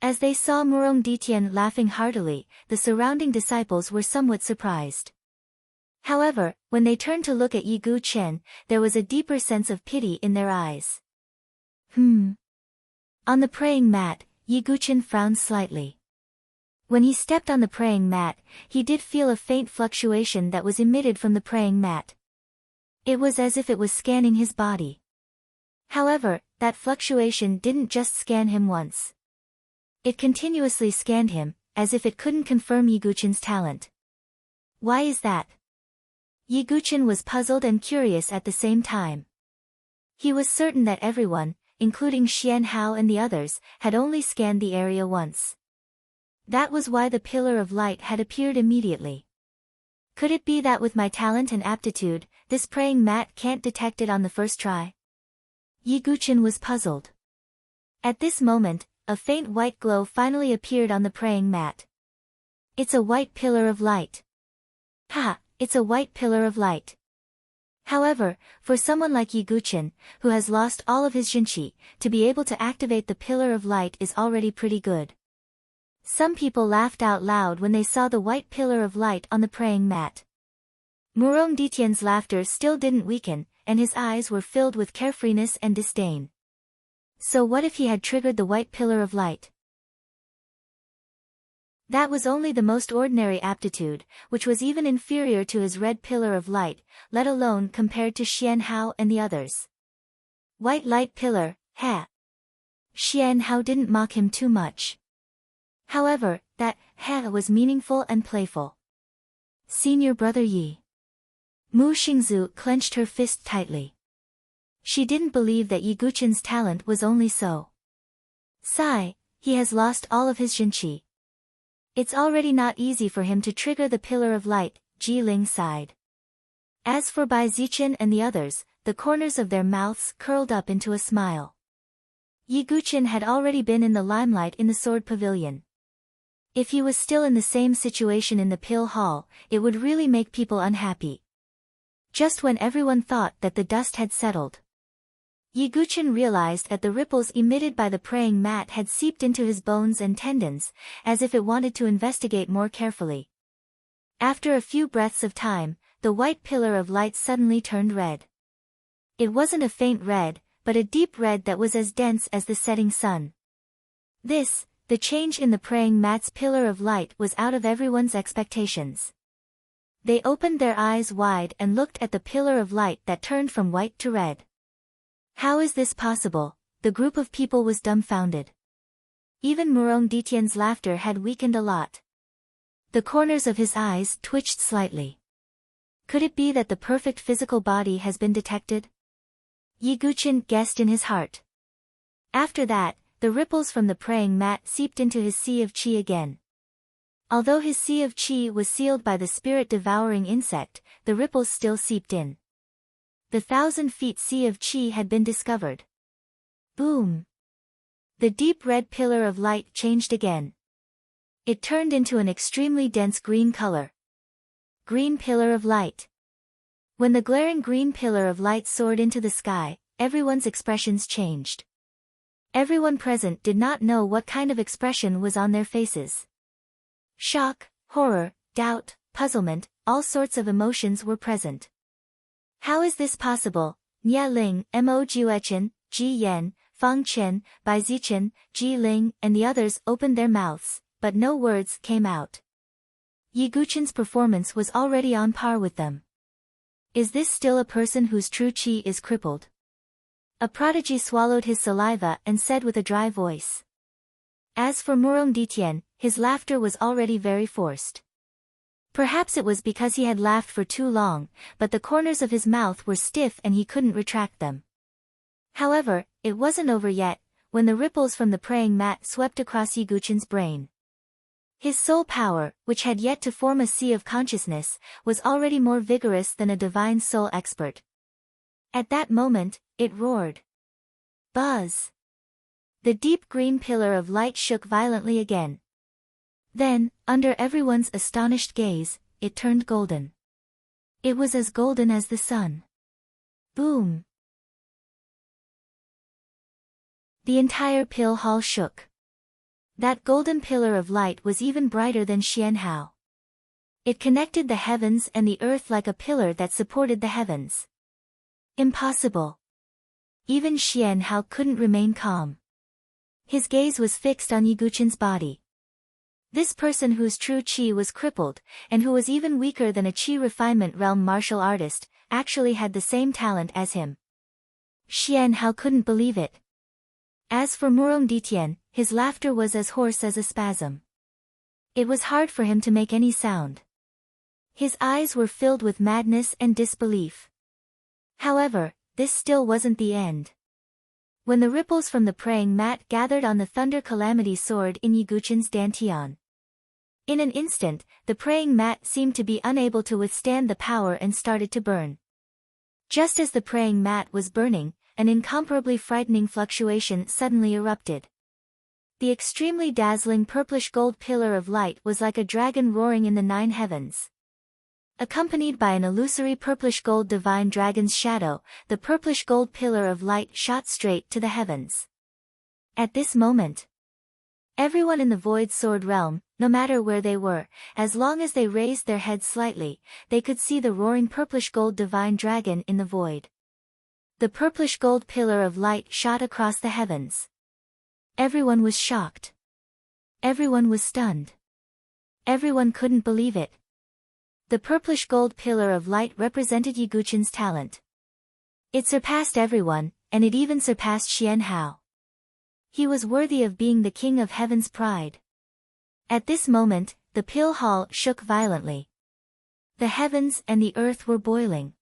As they saw Murong Ditian laughing heartily, the surrounding disciples were somewhat surprised. However, when they turned to look at Yi Gu-chen, there was a deeper sense of pity in their eyes. On the praying mat, Yi Gu-chen frowned slightly. When he stepped on the praying mat, he did feel a faint fluctuation that was emitted from the praying mat. It was as if it was scanning his body. However, that fluctuation didn't just scan him once. It continuously scanned him, as if it couldn't confirm Yi Gu-chen's talent. Why is that? Yi Gu-chen was puzzled and curious at the same time. He was certain that everyone, including Xian Hao and the others, had only scanned the area once. That was why the pillar of light had appeared immediately. Could it be that with my talent and aptitude, this praying mat can't detect it on the first try? Yi Gu-chen was puzzled. At this moment, a faint white glow finally appeared on the praying mat. It's a white pillar of light. Ha! It's a white pillar of light. However, for someone like Yi Gu-chen, who has lost all of his Jinqi, to be able to activate the pillar of light is already pretty good. Some people laughed out loud when they saw the white pillar of light on the praying mat. Murong Ditian's laughter still didn't weaken, and his eyes were filled with carefreeness and disdain. So what if he had triggered the white pillar of light? That was only the most ordinary aptitude, which was even inferior to his red pillar of light, let alone compared to Xian Hao and the others. White light pillar, ha! Xian Hao didn't mock him too much. However, that ha was meaningful and playful. Senior brother Yi. Mu Xingzu clenched her fist tightly. She didn't believe that Yi Gu-chen's talent was only so. Sigh, he has lost all of his Jinqi. It's already not easy for him to trigger the pillar of light, Ji Ling sighed. As for Bai Zichen and the others, the corners of their mouths curled up into a smile. Yi Gu-chen had already been in the limelight in the Sword Pavilion. If he was still in the same situation in the Pill Hall, it would really make people unhappy. Just when everyone thought that the dust had settled, Yi Gu-chen realized that the ripples emitted by the praying mat had seeped into his bones and tendons, as if it wanted to investigate more carefully. After a few breaths of time, the white pillar of light suddenly turned red. It wasn't a faint red, but a deep red that was as dense as the setting sun. The change in the praying mat's pillar of light was out of everyone's expectations. They opened their eyes wide and looked at the pillar of light that turned from white to red. How is this possible? The group of people was dumbfounded. Even Murong Ditian's laughter had weakened a lot. The corners of his eyes twitched slightly. Could it be that the perfect physical body has been detected? Yi Gu-chen guessed in his heart. After that, the ripples from the praying mat seeped into his sea of qi again. Although his sea of qi was sealed by the spirit-devouring insect, the ripples still seeped in. The 1,000 feet sea of qi had been discovered. Boom! The deep red pillar of light changed again. It turned into an extremely dense green color. Green pillar of light. When the glaring green pillar of light soared into the sky, everyone's expressions changed. Everyone present did not know what kind of expression was on their faces. Shock, horror, doubt, puzzlement, all sorts of emotions were present. How is this possible? Nia Ling, Mo Juechen, Ji Yen, Fang Chen, Bai Zichen, Ji Ling, and the others opened their mouths, but no words came out. Yi Guchen's performance was already on par with them. Is this still a person whose true qi is crippled? A prodigy swallowed his saliva and said with a dry voice. As for Murong Ditian, his laughter was already very forced. Perhaps it was because he had laughed for too long, but the corners of his mouth were stiff and he couldn't retract them. However, it wasn't over yet, when the ripples from the praying mat swept across Yi Guchen's brain. His soul power, which had yet to form a sea of consciousness, was already more vigorous than a divine soul expert. At that moment, it roared. Buzz! The deep green pillar of light shook violently again. Then, under everyone's astonished gaze, it turned golden. It was as golden as the sun. Boom! The entire pill hall shook. That golden pillar of light was even brighter than Xian Hao. It connected the heavens and the earth like a pillar that supported the heavens. Impossible. Even Xian Hao couldn't remain calm. His gaze was fixed on Yi Guchen's body. This person whose true qi was crippled, and who was even weaker than a qi refinement realm martial artist, actually had the same talent as him. Xian Hao couldn't believe it. As for Murong Ditian, his laughter was as hoarse as a spasm. It was hard for him to make any sound. His eyes were filled with madness and disbelief. However, this still wasn't the end. When the ripples from the praying mat gathered on the thunder calamity sword in Yi Guchen's dantian. In an instant, the praying mat seemed to be unable to withstand the power and started to burn. Just as the praying mat was burning, an incomparably frightening fluctuation suddenly erupted. The extremely dazzling purplish-gold pillar of light was like a dragon roaring in the 9 heavens. Accompanied by an illusory purplish-gold divine dragon's shadow, the purplish-gold pillar of light shot straight to the heavens. At this moment, everyone in the Void Sword realm, no matter where they were, as long as they raised their heads slightly, they could see the roaring purplish-gold divine dragon in the void. The purplish-gold pillar of light shot across the heavens. Everyone was shocked. Everyone was stunned. Everyone couldn't believe it. The purplish-gold pillar of light represented Yi Guchen's talent. It surpassed everyone, and it even surpassed Xian Hao. He was worthy of being the king of heaven's pride. At this moment, the pill hall shook violently. The heavens and the earth were boiling.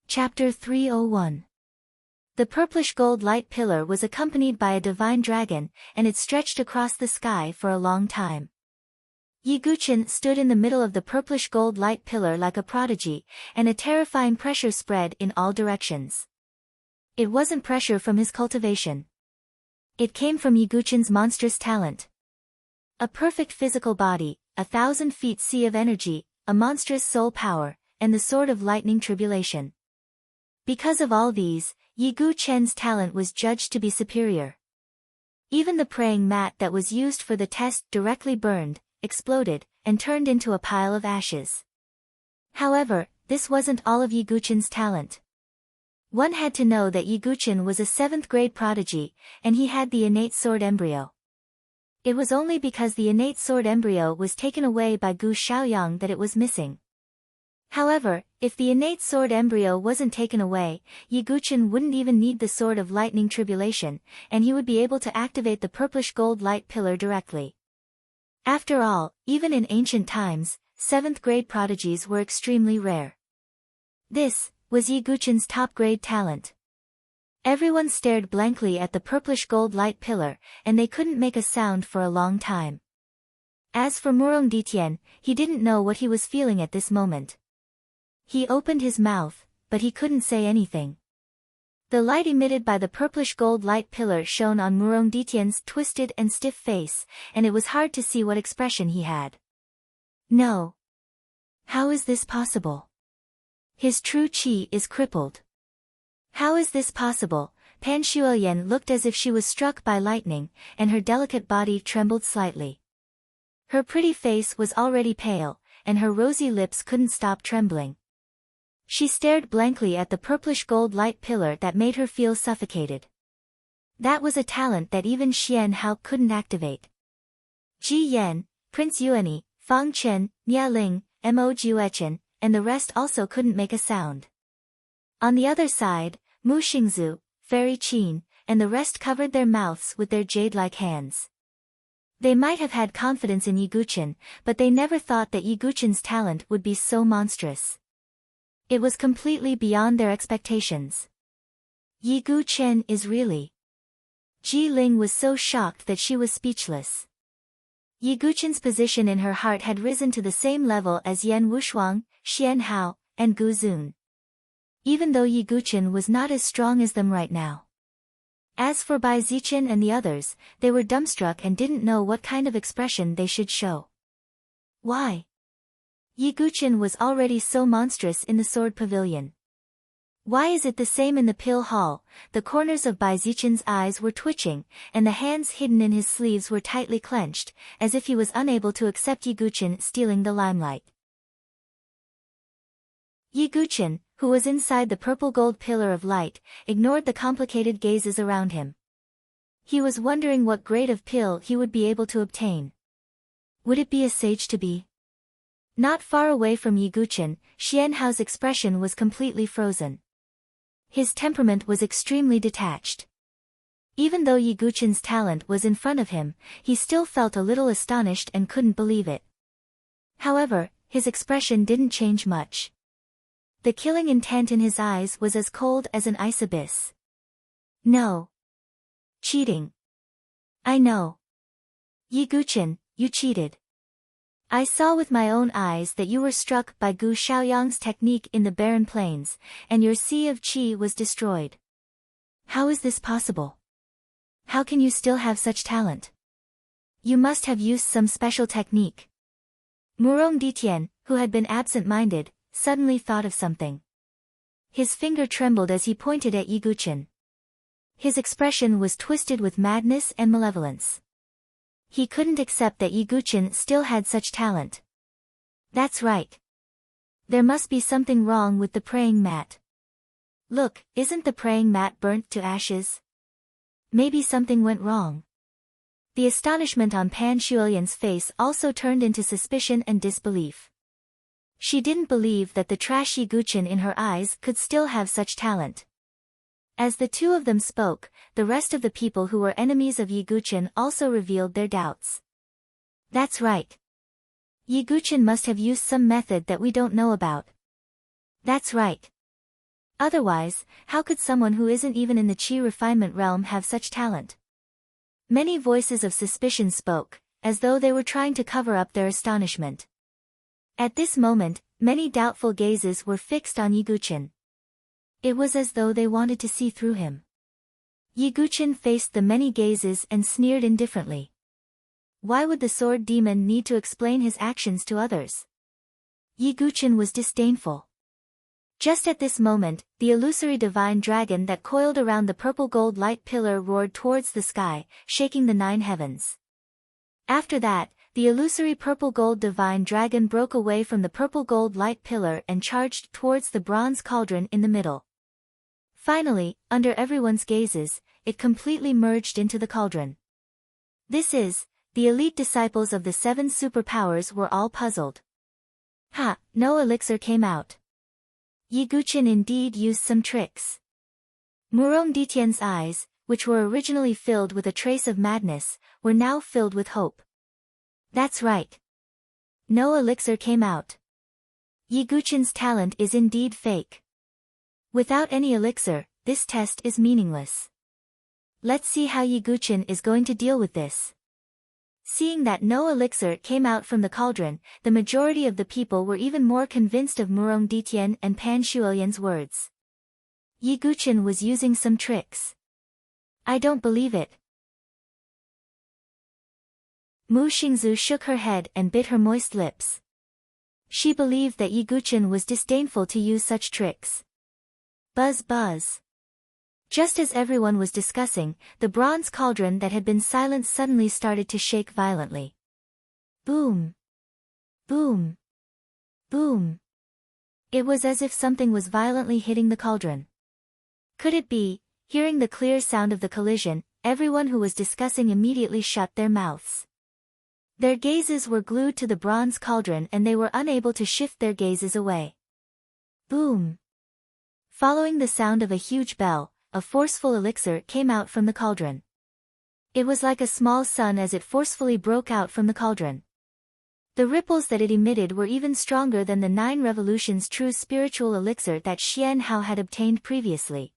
Chapter 301. The purplish-gold light pillar was accompanied by a divine dragon, and it stretched across the sky for a long time. Yi Guchen stood in the middle of the purplish-gold light pillar like a prodigy, and a terrifying pressure spread in all directions. It wasn't pressure from his cultivation. It came from Yi Guchen's monstrous talent. A perfect physical body, 1,000 feet sea of energy, a monstrous soul power, and the sword of lightning tribulation. Because of all these, Yi Guchen's talent was judged to be superior. Even the praying mat that was used for the test directly burned, exploded, and turned into a pile of ashes. However, this wasn't all of Yi Guchen's talent. One had to know that Yi Guchen was a 7th-grade prodigy, and he had the innate sword embryo. It was only because the innate sword embryo was taken away by Gu Xiaoyang that it was missing. However, if the innate sword embryo wasn't taken away, Yi Guchen wouldn't even need the sword of lightning tribulation, and he would be able to activate the purplish-gold light pillar directly. After all, even in ancient times, 7th-grade prodigies were extremely rare. This was Yi Guchen's top-grade talent. Everyone stared blankly at the purplish-gold light pillar, and they couldn't make a sound for a long time. As for Murong Ditian, he didn't know what he was feeling at this moment. He opened his mouth, but he couldn't say anything. The light emitted by the purplish-gold light pillar shone on Murong Ditian's twisted and stiff face, and it was hard to see what expression he had. No. How is this possible? His true qi is crippled. How is this possible? Pan Shuoyan looked as if she was struck by lightning, and her delicate body trembled slightly. Her pretty face was already pale, and her rosy lips couldn't stop trembling. She stared blankly at the purplish gold light pillar that made her feel suffocated. That was a talent that even Xian Hao couldn't activate. Ji Yan, Prince Yuani, Fang Chen, Nia Ling, Mo Juechen, and the rest also couldn't make a sound. On the other side, Mu Xingzu, Fairy Qin, and the rest covered their mouths with their jade-like hands. They might have had confidence in Yi Guqian, but they never thought that Yi Guqian's talent would be so monstrous. It was completely beyond their expectations. Yi Guqian is really... Ji Ling was so shocked that she was speechless. Yi Guqian's position in her heart had risen to the same level as Yan Wushuang, Xian Hao, and Gu Zun. Even though Yi Guqian was not as strong as them right now. As for Bai Zichen and the others, they were dumbstruck and didn't know what kind of expression they should show. Why? Yi Guqian was already so monstrous in the sword pavilion. Why is it the same in the pill hall? The corners of Bai Zichen's eyes were twitching, and the hands hidden in his sleeves were tightly clenched, as if he was unable to accept Yi Guqian stealing the limelight. Yi Guqian, who was inside the purple gold pillar of light, ignored the complicated gazes around him. He was wondering what grade of pill he would be able to obtain. Would it be a sage to be? Not far away from Yi Guqian, Xian Hao's expression was completely frozen. His temperament was extremely detached. Even though Yi Guqian's talent was in front of him, he still felt a little astonished and couldn't believe it. However, his expression didn't change much. The killing intent in his eyes was as cold as an ice abyss. No. Cheating. I know. Yi Guqian, you cheated. I saw with my own eyes that you were struck by Gu Xiaoyang's technique in the barren plains, and your sea of qi was destroyed. How is this possible? How can you still have such talent? You must have used some special technique. Murong Ditian, who had been absent-minded, suddenly thought of something. His finger trembled as he pointed at Yi Guqian. His expression was twisted with madness and malevolence. He couldn't accept that Yi Guqian still had such talent. That's right. There must be something wrong with the praying mat. Look, isn't the praying mat burnt to ashes? Maybe something went wrong. The astonishment on Pan Shuoyan's face also turned into suspicion and disbelief. She didn't believe that the trash Yi Guqian in her eyes could still have such talent. As the two of them spoke, the rest of the people who were enemies of Yi Guqian also revealed their doubts. That's right. Yi Guqian must have used some method that we don't know about. That's right. Otherwise, how could someone who isn't even in the qi refinement realm have such talent? Many voices of suspicion spoke, as though they were trying to cover up their astonishment. At this moment, many doubtful gazes were fixed on Yi Guqian. It was as though they wanted to see through him. Yi Guqian faced the many gazes and sneered indifferently. Why would the sword demon need to explain his actions to others? Yi Guqian was disdainful. Just at this moment, the illusory divine dragon that coiled around the purple gold light pillar roared towards the sky, shaking the 9 heavens. After that, the illusory purple gold divine dragon broke away from the purple gold light pillar and charged towards the bronze cauldron in the middle. Finally, under everyone's gazes, it completely merged into the cauldron. The elite disciples of the 7 superpowers were all puzzled. Ha, no elixir came out. Yi Guqian indeed used some tricks. Murong Ditian's eyes, which were originally filled with a trace of madness, were now filled with hope. That's right. No elixir came out. Yi Guqian's talent is indeed fake. Without any elixir, this test is meaningless. Let's see how Yi Guqian is going to deal with this. Seeing that no elixir came out from the cauldron, the majority of the people were even more convinced of Murong Ditian and Pan Shuoyan's words. Yi Guqian was using some tricks. I don't believe it. Mu Xingzu shook her head and bit her moist lips. She believed that Yi Guqian was disdainful to use such tricks. Buzz buzz. Just as everyone was discussing, the bronze cauldron that had been silent suddenly started to shake violently. Boom. Boom. Boom. It was as if something was violently hitting the cauldron. Could it be? Hearing the clear sound of the collision, everyone who was discussing immediately shut their mouths. Their gazes were glued to the bronze cauldron and they were unable to shift their gazes away. Boom! Following the sound of a huge bell, a forceful elixir came out from the cauldron. It was like a small sun as it forcefully broke out from the cauldron. The ripples that it emitted were even stronger than the 9 revolutions true spiritual elixir that Xian Hao had obtained previously.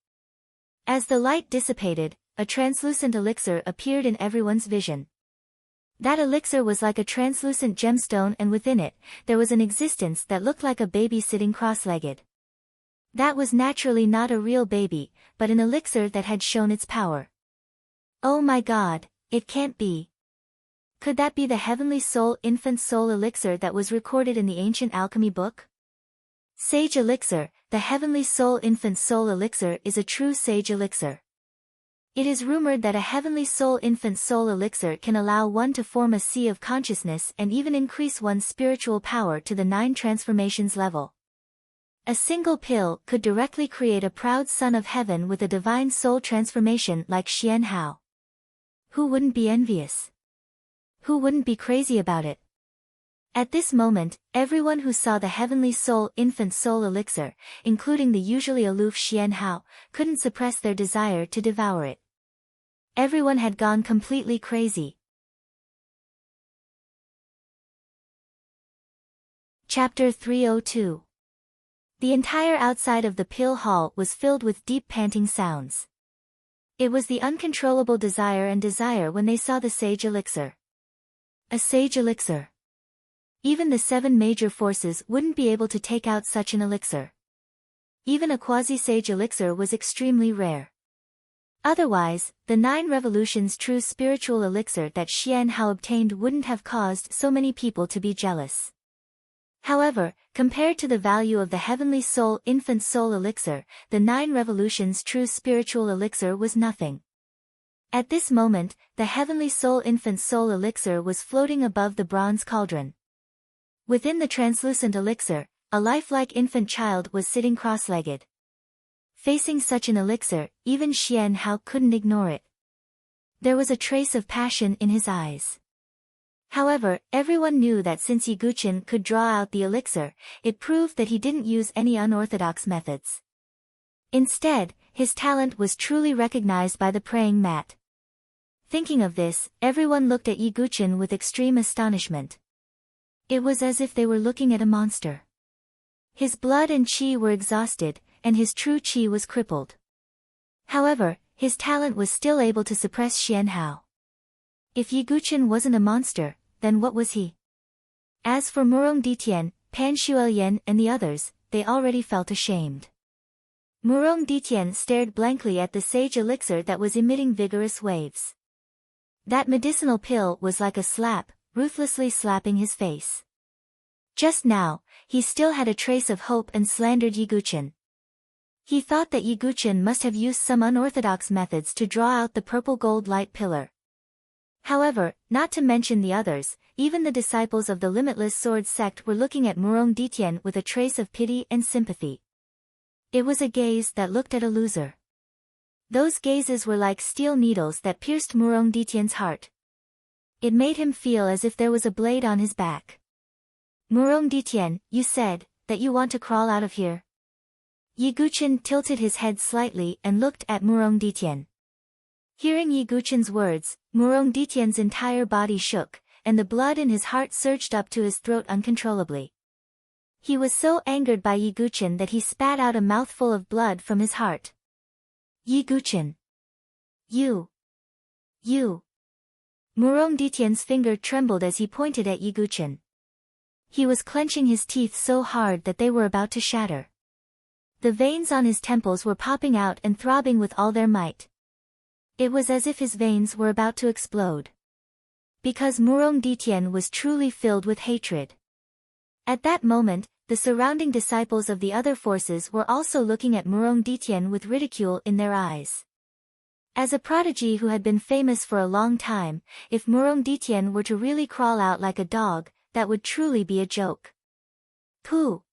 As the light dissipated, a translucent elixir appeared in everyone's vision. That elixir was like a translucent gemstone and within it, there was an existence that looked like a baby sitting cross-legged. That was naturally not a real baby, but an elixir that had shown its power. Oh my God, it can't be. Could that be the heavenly soul infant soul elixir that was recorded in the ancient alchemy book? Sage elixir, the heavenly soul infant soul elixir is a true sage elixir. It is rumored that a heavenly soul infant soul elixir can allow one to form a sea of consciousness and even increase one's spiritual power to the 9 transformations level. A single pill could directly create a proud son of heaven with a divine soul transformation like Xian Hao. Who wouldn't be envious? Who wouldn't be crazy about it? At this moment, everyone who saw the heavenly soul infant soul elixir, including the usually aloof Xian Hao, couldn't suppress their desire to devour it. Everyone had gone completely crazy. Chapter 302. The entire outside of the pill hall was filled with deep panting sounds. It was the uncontrollable desire when they saw the sage elixir. A sage elixir. Even the 7 major forces wouldn't be able to take out such an elixir. Even a quasi-sage elixir was extremely rare. Otherwise, the 9 revolutions true spiritual elixir that Xian Hao obtained wouldn't have caused so many people to be jealous. However, compared to the value of the heavenly soul infant soul elixir, the 9 revolutions true spiritual elixir was nothing. At this moment, the heavenly soul infant soul elixir was floating above the bronze cauldron. Within the translucent elixir, a lifelike infant child was sitting cross-legged. Facing such an elixir, even Xian Hao couldn't ignore it. There was a trace of passion in his eyes. However, everyone knew that since Yiguchen could draw out the elixir, it proved that he didn't use any unorthodox methods. Instead, his talent was truly recognized by the praying mat. Thinking of this, everyone looked at Yiguchen with extreme astonishment. It was as if they were looking at a monster. His blood and qi were exhausted, and his true qi was crippled. However, his talent was still able to suppress Xian Hao. If Yiguchen wasn't a monster, then what was he? As for Murong Ditian, Pan Shuoyan and the others, they already felt ashamed. Murong Ditian stared blankly at the sage elixir that was emitting vigorous waves. That medicinal pill was like a slap, ruthlessly slapping his face. Just now, he still had a trace of hope and slandered Yiguchen. He thought that Yiguchen must have used some unorthodox methods to draw out the purple gold light pillar. However, not to mention the others, even the disciples of the Limitless Sword sect were looking at Murong Ditian with a trace of pity and sympathy. It was a gaze that looked at a loser. Those gazes were like steel needles that pierced Murong Ditian's heart. It made him feel as if there was a blade on his back. Murong Ditian, you said that you want to crawl out of here? Yiguchen tilted his head slightly and looked at Murong Ditian. Hearing Yiguchen's words, Murong Ditian's entire body shook, and the blood in his heart surged up to his throat uncontrollably. He was so angered by Yiguchen that he spat out a mouthful of blood from his heart. Yiguchen! You! Murong Ditian's finger trembled as he pointed at Yiguchen. He was clenching his teeth so hard that they were about to shatter. The veins on his temples were popping out and throbbing with all their might. It was as if his veins were about to explode. Because Murong Ditian was truly filled with hatred. At that moment, the surrounding disciples of the other forces were also looking at Murong Ditian with ridicule in their eyes. As a prodigy who had been famous for a long time, if Murong Ditian were to really crawl out like a dog, that would truly be a joke. Pooh!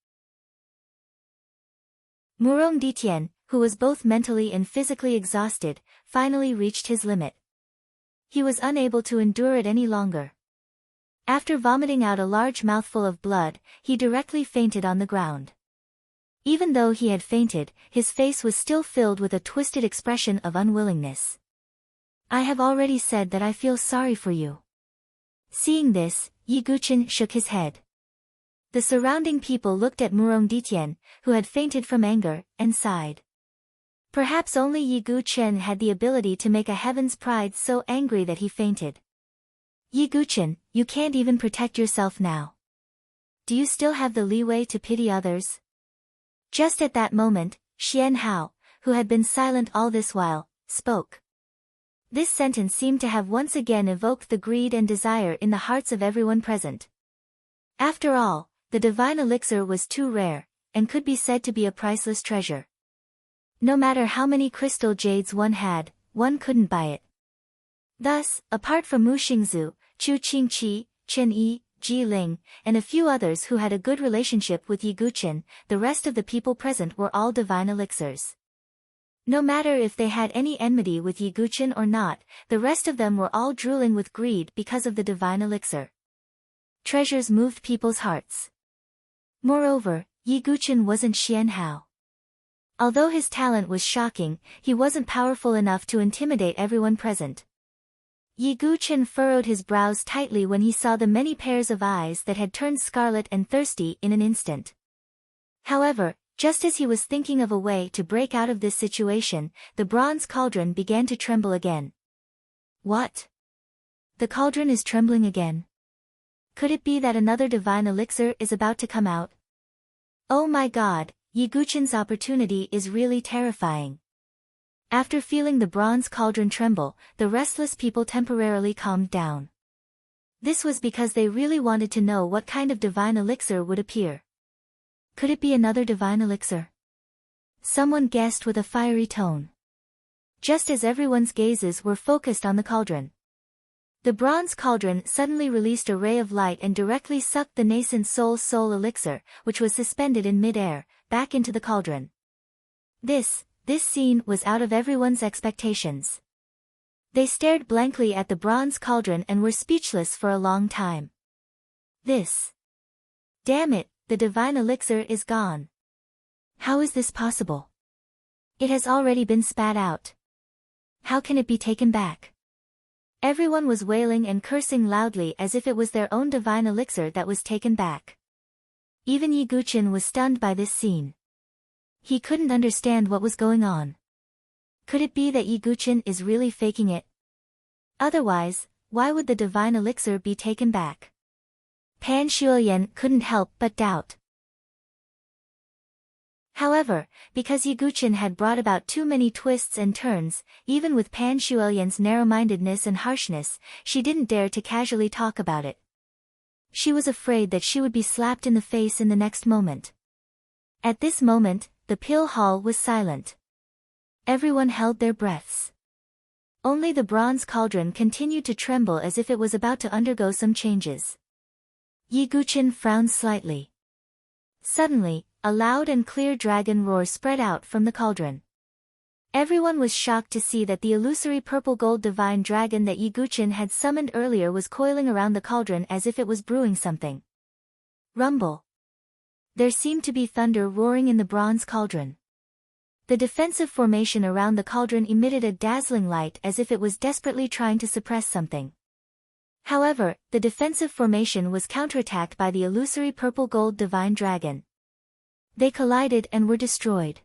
Murong Ditian, who was both mentally and physically exhausted, finally reached his limit. He was unable to endure it any longer. After vomiting out a large mouthful of blood, he directly fainted on the ground. Even though he had fainted, his face was still filled with a twisted expression of unwillingness. I have already said that I feel sorry for you. Seeing this, Yi Guchen shook his head. The surrounding people looked at Murong Ditian, who had fainted from anger, and sighed. Perhaps only Yi Guchen had the ability to make a heaven's pride so angry that he fainted. Yi Guchen, you can't even protect yourself now. Do you still have the leeway to pity others? Just at that moment, Xian Hao, who had been silent all this while, spoke. This sentence seemed to have once again evoked the greed and desire in the hearts of everyone present. After all, the divine elixir was too rare, and could be said to be a priceless treasure. No matter how many crystal jades one had, one couldn't buy it. Thus, apart from Mu Xingzu, Chu Qingqi, Chen Yi, Ji Ling, and a few others who had a good relationship with Yi Guchen, the rest of the people present were all divine elixirs. No matter if they had any enmity with Yi Guchen or not, the rest of them were all drooling with greed because of the divine elixir. Treasures moved people's hearts. Moreover, Yi Guchen wasn't Xian Hao. Although his talent was shocking, he wasn't powerful enough to intimidate everyone present. Yi Guchen furrowed his brows tightly when he saw the many pairs of eyes that had turned scarlet and thirsty in an instant. However, just as he was thinking of a way to break out of this situation, the bronze cauldron began to tremble again. What? The cauldron is trembling again. Could it be that another divine elixir is about to come out? Oh my god, Yi Guchen's opportunity is really terrifying. After feeling the bronze cauldron tremble, the restless people temporarily calmed down. This was because they really wanted to know what kind of divine elixir would appear. Could it be another divine elixir? Someone guessed with a fiery tone. Just as everyone's gazes were focused on the cauldron, the bronze cauldron suddenly released a ray of light and directly sucked the nascent soul elixir, which was suspended in mid-air, back into the cauldron. This scene was out of everyone's expectations. They stared blankly at the bronze cauldron and were speechless for a long time. Damn it, the divine elixir is gone. How is this possible? It has already been spat out. How can it be taken back? Everyone was wailing and cursing loudly as if it was their own divine elixir that was taken back. Even Yi Guchen was stunned by this scene. He couldn't understand what was going on. Could it be that Yi Guchen is really faking it? Otherwise, why would the divine elixir be taken back? Pan Shuoyan couldn't help but doubt. However, because Yi Guchen had brought about too many twists and turns, even with Pan Shuoyan's narrow-mindedness and harshness, she didn't dare to casually talk about it. She was afraid that she would be slapped in the face in the next moment. At this moment, the pill hall was silent. Everyone held their breaths. Only the bronze cauldron continued to tremble as if it was about to undergo some changes. Yi Guchen frowned slightly. Suddenly, a loud and clear dragon roar spread out from the cauldron. Everyone was shocked to see that the illusory purple-gold divine dragon that Yi Guchen had summoned earlier was coiling around the cauldron as if it was brewing something. Rumble. There seemed to be thunder roaring in the bronze cauldron. The defensive formation around the cauldron emitted a dazzling light as if it was desperately trying to suppress something. However, the defensive formation was counterattacked by the illusory purple-gold divine dragon. They collided and were destroyed.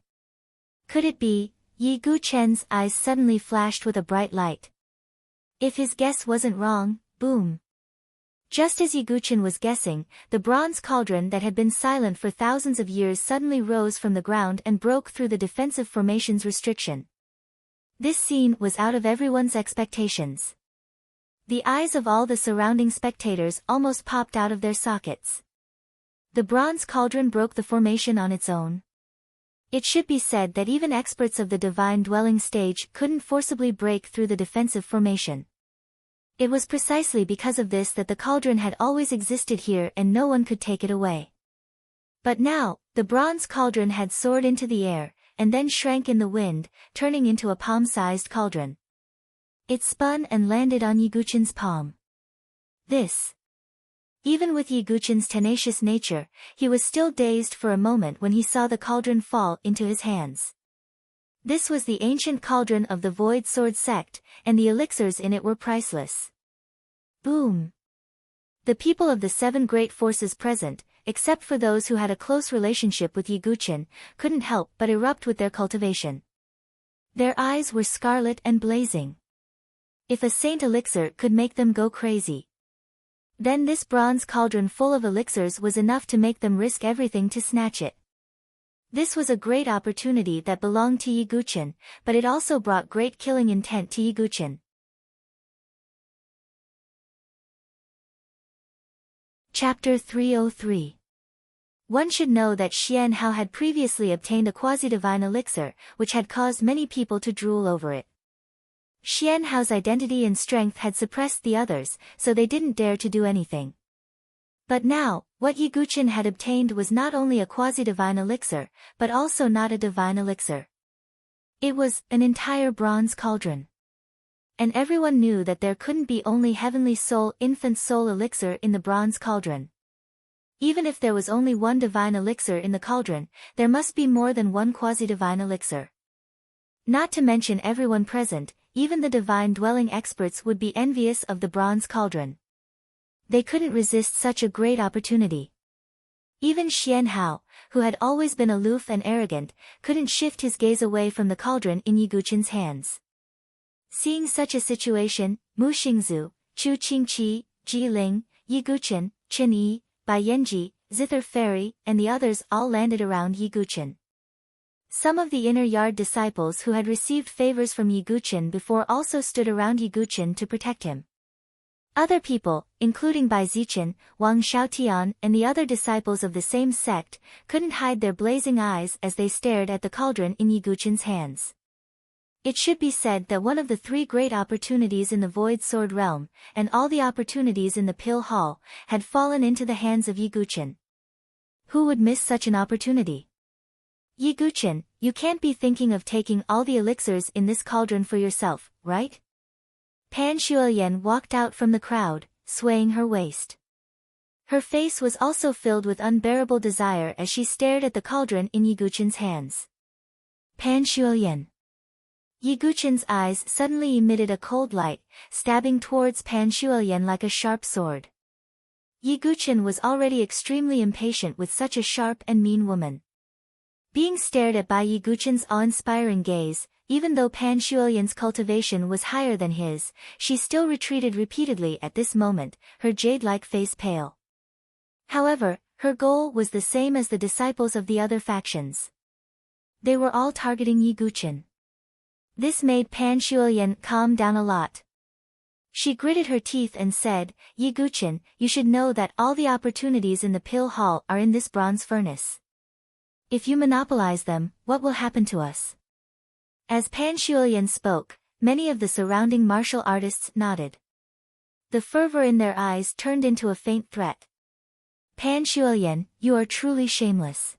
Could it be? Yi Guchen's eyes suddenly flashed with a bright light. If his guess wasn't wrong, boom. Just as Yi Guchen was guessing, the bronze cauldron that had been silent for thousands of years suddenly rose from the ground and broke through the defensive formation's restriction. This scene was out of everyone's expectations. The eyes of all the surrounding spectators almost popped out of their sockets. The bronze cauldron broke the formation on its own. It should be said that even experts of the divine dwelling stage couldn't forcibly break through the defensive formation. It was precisely because of this that the cauldron had always existed here and no one could take it away. But now, the bronze cauldron had soared into the air, and then shrank in the wind, turning into a palm-sized cauldron. It spun and landed on Yiguchen's palm. Even with Yiguchen's tenacious nature, he was still dazed for a moment when he saw the cauldron fall into his hands. This was the ancient cauldron of the Void Sword sect, and the elixirs in it were priceless. Boom! The people of the 7 great forces present, except for those who had a close relationship with Yiguchen, couldn't help but erupt with their cultivation. Their eyes were scarlet and blazing. If a saint elixir could make them go crazy, then this bronze cauldron full of elixirs was enough to make them risk everything to snatch it. This was a great opportunity that belonged to Yiguchen, but it also brought great killing intent to Yiguchen. Chapter 303. One should know that Xian Hao had previously obtained a quasi-divine elixir, which had caused many people to drool over it. Xian Hao's identity and strength had suppressed the others, so they didn't dare to do anything. But now, what Yiguchen had obtained was not only a quasi-divine elixir, but also not a divine elixir. It was an entire bronze cauldron. And everyone knew that there couldn't be only heavenly soul infant soul elixir in the bronze cauldron. Even if there was only one divine elixir in the cauldron, there must be more than one quasi-divine elixir. Not to mention everyone present, even the divine dwelling experts would be envious of the bronze cauldron. They couldn't resist such a great opportunity. Even Xian Hao, who had always been aloof and arrogant, couldn't shift his gaze away from the cauldron in Yiguchen's hands. Seeing such a situation, Mu Xingzu, Chu Qingqi, Ji Ling, Yiguchen, Chen Yi, Bai Yanji, Zither Fairy, and the others all landed around Yiguchen. Some of the inner yard disciples who had received favors from Yiguchen before also stood around Yiguchen to protect him. Other people, including Bai Zichen, Wang Xiaotian, and the other disciples of the same sect, couldn't hide their blazing eyes as they stared at the cauldron in Yiguchen's hands. It should be said that one of the 3 great opportunities in the Void Sword realm, and all the opportunities in the Pill Hall, had fallen into the hands of Yiguchen. Who would miss such an opportunity? Yiguchen, you can't be thinking of taking all the elixirs in this cauldron for yourself, right? Pan Shuoyan walked out from the crowd, swaying her waist. Her face was also filled with unbearable desire as she stared at the cauldron in Yiguchen's hands. Pan Shuoyan. Yiguchen's eyes suddenly emitted a cold light, stabbing towards Pan Shuoyan like a sharp sword. Yiguchen was already extremely impatient with such a sharp and mean woman. Being stared at by Yiguchen's awe-inspiring gaze, even though Pan Shuoyan's cultivation was higher than his, she still retreated repeatedly at this moment, her jade-like face pale. However, her goal was the same as the disciples of the other factions. They were all targeting Yiguchen. This made Pan Shuoyan calm down a lot. She gritted her teeth and said, Yiguchen, you should know that all the opportunities in the Pill Hall are in this bronze furnace. If you monopolize them, what will happen to us? As Pan Shuoyan spoke, many of the surrounding martial artists nodded. The fervor in their eyes turned into a faint threat. Pan Shuoyan, you are truly shameless.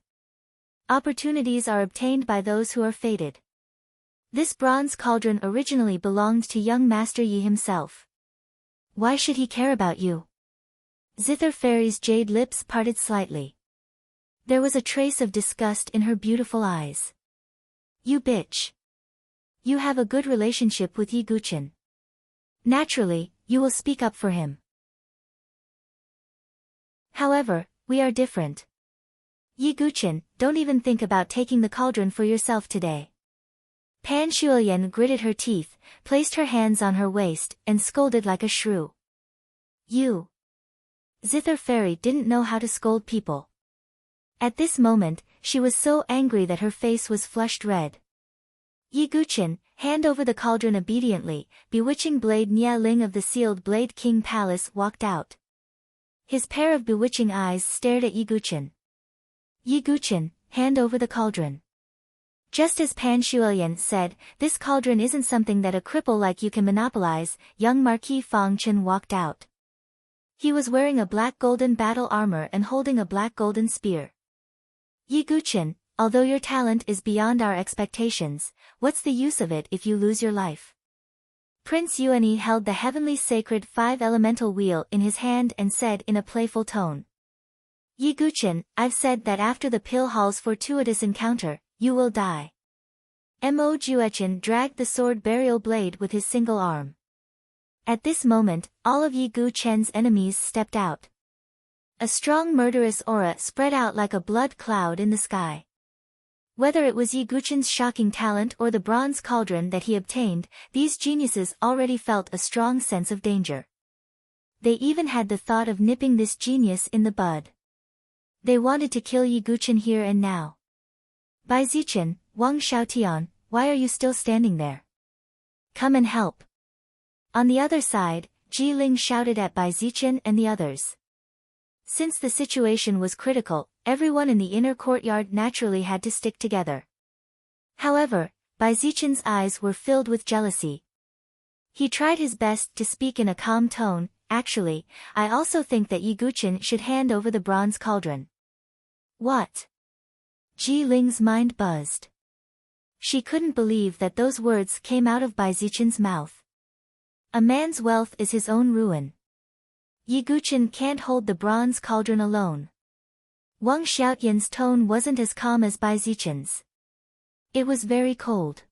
Opportunities are obtained by those who are fated. This bronze cauldron originally belonged to young Master Yi himself. Why should he care about you? Zither Fairy's jade lips parted slightly. There was a trace of disgust in her beautiful eyes. You bitch. You have a good relationship with Yiguchen. Naturally, you will speak up for him. However, we are different. Yiguchen, don't even think about taking the cauldron for yourself today. Pan Shuoyan gritted her teeth, placed her hands on her waist, and scolded like a shrew. You. Zither Fairy didn't know how to scold people. At this moment, she was so angry that her face was flushed red. Yiguchen, hand over the cauldron obediently, bewitching blade Nia Ling of the Sealed Blade King Palace walked out. His pair of bewitching eyes stared at Yiguchen. Yiguchen, hand over the cauldron. Just as Pan Shuoyan said, this cauldron isn't something that a cripple like you can monopolize, young Marquis Fang Chen walked out. He was wearing a black golden battle armor and holding a black golden spear. Yi Guchen, although your talent is beyond our expectations, what's the use of it if you lose your life? Prince Yuani held the heavenly sacred 5-elemental wheel in his hand and said in a playful tone. Yi Guchen, I've said that after the Pill Hall's fortuitous encounter, you will die. Mo Juechen dragged the sword burial blade with his single arm. At this moment, all of Yi Guchen's enemies stepped out. A strong murderous aura spread out like a blood cloud in the sky. Whether it was Yi Guchen's shocking talent or the bronze cauldron that he obtained, these geniuses already felt a strong sense of danger. They even had the thought of nipping this genius in the bud. They wanted to kill Yi Guchen here and now. Bai Zichen, Wang Xiaotian, why are you still standing there? Come and help. On the other side, Ji Ling shouted at Bai Zichen and the others. Since the situation was critical, everyone in the inner courtyard naturally had to stick together. However, Bai Zichen's eyes were filled with jealousy. He tried his best to speak in a calm tone. Actually, I also think that Yi Guchen should hand over the bronze cauldron. What? Ji Ling's mind buzzed. She couldn't believe that those words came out of Bai Zichen's mouth. A man's wealth is his own ruin. Yi Guchen can't hold the bronze cauldron alone. Wang Xiaotian's tone wasn't as calm as Bai Zichen's. It was very cold.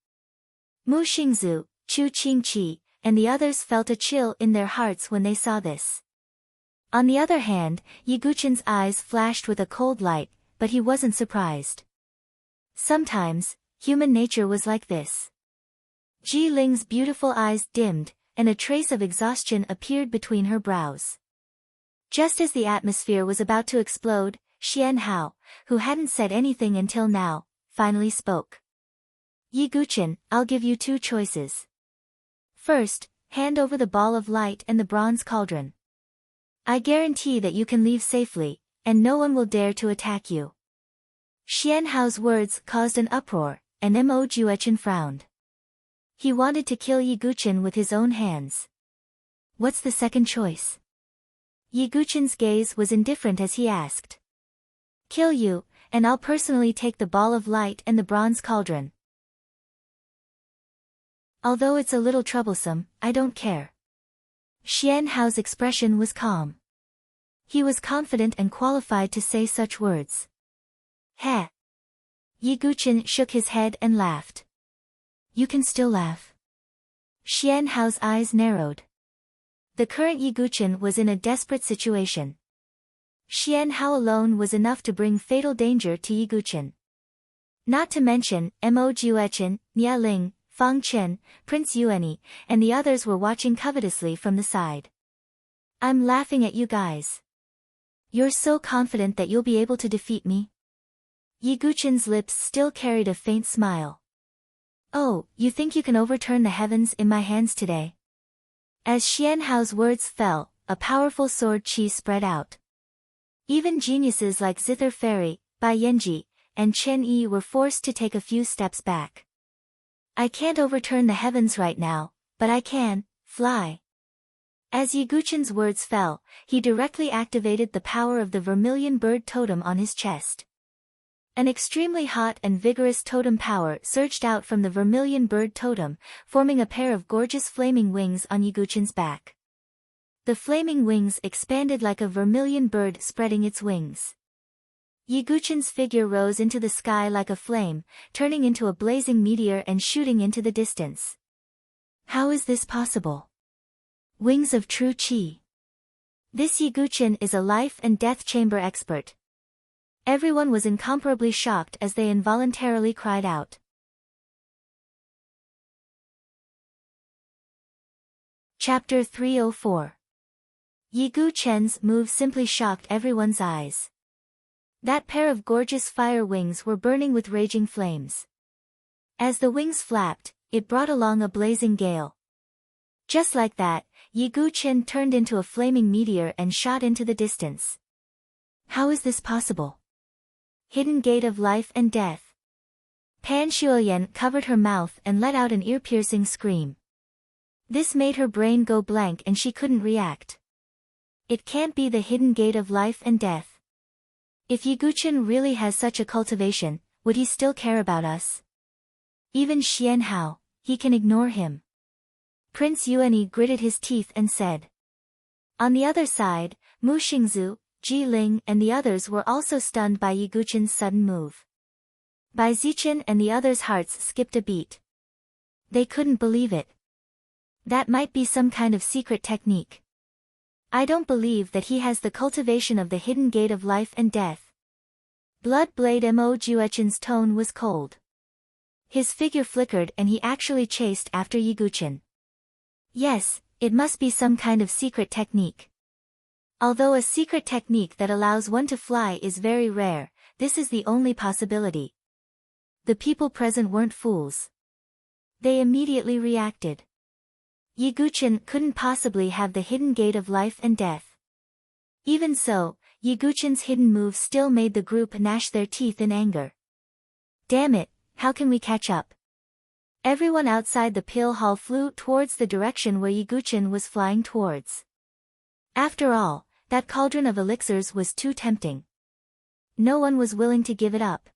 Mu Xingzu, Chu Qingqi, and the others felt a chill in their hearts when they saw this. On the other hand, Yi Guchen's eyes flashed with a cold light, but he wasn't surprised. Sometimes, human nature was like this. Ji Ling's beautiful eyes dimmed, and a trace of exhaustion appeared between her brows. Just as the atmosphere was about to explode, Xian Hao, who hadn't said anything until now, finally spoke. Yi Guchen, I'll give you two choices. First, hand over the ball of light and the bronze cauldron. I guarantee that you can leave safely, and no one will dare to attack you. Xian Hao's words caused an uproar, and Mo Juechen frowned. He wanted to kill Yi Guchen with his own hands. What's the second choice? Yi Guchen's gaze was indifferent as he asked. Kill you, and I'll personally take the ball of light and the bronze cauldron. Although it's a little troublesome, I don't care. Xian Hao's expression was calm. He was confident and qualified to say such words. Heh. Yi Guchen shook his head and laughed. You can still laugh. Xian Hao's eyes narrowed. The current Yi Guchen was in a desperate situation. Xian Hao alone was enough to bring fatal danger to Yi Guchen. Not to mention, Mo Juechen, Nia Ling, Fang Chen, Prince Yuani, and the others were watching covetously from the side. I'm laughing at you guys. You're so confident that you'll be able to defeat me? Yi Guchen's lips still carried a faint smile. Oh, you think you can overturn the heavens in my hands today? As Xian Hao's words fell, a powerful sword chi spread out. Even geniuses like Zither Fairy, Bai Yanji, and Chen Yi were forced to take a few steps back. I can't overturn the heavens right now, but I can fly. As Yi Guchen's words fell, he directly activated the power of the vermilion bird totem on his chest. An extremely hot and vigorous totem power surged out from the vermilion bird totem, forming a pair of gorgeous flaming wings on Yi Guchen's back. The flaming wings expanded like a vermilion bird spreading its wings. Yi Guchen's figure rose into the sky like a flame, turning into a blazing meteor and shooting into the distance. How is this possible? Wings of true chi. This Yi Guchen is a life and death chamber expert. Everyone was incomparably shocked as they involuntarily cried out. Chapter 304. Yi Guchen's move simply shocked everyone's eyes. That pair of gorgeous fire wings were burning with raging flames. As the wings flapped, it brought along a blazing gale. Just like that, Yi Guchen turned into a flaming meteor and shot into the distance. How is this possible? Hidden gate of life and death. Pan Shuoyan covered her mouth and let out an ear-piercing scream. This made her brain go blank and she couldn't react. It can't be the hidden gate of life and death. If Yiguchen really has such a cultivation, would he still care about us? Even Xian Hao, he can ignore him. Prince Yuanyi gritted his teeth and said. On the other side, Mu Xingzu, Ji Ling and the others were also stunned by Yiguchen's sudden move. Bai Zichen and the others' hearts skipped a beat. They couldn't believe it. That might be some kind of secret technique. I don't believe that he has the cultivation of the hidden gate of life and death. Blood Blade Mo Juechen's tone was cold. His figure flickered and he actually chased after Yiguchen. Yes, it must be some kind of secret technique. Although a secret technique that allows one to fly is very rare, this is the only possibility. The people present weren't fools. They immediately reacted. Yiguchen couldn't possibly have the hidden gate of life and death. Even so, Yiguchen's hidden move still made the group gnash their teeth in anger. Damn it, how can we catch up? Everyone outside the pill hall flew towards the direction where Yiguchen was flying towards. After all, that cauldron of elixirs was too tempting. No one was willing to give it up.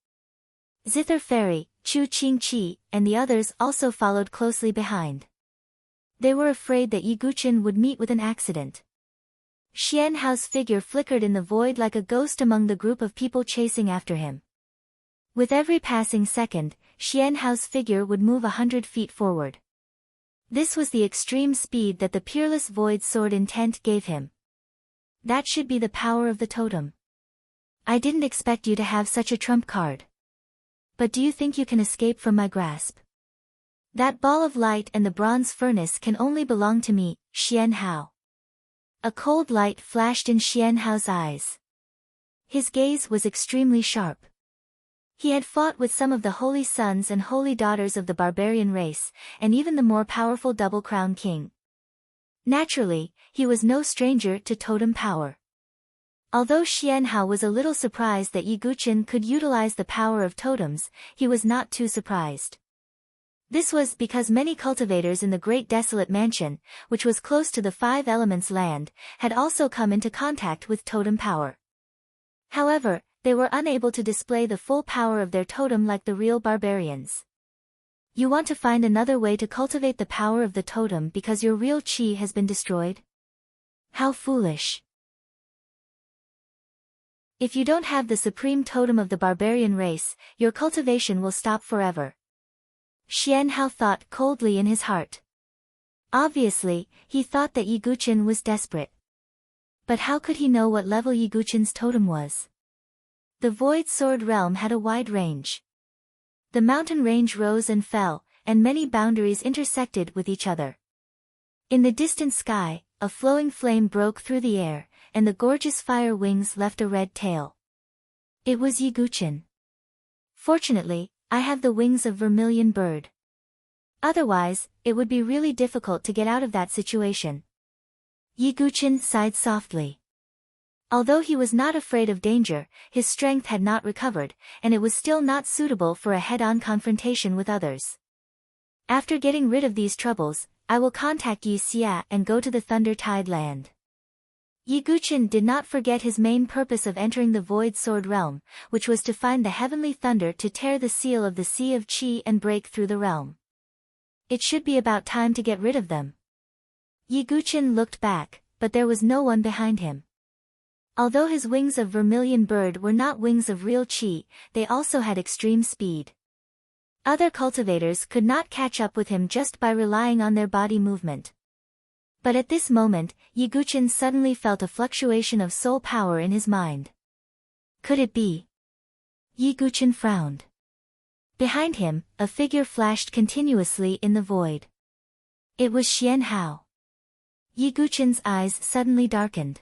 Zither Fairy, Chu Qingqi, and the others also followed closely behind. They were afraid that Yiguchen would meet with an accident. Xian Hao's figure flickered in the void like a ghost among the group of people chasing after him. With every passing second, Xian Hao's figure would move 100 feet forward. This was the extreme speed that the peerless void sword intent gave him. That should be the power of the totem. I didn't expect you to have such a trump card. But do you think you can escape from my grasp? That ball of light and the bronze furnace can only belong to me, Xian Hao. A cold light flashed in Xian Hao's eyes. His gaze was extremely sharp. He had fought with some of the holy sons and holy daughters of the barbarian race, and even the more powerful Double Crown King. Naturally, he was no stranger to totem power. Although Xian Hao was a little surprised that Yiguchen could utilize the power of totems, he was not too surprised. This was because many cultivators in the Great Desolate Mansion, which was close to the Five Elements land, had also come into contact with totem power. However, they were unable to display the full power of their totem like the real barbarians. You want to find another way to cultivate the power of the totem because your real chi has been destroyed? How foolish. If you don't have the supreme totem of the barbarian race, your cultivation will stop forever. Xian Hao thought coldly in his heart. Obviously, he thought that Yiguchen was desperate. But how could he know what level Yiguchen's totem was? The Void Sword realm had a wide range. The mountain range rose and fell, and many boundaries intersected with each other. In the distant sky, a flowing flame broke through the air, and the gorgeous fire wings left a red tail. It was Yiguchen. Fortunately, I have the wings of vermilion bird. Otherwise, it would be really difficult to get out of that situation. Yiguchen sighed softly. Although he was not afraid of danger, his strength had not recovered, and it was still not suitable for a head-on confrontation with others. After getting rid of these troubles, I will contact Yi Xia and go to the Thunder Tide land. Yiguchen did not forget his main purpose of entering the Void Sword realm, which was to find the heavenly thunder to tear the seal of the Sea of Qi and break through the realm. It should be about time to get rid of them. Yiguchen looked back, but there was no one behind him. Although his wings of vermilion bird were not wings of real Qi, they also had extreme speed. Other cultivators could not catch up with him just by relying on their body movement. But at this moment, Yiguchen suddenly felt a fluctuation of soul power in his mind. Could it be? Yiguchen frowned. Behind him, a figure flashed continuously in the void. It was Xian Hao. Yiguchen's eyes suddenly darkened.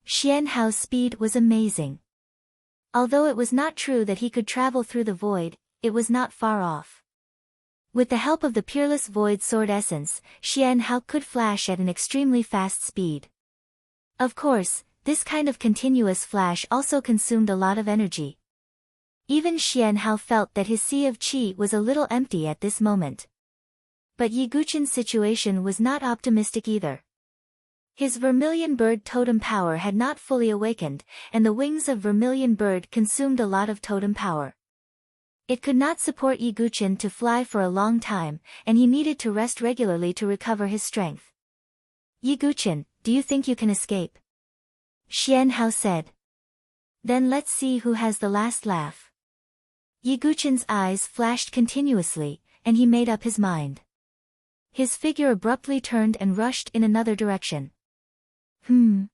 Xian Hao's speed was amazing. Although it was not true that he could travel through the void, it was not far off. With the help of the peerless void sword essence, Xian Hao could flash at an extremely fast speed. Of course, this kind of continuous flash also consumed a lot of energy. Even Xian Hao felt that his sea of qi was a little empty at this moment. But Yiguchen's situation was not optimistic either. His vermilion bird totem power had not fully awakened, and the wings of vermilion bird consumed a lot of totem power. It could not support Yiguchen to fly for a long time, and he needed to rest regularly to recover his strength. Yiguchen, do you think you can escape? Xian Hao said. Then let's see who has the last laugh. Yiguchen's eyes flashed continuously, and he made up his mind. His figure abruptly turned and rushed in another direction. Xian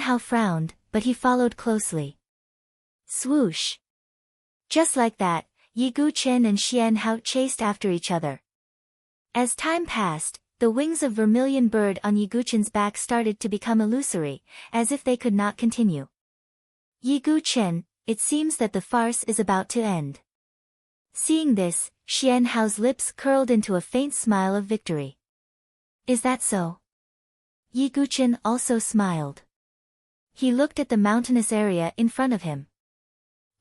Hao frowned, but he followed closely. Swoosh! Just like that, Yiguchen and Xian Hao chased after each other. As time passed, the wings of vermilion bird on Yiguchen's back started to become illusory, as if they could not continue. Yiguchen, it seems that the farce is about to end. Seeing this, Xian Hao's lips curled into a faint smile of victory. Is that so? Yiguchen also smiled. He looked at the mountainous area in front of him.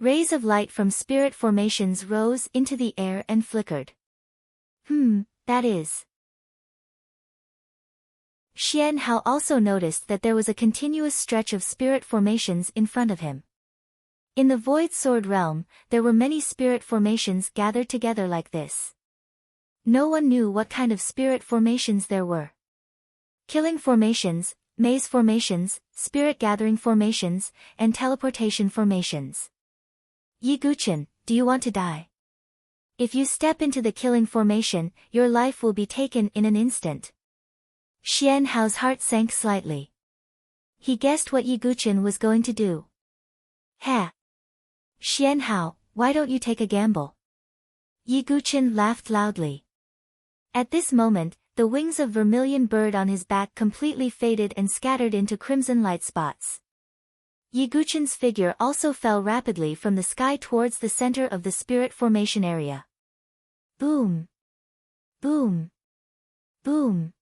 Rays of light from spirit formations rose into the air and flickered. That is. Xian Hao also noticed that there was a continuous stretch of spirit formations in front of him. In the Void Sword realm, there were many spirit formations gathered together like this. No one knew what kind of spirit formations there were. Killing formations, maze formations, spirit gathering formations, and teleportation formations. Yiguchen, do you want to die? If you step into the killing formation, your life will be taken in an instant. Xian Hao's heart sank slightly. He guessed what Yiguchen was going to do. Ha! Xian Hao, why don't you take a gamble? Yiguchen laughed loudly. At this moment, the wings of vermilion bird on his back completely faded and scattered into crimson light spots. Yiguchen's figure also fell rapidly from the sky towards the center of the spirit formation area. Boom! Boom! Boom!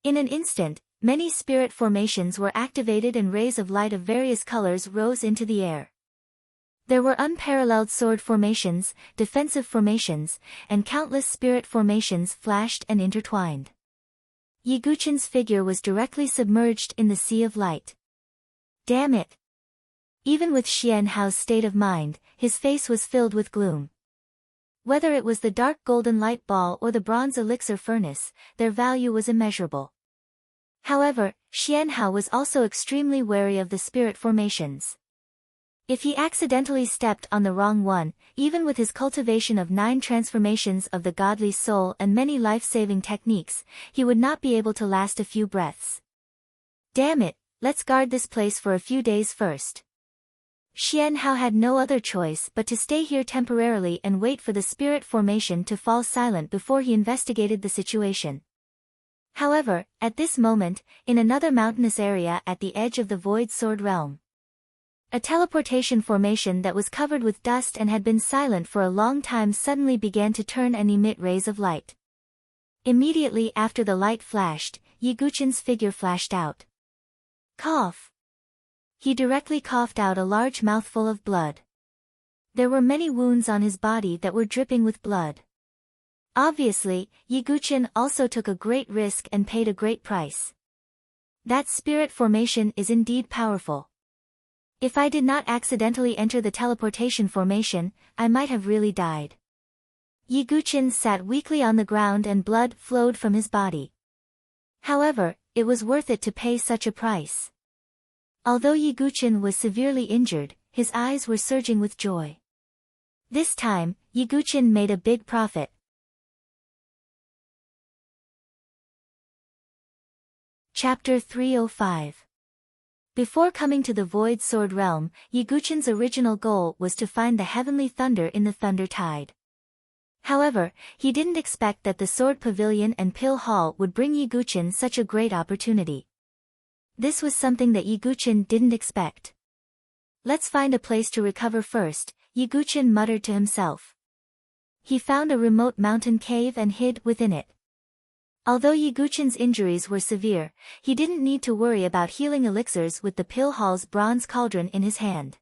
In an instant, many spirit formations were activated and rays of light of various colors rose into the air. There were unparalleled sword formations, defensive formations, and countless spirit formations flashed and intertwined. Yiguchen's figure was directly submerged in the sea of light. Damn it! Even with Xian Hao's state of mind, his face was filled with gloom. Whether it was the dark golden light ball or the bronze elixir furnace, their value was immeasurable. However, Xian Hao was also extremely wary of the spirit formations. If he accidentally stepped on the wrong one, even with his cultivation of 9 transformations of the godly soul and many life-saving techniques, he would not be able to last a few breaths. Damn it, let's guard this place for a few days first. Xian Hao had no other choice but to stay here temporarily and wait for the spirit formation to fall silent before he investigated the situation. However, at this moment, in another mountainous area at the edge of the Void Sword realm, a teleportation formation that was covered with dust and had been silent for a long time suddenly began to turn and emit rays of light. Immediately after the light flashed, Yiguchen's figure flashed out. Cough! He directly coughed out a large mouthful of blood. There were many wounds on his body that were dripping with blood. Obviously, Yiguchen also took a great risk and paid a great price. That spirit formation is indeed powerful. If I did not accidentally enter the teleportation formation, I might have really died. Yiguchen sat weakly on the ground and blood flowed from his body. However, it was worth it to pay such a price. Although Yiguchen was severely injured, his eyes were surging with joy. This time, Yiguchen made a big profit. Chapter 305. Before coming to the Void Sword realm, Yiguchen's original goal was to find the heavenly thunder in the Thunder Tide. However, he didn't expect that the Sword Pavilion and Pill Hall would bring Yiguchen such a great opportunity. This was something that Yiguchen didn't expect. Let's find a place to recover first, Yiguchen muttered to himself. He found a remote mountain cave and hid within it. Although Yiguchen's injuries were severe, he didn't need to worry about healing elixirs with the Pill Hall's bronze cauldron in his hand.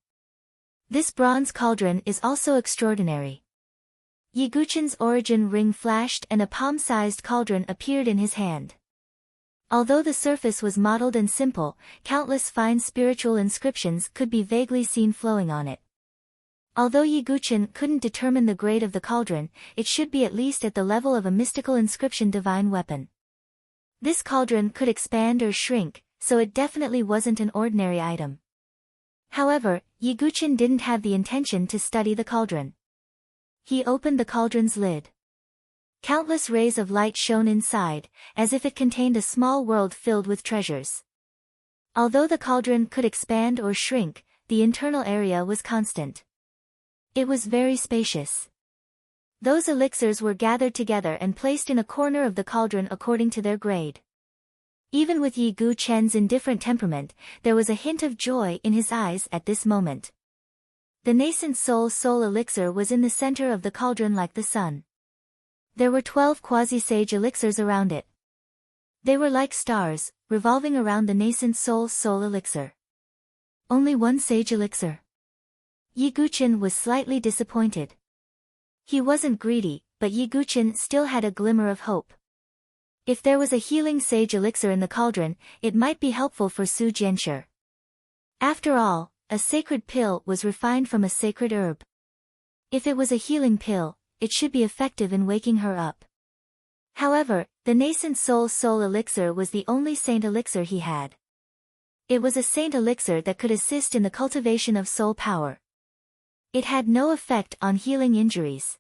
This bronze cauldron is also extraordinary. Yiguchen's origin ring flashed and a palm-sized cauldron appeared in his hand. Although the surface was mottled and simple, countless fine spiritual inscriptions could be vaguely seen flowing on it. Although Yiguchen couldn't determine the grade of the cauldron, it should be at least at the level of a mystical inscription divine weapon. This cauldron could expand or shrink, so it definitely wasn't an ordinary item. However, Yiguchen didn't have the intention to study the cauldron. He opened the cauldron's lid. Countless rays of light shone inside, as if it contained a small world filled with treasures. Although the cauldron could expand or shrink, the internal area was constant. It was very spacious. Those elixirs were gathered together and placed in a corner of the cauldron according to their grade. Even with Yi Gu Chen's indifferent temperament, there was a hint of joy in his eyes at this moment. The nascent soul elixir was in the center of the cauldron like the sun. There were 12 quasi-sage elixirs around it. They were like stars, revolving around the nascent soul elixir. Only one sage elixir. Yiguchen was slightly disappointed. He wasn't greedy, but Yiguchen still had a glimmer of hope. If there was a healing sage elixir in the cauldron, it might be helpful for Su Jianshi. After all, a sacred pill was refined from a sacred herb. If it was a healing pill, it should be effective in waking her up. However, the nascent soul elixir was the only saint elixir he had. It was a saint elixir that could assist in the cultivation of soul power. It had no effect on healing injuries.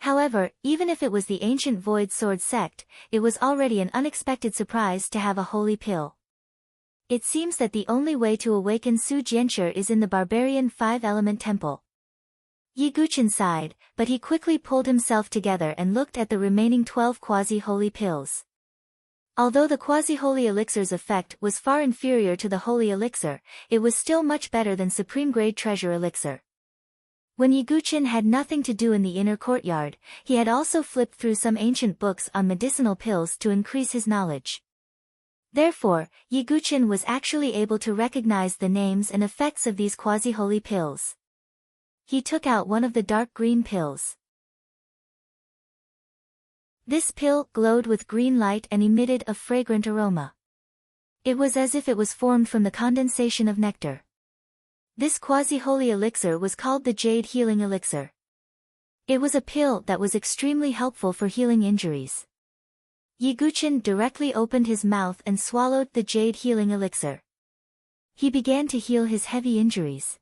However, even if it was the ancient Void Sword sect, it was already an unexpected surprise to have a holy pill. It seems that the only way to awaken Su Jianshi is in the barbarian 5-element temple. Yiguchen sighed, but he quickly pulled himself together and looked at the remaining 12 quasi-holy pills. Although the quasi-holy elixir's effect was far inferior to the holy elixir, it was still much better than supreme-grade treasure elixir. When Yiguchen had nothing to do in the inner courtyard, he had also flipped through some ancient books on medicinal pills to increase his knowledge. Therefore, Yiguchen was actually able to recognize the names and effects of these quasi-holy pills. He took out one of the dark green pills. This pill glowed with green light and emitted a fragrant aroma. It was as if it was formed from the condensation of nectar. This quasi-holy elixir was called the Jade Healing Elixir. It was a pill that was extremely helpful for healing injuries. Yiguchen directly opened his mouth and swallowed the Jade Healing Elixir. He began to heal his heavy injuries.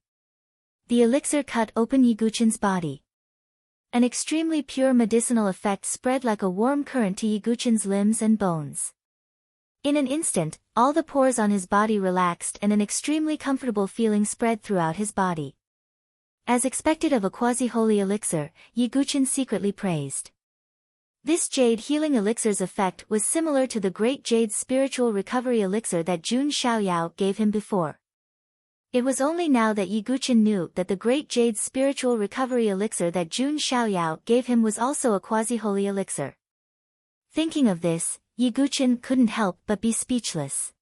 The elixir cut open Yiguchen's body. An extremely pure medicinal effect spread like a warm current to Yiguchen's limbs and bones. In an instant, all the pores on his body relaxed and an extremely comfortable feeling spread throughout his body. As expected of a quasi-holy elixir, Yiguchen secretly praised. This Jade Healing Elixir's effect was similar to the Great Jade Spiritual Recovery Elixir that Jun Xiaoyao gave him before. It was only now that Yiguchen knew that the Great Jade Spiritual Recovery Elixir that Jun Xiaoyao gave him was also a quasi-holy elixir. Thinking of this, Yiguchen couldn't help but be speechless.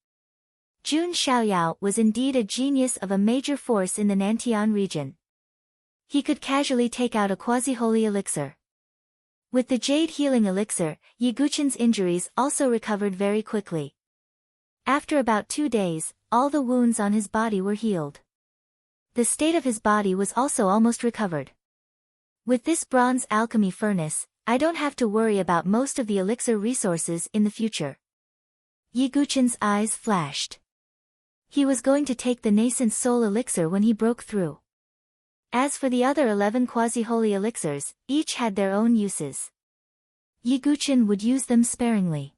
Jun Xiaoyao was indeed a genius of a major force in the Nantian region. He could casually take out a quasi-holy elixir. With the Jade Healing Elixir, Yiguchen's injuries also recovered very quickly. After about 2 days, all the wounds on his body were healed. The state of his body was also almost recovered. With this bronze alchemy furnace, I don't have to worry about most of the elixir resources in the future. Yiguchen's eyes flashed. He was going to take the nascent soul elixir when he broke through. As for the other 11 quasi-holy elixirs, each had their own uses. Yiguchen would use them sparingly.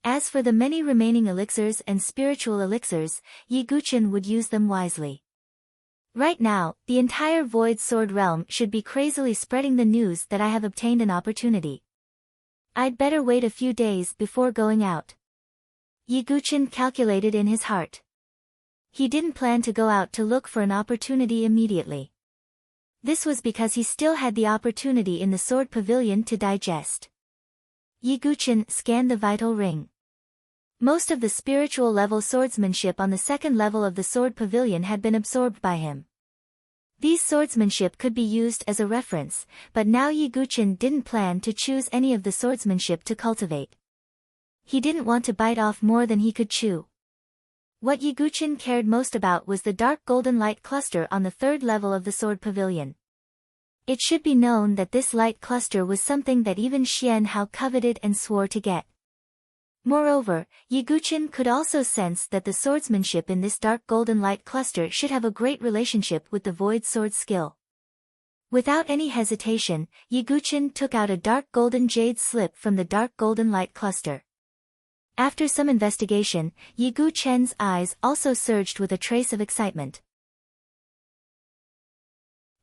As for the many remaining elixirs and spiritual elixirs, Yiguchen would use them wisely. Right now, the entire Void Sword realm should be crazily spreading the news that I have obtained an opportunity. I'd better wait a few days before going out. Yiguchen calculated in his heart. He didn't plan to go out to look for an opportunity immediately. This was because he still had the opportunity in the Sword Pavilion to digest. Yiguchen scanned the vital ring. Most of the spiritual level swordsmanship on the second level of the Sword Pavilion had been absorbed by him. These swordsmanship could be used as a reference, but now Yiguchen didn't plan to choose any of the swordsmanship to cultivate. He didn't want to bite off more than he could chew. What Yiguchen cared most about was the dark golden light cluster on the third level of the sword pavilion. It should be known that this light cluster was something that even Xian Hao coveted and swore to get. Moreover, Yiguchen could also sense that the swordsmanship in this dark golden light cluster should have a great relationship with the void sword skill. Without any hesitation, Yiguchen took out a dark golden jade slip from the dark golden light cluster. After some investigation, Yiguchen's eyes also surged with a trace of excitement.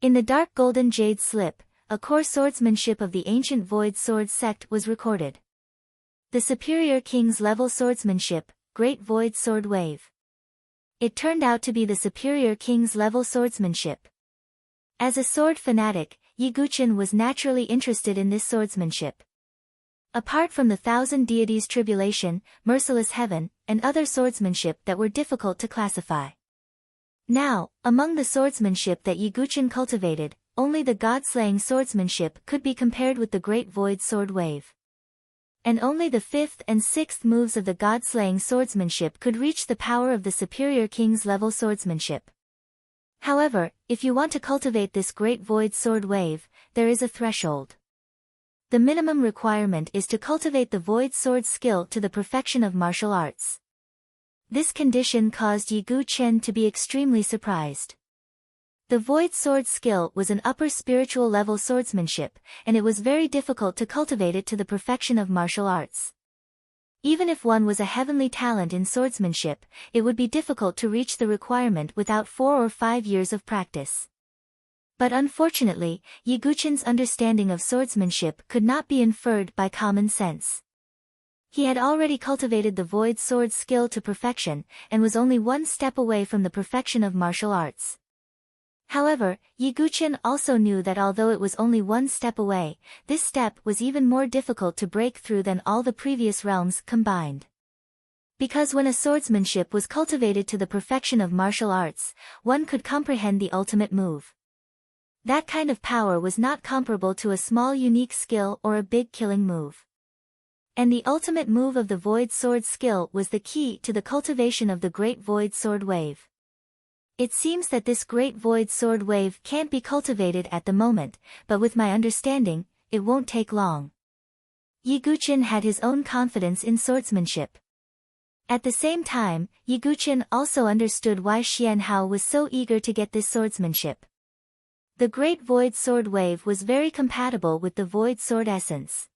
In the dark golden jade slip, a core swordsmanship of the ancient void sword sect was recorded. The superior king's level swordsmanship, Great Void Sword Wave. It turned out to be the superior king's level swordsmanship. As a sword fanatic, Yiguchen was naturally interested in this swordsmanship. Apart from the Thousand Deities Tribulation, Merciless Heaven, and other swordsmanship that were difficult to classify. Now, among the swordsmanship that Yiguchen cultivated, only the god-slaying swordsmanship could be compared with the Great Void Sword Wave. And only the fifth and sixth moves of the god-slaying swordsmanship could reach the power of the superior king's level swordsmanship. However, if you want to cultivate this Great Void Sword Wave, there is a threshold. The minimum requirement is to cultivate the void sword skill to the perfection of martial arts. This condition caused Yiguchen to be extremely surprised. The void sword skill was an upper spiritual level swordsmanship, and it was very difficult to cultivate it to the perfection of martial arts. Even if one was a heavenly talent in swordsmanship, it would be difficult to reach the requirement without 4 or 5 years of practice. But unfortunately, Yiguchen's understanding of swordsmanship could not be inferred by common sense. He had already cultivated the void sword skill to perfection, and was only one step away from the perfection of martial arts. However, Yiguchen also knew that although it was only one step away, this step was even more difficult to break through than all the previous realms combined. Because when a swordsmanship was cultivated to the perfection of martial arts, one could comprehend the ultimate move. That kind of power was not comparable to a small unique skill or a big killing move. And the ultimate move of the void sword skill was the key to the cultivation of the Great Void Sword Wave. It seems that this Great Void Sword Wave can't be cultivated at the moment, but with my understanding, it won't take long. Yiguchen had his own confidence in swordsmanship. At the same time, Yiguchen also understood why Xian Hao was so eager to get this swordsmanship. The Great Void Sword Wave was very compatible with the Void Sword Essence.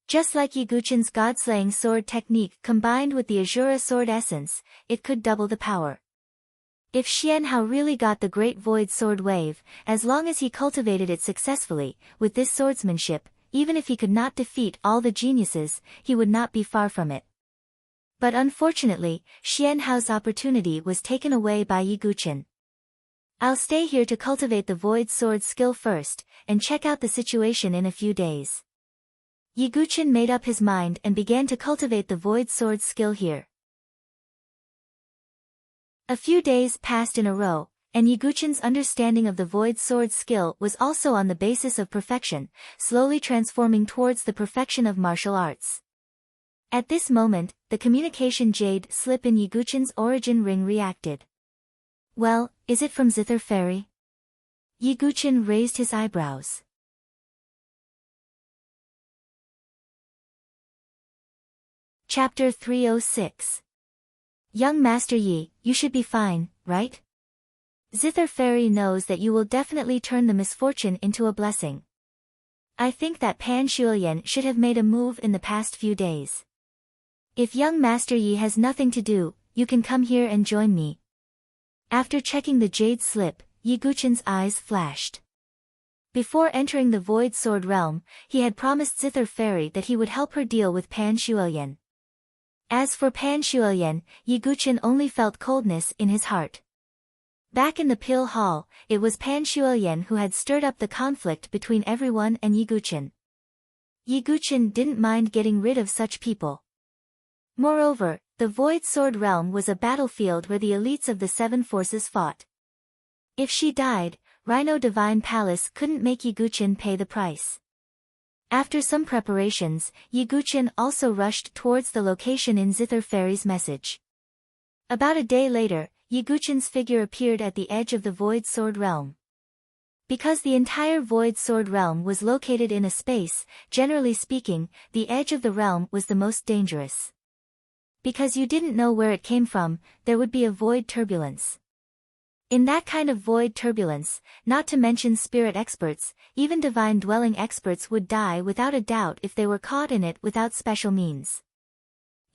Just like Yiguchen's God-slaying sword technique combined with the Azura Sword Essence, it could double the power. If Xian Hao really got the Great Void Sword Wave, as long as he cultivated it successfully, with this swordsmanship, even if he could not defeat all the geniuses, he would not be far from it. But unfortunately, Xian Hao's opportunity was taken away by Yiguchen. I'll stay here to cultivate the void sword skill first, and check out the situation in a few days. Yiguchen made up his mind and began to cultivate the void sword skill here. A few days passed in a row, and Yiguchen's understanding of the void sword skill was also on the basis of perfection, slowly transforming towards the perfection of martial arts. At this moment, the communication jade slip in Yiguchen's origin ring reacted. Well, is it from Zither Fairy? Yiguchen raised his eyebrows. Chapter 306. Young Master Yi, you should be fine, right? Zither Fairy knows that you will definitely turn the misfortune into a blessing. I think that Pan Shuoyan should have made a move in the past few days. If young Master Yi has nothing to do, you can come here and join me. After checking the jade slip, Yiguchen's eyes flashed. Before entering the Void Sword Realm, he had promised Zither Fairy that he would help her deal with Pan Shuoyan. As for Pan Shuoyan, Yiguchen only felt coldness in his heart. Back in the Pill Hall, it was Pan Shuoyan who had stirred up the conflict between everyone and Yiguchen. Yiguchen didn't mind getting rid of such people. Moreover, the Void Sword Realm was a battlefield where the elites of the seven forces fought. If she died, Rhino Divine Palace couldn't make Yiguchen pay the price. After some preparations, Yiguchin also rushed towards the location in Zither Fairy's message. About a day later, Yiguchin's figure appeared at the edge of the Void Sword Realm. Because the entire Void Sword Realm was located in a space, generally speaking, the edge of the realm was the most dangerous. Because you didn't know where it came from, there would be a void turbulence. In that kind of void turbulence, not to mention spirit experts, even divine dwelling experts would die without a doubt if they were caught in it without special means.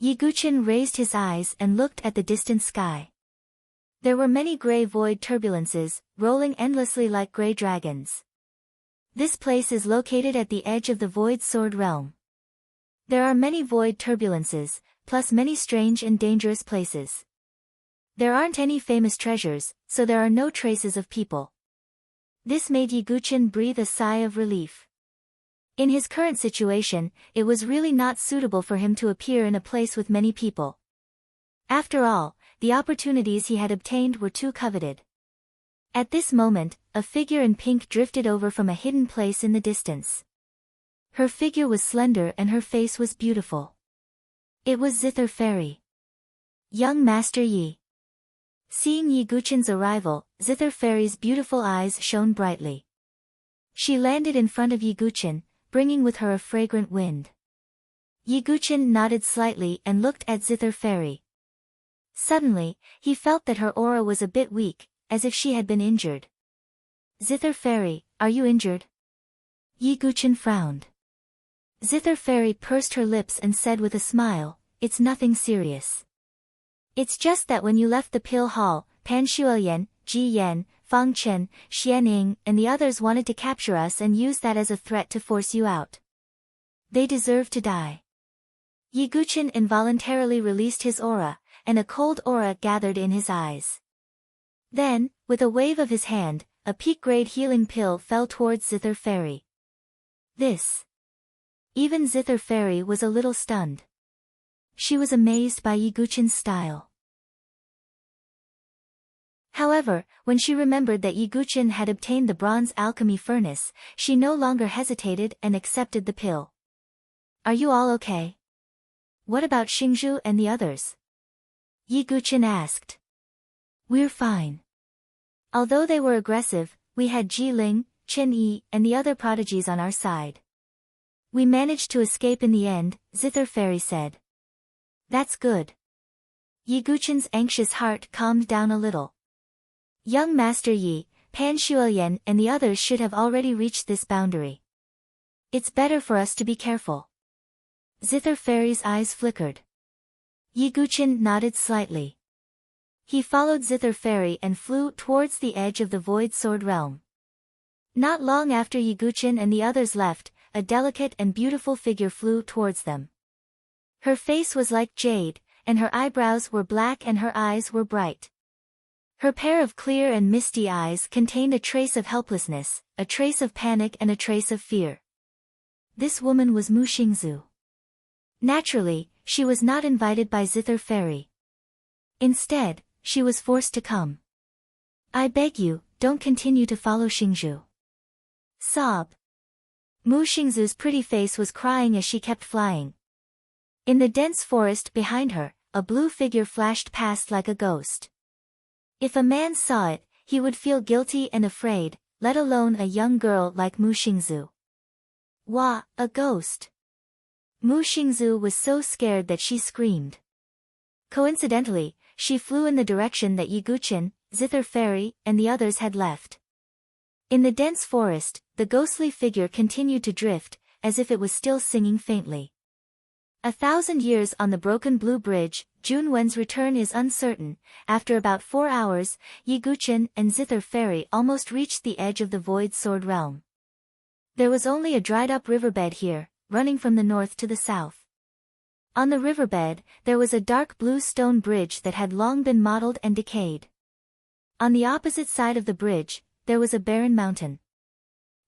Yiguchin raised his eyes and looked at the distant sky. There were many gray void turbulences, rolling endlessly like gray dragons. This place is located at the edge of the Void Sword Realm. There are many void turbulences, plus many strange and dangerous places. There aren't any famous treasures, so there are no traces of people. This made Yiguchin breathe a sigh of relief. In his current situation, it was really not suitable for him to appear in a place with many people. After all, the opportunities he had obtained were too coveted. At this moment, a figure in pink drifted over from a hidden place in the distance. Her figure was slender and her face was beautiful. It was Zither Fairy. Young Master Yi. Seeing Yiguchin's arrival, Zither Fairy's beautiful eyes shone brightly. She landed in front of Yiguchin, bringing with her a fragrant wind. Yiguchin nodded slightly and looked at Zither Fairy. Suddenly, he felt that her aura was a bit weak, as if she had been injured. Zither Fairy, are you injured? Yiguchin frowned. Zither Fairy pursed her lips and said with a smile, it's nothing serious. It's just that when you left the pill hall, Pan Shuoyan, Ji Yan, Fang Chen, Xian Ying, and the others wanted to capture us and use that as a threat to force you out. They deserve to die. Yiguchin involuntarily released his aura, and a cold aura gathered in his eyes. Then, with a wave of his hand, a peak-grade healing pill fell towards Zither Fairy. This. Even Zither Fairy was a little stunned. She was amazed by Yiguchin's style. However, when she remembered that Yiguchin had obtained the bronze alchemy furnace, she no longer hesitated and accepted the pill. Are you all okay? What about Xingzhu and the others? Yiguchin asked. We're fine. Although they were aggressive, we had Ji Ling, Chen Yi, and the other prodigies on our side. We managed to escape in the end, Zither Fairy said. That's good. Yiguchin's anxious heart calmed down a little. Young Master Yi, Pan Shuoyan and the others should have already reached this boundary. It's better for us to be careful. Zither Fairy's eyes flickered. Yiguchin nodded slightly. He followed Zither Fairy and flew towards the edge of the Void Sword Realm. Not long after Yiguchin and the others left, a delicate and beautiful figure flew towards them. Her face was like jade, and her eyebrows were black and her eyes were bright. Her pair of clear and misty eyes contained a trace of helplessness, a trace of panic and a trace of fear. This woman was Mu Xingzhu. Naturally, she was not invited by Zither Fairy. Instead, she was forced to come. I beg you, don't continue to follow Xingzhu. Sob. Mu Xingzhu's pretty face was crying as she kept flying. In the dense forest behind her, a blue figure flashed past like a ghost. If a man saw it, he would feel guilty and afraid, let alone a young girl like Mu Xingzhu. Wah, a ghost. Mu Xingzhu was so scared that she screamed. Coincidentally, she flew in the direction that Yiguchin, Zither Fairy, and the others had left. In the dense forest, the ghostly figure continued to drift, as if it was still singing faintly. 1,000 years on the broken blue bridge, Junwen's return is uncertain. After about 4 hours, Yiguchin and Zither Fairy almost reached the edge of the Void Sword Realm. There was only a dried-up riverbed here, running from the north to the south. On the riverbed, there was a dark blue stone bridge that had long been mottled and decayed. On the opposite side of the bridge, there was a barren mountain.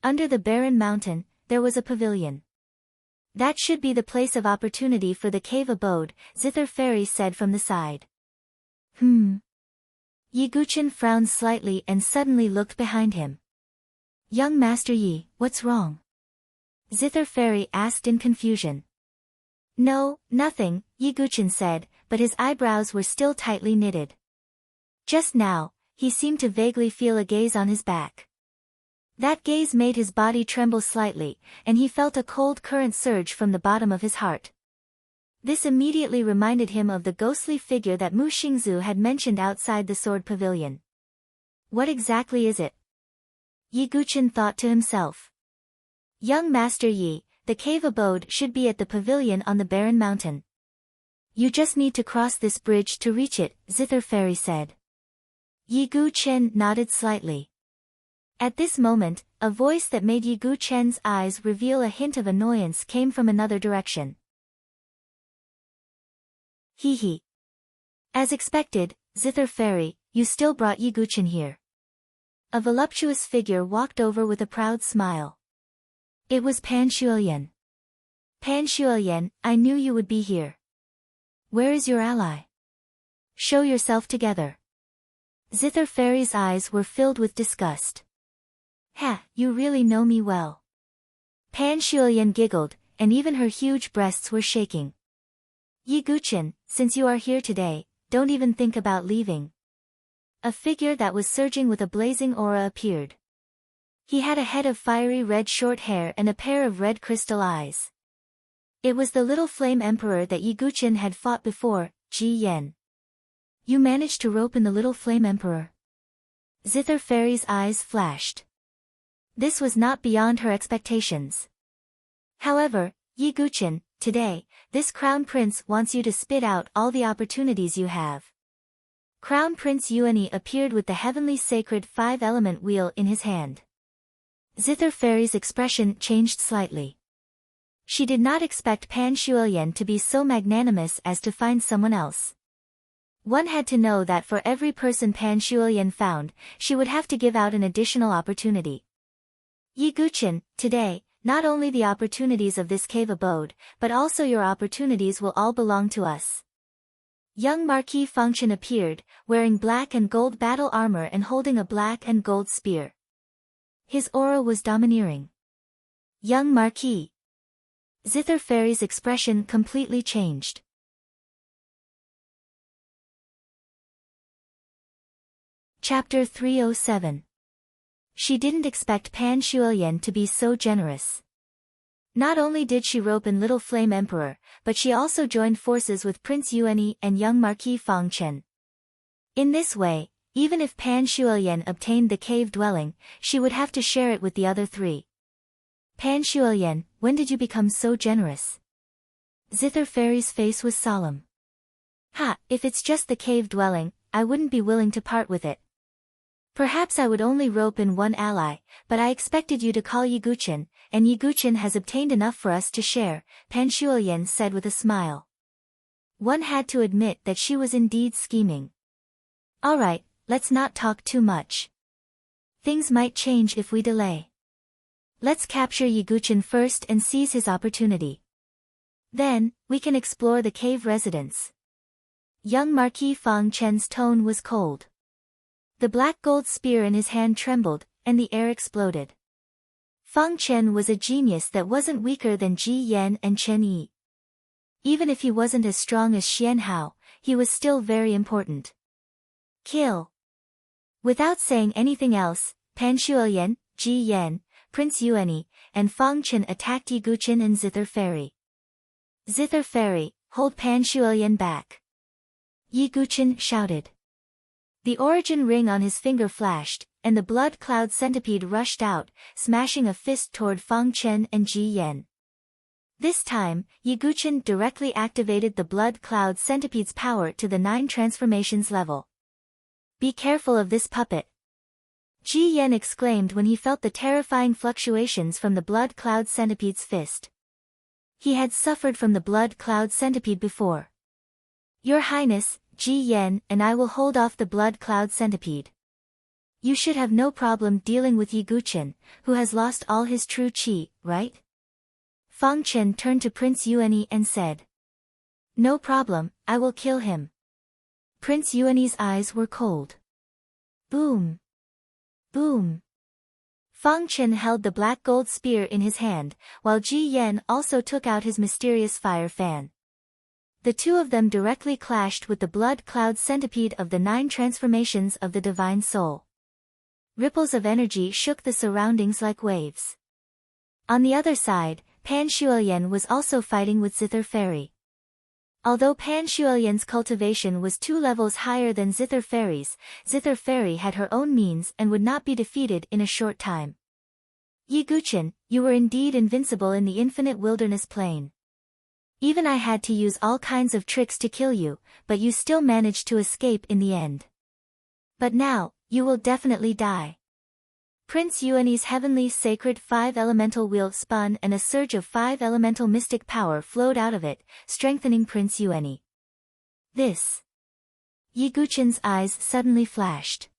Under the barren mountain, there was a pavilion. That should be the place of opportunity for the cave abode, Zither Fairy said from the side. Yiguchin frowned slightly and suddenly looked behind him. Young Master Yi, what's wrong? Zither Fairy asked in confusion. No, nothing, Yiguchin said, but his eyebrows were still tightly knitted. Just now, he seemed to vaguely feel a gaze on his back. That gaze made his body tremble slightly, and he felt a cold current surge from the bottom of his heart. This immediately reminded him of the ghostly figure that Mu Xingzu had mentioned outside the sword pavilion. What exactly is it? Yiguchin thought to himself. Young Master Yi, the cave abode should be at the pavilion on the barren mountain. You just need to cross this bridge to reach it, Zither Fairy said. Yiguchen nodded slightly. At this moment, a voice that made Yiguchen's eyes reveal a hint of annoyance came from another direction. Hee hee. As expected, Zither Fairy, you still brought Yiguchen here. A voluptuous figure walked over with a proud smile. It was Pan Shuoyan. Pan Shuoyan, I knew you would be here. Where is your ally? Show yourself together. Zither Fairy's eyes were filled with disgust. Ha, you really know me well. Pan Shuoyan giggled, and even her huge breasts were shaking. Yiguchen, since you are here today, don't even think about leaving. A figure that was surging with a blazing aura appeared. He had a head of fiery red short hair and a pair of red crystal eyes. It was the little flame emperor that Yiguchen had fought before, Ji Yen. You managed to rope in the little flame emperor. Zither Fairy's eyes flashed. This was not beyond her expectations. However, Yiguchen, today, this Crown Prince wants you to spit out all the opportunities you have. Crown Prince Yuani appeared with the heavenly sacred 5-element wheel in his hand. Zither Fairy's expression changed slightly. She did not expect Pan Shuoyan to be so magnanimous as to find someone else. One had to know that for every person Pan Shuoyan found, she would have to give out an additional opportunity. Yiguchen, today, not only the opportunities of this cave abode, but also your opportunities will all belong to us. Young Marquis Fengchen appeared, wearing black and gold battle armor and holding a black and gold spear. His aura was domineering. Young Marquis. Zither Fairy's expression completely changed. Chapter 307. She didn't expect Pan Shuoyan to be so generous. Not only did she rope in Little Flame Emperor, but she also joined forces with Prince Yuani and young Marquis Fengchen. In this way, even if Pan Shuoyan obtained the cave dwelling, she would have to share it with the other three. Pan Shuoyan, when did you become so generous? Zither Fairy's face was solemn. Ha, if it's just the cave dwelling, I wouldn't be willing to part with it. Perhaps I would only rope in one ally, but I expected you to call Yiguchen, and Yiguchen has obtained enough for us to share, Pan Shuoyan said with a smile. One had to admit that she was indeed scheming. Alright, let's not talk too much. Things might change if we delay. Let's capture Yiguchen first and seize his opportunity. Then, we can explore the cave residence. Young Marquis Fengchen's tone was cold. The black gold spear in his hand trembled, and the air exploded. Fengchen was a genius that wasn't weaker than Ji Yan and Chen Yi. Even if he wasn't as strong as Xian Hao, he was still very important. Kill. Without saying anything else, Pan Shuoyan, Ji Yan, Prince Yuani, and Fengchen attacked Yiguchen and Zither Fairy. Zither Fairy, hold Pan Shuoyan back. Yiguchen shouted. The origin ring on his finger flashed, and the blood cloud centipede rushed out, smashing a fist toward Fengchen and Ji Yan. This time, Yiguchen directly activated the blood cloud centipede's power to the 9 transformations level. Be careful of this puppet. Ji Yan exclaimed when he felt the terrifying fluctuations from the blood cloud centipede's fist. He had suffered from the blood cloud centipede before. Your Highness, Ji Yan and I will hold off the blood cloud centipede. You should have no problem dealing with Yiguchen, who has lost all his true qi, right? Fengchen turned to Prince Yuani and said. No problem, I will kill him. Prince Yuani's eyes were cold. Boom. Boom. Fang Chen held the black gold spear in his hand, while Ji Yan also took out his mysterious fire fan. The two of them directly clashed with the blood cloud centipede of the 9 transformations of the divine soul. Ripples of energy shook the surroundings like waves. On the other side, Pan Shuoyan was also fighting with Zither Fairy. Although Pan Shuoyan's cultivation was 2 levels higher than Zither Fairy's, Zither Fairy had her own means and would not be defeated in a short time. Yi Guchen, you were indeed invincible in the infinite wilderness plain. Even I had to use all kinds of tricks to kill you, but you still managed to escape in the end. But now, you will definitely die. Prince Yuani's heavenly sacred 5 elemental wheel spun and a surge of 5 elemental mystic power flowed out of it, strengthening Prince Yuani. This. Yi Guchen's eyes suddenly flashed.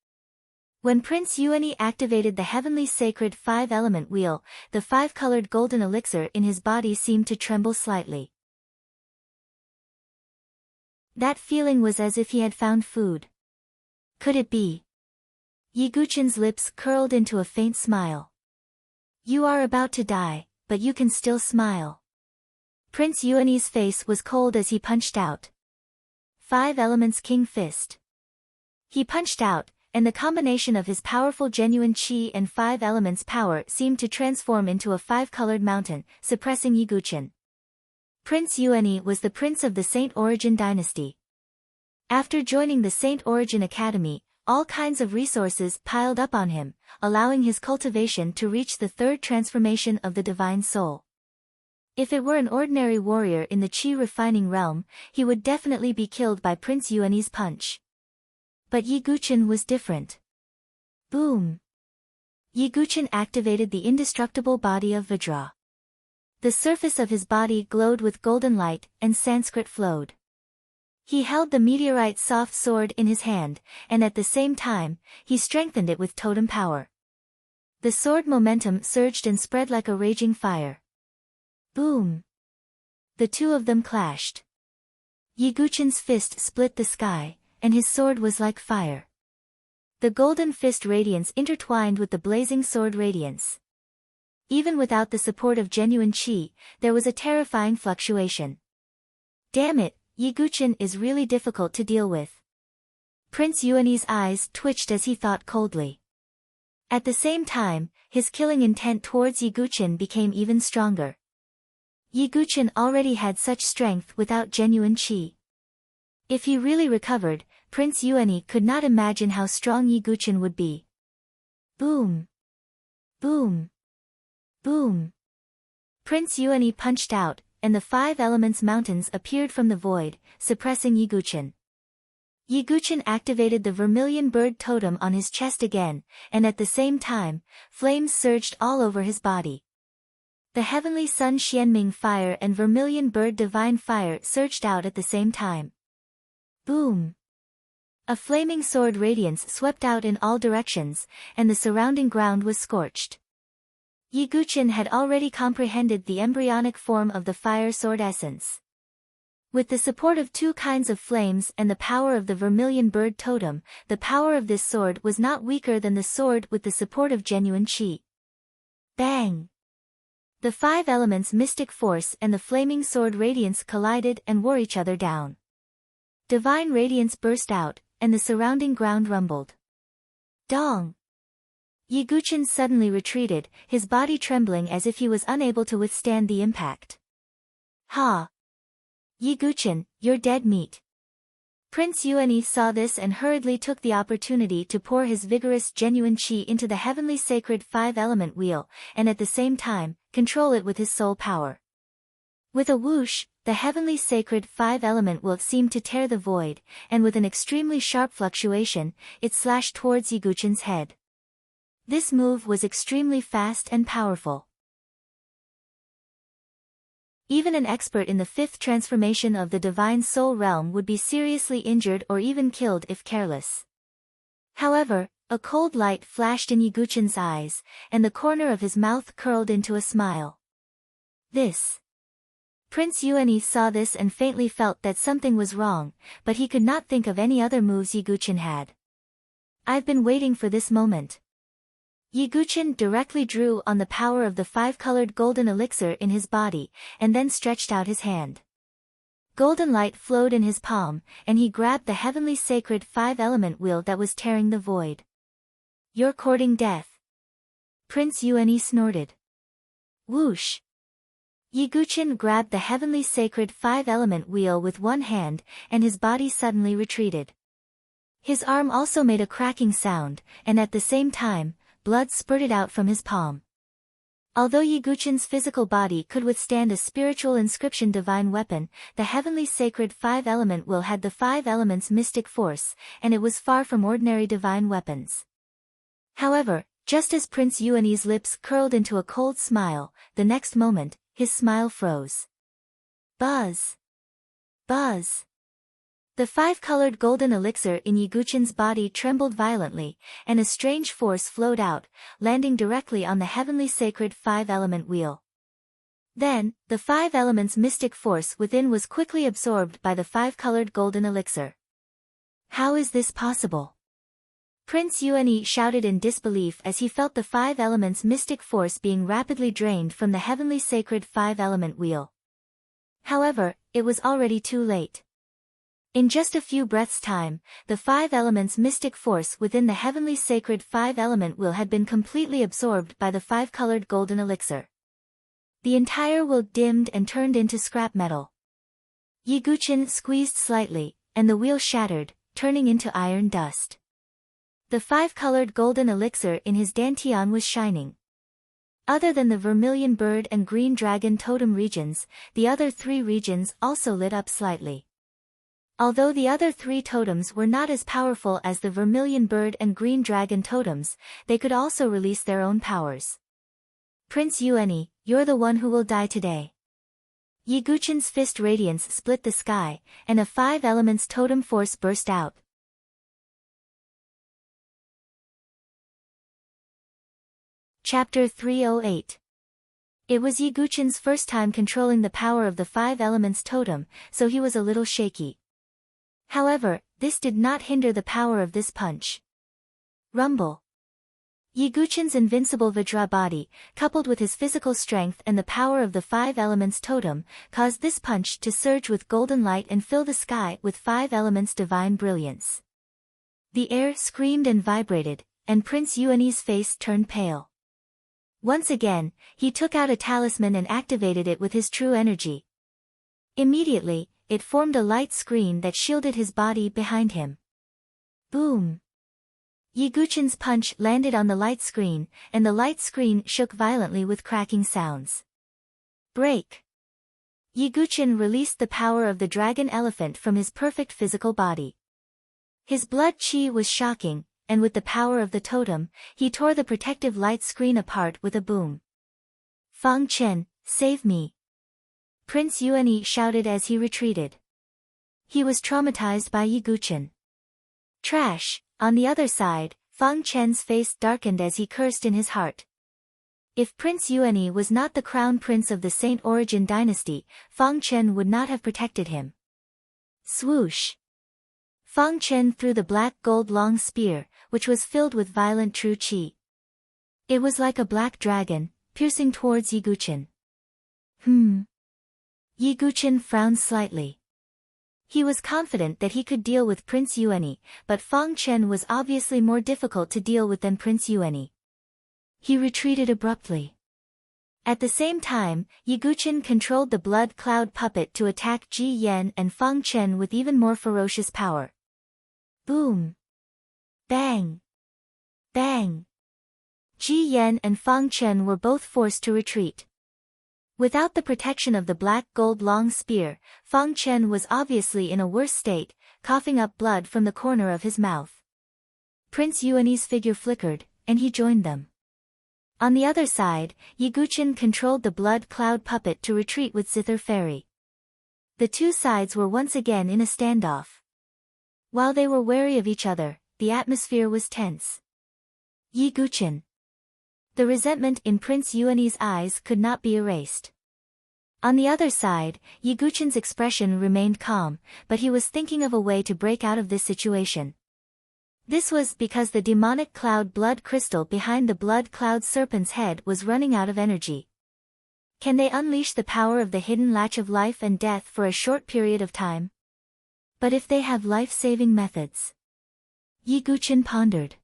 When Prince Yuani activated the heavenly sacred 5 element wheel, the 5-colored golden elixir in his body seemed to tremble slightly. That feeling was as if he had found food. Could it be? Yi Guchen's lips curled into a faint smile. You are about to die, but you can still smile. Prince Yuani's face was cold as he punched out. 5 elements King Fist. He punched out, and the combination of his powerful genuine qi and 5 elements power seemed to transform into a 5-colored mountain, suppressing Yi Guchen. Prince Yuani was the prince of the Saint Origin dynasty. After joining the Saint Origin Academy, all kinds of resources piled up on him, allowing his cultivation to reach the 3rd transformation of the divine soul. If it were an ordinary warrior in the qi refining realm, he would definitely be killed by Prince Yuani's punch. But Yi Guchen was different. Boom! Yi Guchen activated the indestructible body of Vajra. The surface of his body glowed with golden light, and Sanskrit flowed. He held the meteorite soft sword in his hand, and at the same time, he strengthened it with totem power. The sword momentum surged and spread like a raging fire. Boom! The two of them clashed. Yi Guchen's fist split the sky, and his sword was like fire. The golden fist radiance intertwined with the blazing sword radiance. Even without the support of genuine qi, there was a terrifying fluctuation. Damn it, Yi Guchen is really difficult to deal with. Prince Yuani's eyes twitched as he thought coldly. At the same time, his killing intent towards Yi Guchen became even stronger. Yi Guchen already had such strength without genuine qi. If he really recovered, Prince Yuani could not imagine how strong Yi Guchen would be. Boom! Boom! Boom! Prince Yuani punched out, and the 5 elements mountains appeared from the void, suppressing Yi Guchen. Yi Guchen activated the vermilion bird totem on his chest again, and at the same time, flames surged all over his body. The heavenly sun Xianming fire and vermilion bird divine fire surged out at the same time. Boom! A flaming sword radiance swept out in all directions, and the surrounding ground was scorched. Yi Guchen had already comprehended the embryonic form of the fire sword essence. With the support of 2 kinds of flames and the power of the vermilion bird totem, the power of this sword was not weaker than the sword with the support of genuine qi. Bang! The 5 elements mystic force and the flaming sword radiance collided and wore each other down. Divine radiance burst out, and the surrounding ground rumbled. Dong! Yi Guchen suddenly retreated, his body trembling as if he was unable to withstand the impact. Ha! Yi Guchen, you're dead meat. Prince Yuani saw this and hurriedly took the opportunity to pour his vigorous genuine qi into the heavenly sacred 5-element wheel, and at the same time, control it with his soul power. With a whoosh, the heavenly sacred 5-element wheel seemed to tear the void, and with an extremely sharp fluctuation, it slashed towards Yi Guchen's head. This move was extremely fast and powerful. Even an expert in the 5th transformation of the divine soul realm would be seriously injured or even killed if careless. However, a cold light flashed in Yi Guchen's eyes, and the corner of his mouth curled into a smile. This. Prince Yuani saw this and faintly felt that something was wrong, but he could not think of any other moves Yi Guchen had. I've been waiting for this moment. Yiguchen directly drew on the power of the five-colored golden elixir in his body, and then stretched out his hand. Golden light flowed in his palm, and he grabbed the heavenly sacred five-element wheel that was tearing the void. "You're courting death." Prince Yuani snorted. Whoosh! Yiguchen grabbed the heavenly sacred five-element wheel with one hand, and his body suddenly retreated. His arm also made a cracking sound, and at the same time, blood spurted out from his palm. Although Yiguchen's physical body could withstand a spiritual inscription divine weapon, the heavenly sacred five-element will had the five elements' mystic force, and it was far from ordinary divine weapons. However, just as Prince Yuani's lips curled into a cold smile, the next moment, his smile froze. Buzz! Buzz! The five-colored golden elixir in Yiguchen's body trembled violently, and a strange force flowed out, landing directly on the heavenly sacred five-element wheel. Then, the five elements' mystic force within was quickly absorbed by the five-colored golden elixir. How is this possible? Prince Yuani shouted in disbelief as he felt the five elements' mystic force being rapidly drained from the heavenly sacred five-element wheel. However, it was already too late. In just a few breaths' time, the five elements' mystic force within the heavenly sacred five-element wheel had been completely absorbed by the five-colored golden elixir. The entire wheel dimmed and turned into scrap metal. Yiguchen squeezed slightly, and the wheel shattered, turning into iron dust. The five-colored golden elixir in his dantian was shining. Other than the vermilion bird and green dragon totem regions, the other three regions also lit up slightly. Although the other three totems were not as powerful as the vermilion bird and green dragon totems, they could also release their own powers. Prince Yuani, you're the one who will die today. Yiguchen's fist radiance split the sky, and a five elements totem force burst out. Chapter 308. It was Yiguchen's first time controlling the power of the five elements totem, so he was a little shaky. However, this did not hinder the power of this punch. Rumble. Yiguchen's invincible Vajra body, coupled with his physical strength and the power of the five elements totem, caused this punch to surge with golden light and fill the sky with five elements divine brilliance. The air screamed and vibrated, and Prince Yuani's face turned pale. Once again, he took out a talisman and activated it with his true energy. Immediately, it formed a light screen that shielded his body behind him. Boom! Yiguchen's punch landed on the light screen, and the light screen shook violently with cracking sounds. Break! Yiguchen released the power of the dragon elephant from his perfect physical body. His blood chi was shocking, and with the power of the totem, he tore the protective light screen apart with a boom. Fang Chen, save me! Prince Yuani shouted as he retreated. He was traumatized by Yiguchen. Trash! On the other side, Fang Chen's face darkened as he cursed in his heart. If Prince Yuani was not the crown prince of the Saint Origin dynasty, Fang Chen would not have protected him. Swoosh! Fang Chen threw the black gold long spear, which was filled with violent true chi. It was like a black dragon, piercing towards Yiguchen. Yiguchen frowned slightly. He was confident that he could deal with Prince Yuani, but Fang Chen was obviously more difficult to deal with than Prince Yuani. He retreated abruptly. At the same time, Yiguchen controlled the blood cloud puppet to attack Ji Yan and Fang Chen with even more ferocious power. Boom! Bang! Bang! Ji Yan and Fang Chen were both forced to retreat. Without the protection of the black gold long spear, Fang Chen was obviously in a worse state, coughing up blood from the corner of his mouth. Prince Yuani's figure flickered, and he joined them. On the other side, Yiguchen controlled the blood cloud puppet to retreat with Zither Fairy. The two sides were once again in a standoff. While they were wary of each other, the atmosphere was tense. Yiguchen. The resentment in Prince Yuani's eyes could not be erased. On the other side, Yiguchen's expression remained calm, but he was thinking of a way to break out of this situation. This was because the demonic cloud blood crystal behind the blood cloud serpent's head was running out of energy. Can they unleash the power of the hidden latch of life and death for a short period of time? But if they have life-saving methods? Yi Guqin pondered.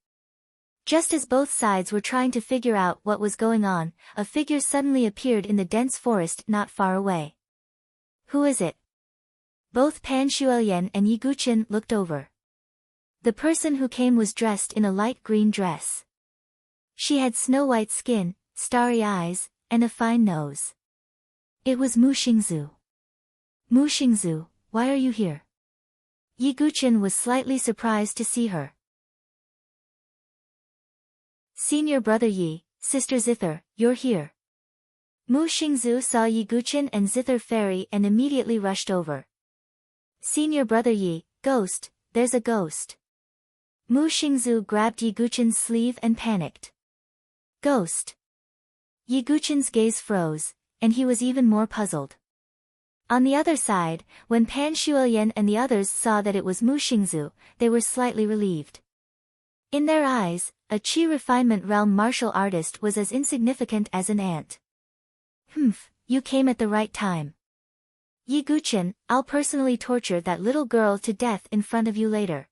Just as both sides were trying to figure out what was going on, a figure suddenly appeared in the dense forest not far away. Who is it? Both Pan Shuoyan and Yi Guqin looked over. The person who came was dressed in a light green dress. She had snow-white skin, starry eyes, and a fine nose. It was Mu Xingzu. Mu Xingzu, why are you here? Yi Guqin was slightly surprised to see her. Senior brother Yi, sister Zither, you're here. Mu Xingzu saw Yi Guqin and Zither Fairy and immediately rushed over. Senior brother Yi, ghost, there's a ghost. Mu Xingzu grabbed Yi Guqin's sleeve and panicked. Ghost. Yi Guqin's gaze froze, and he was even more puzzled. On the other side, when Pan Shuoyan and the others saw that it was Mu Xingzu, they were slightly relieved. In their eyes, a Qi refinement realm martial artist was as insignificant as an ant. Humph, you came at the right time. Yi Guqin, I'll personally torture that little girl to death in front of you later.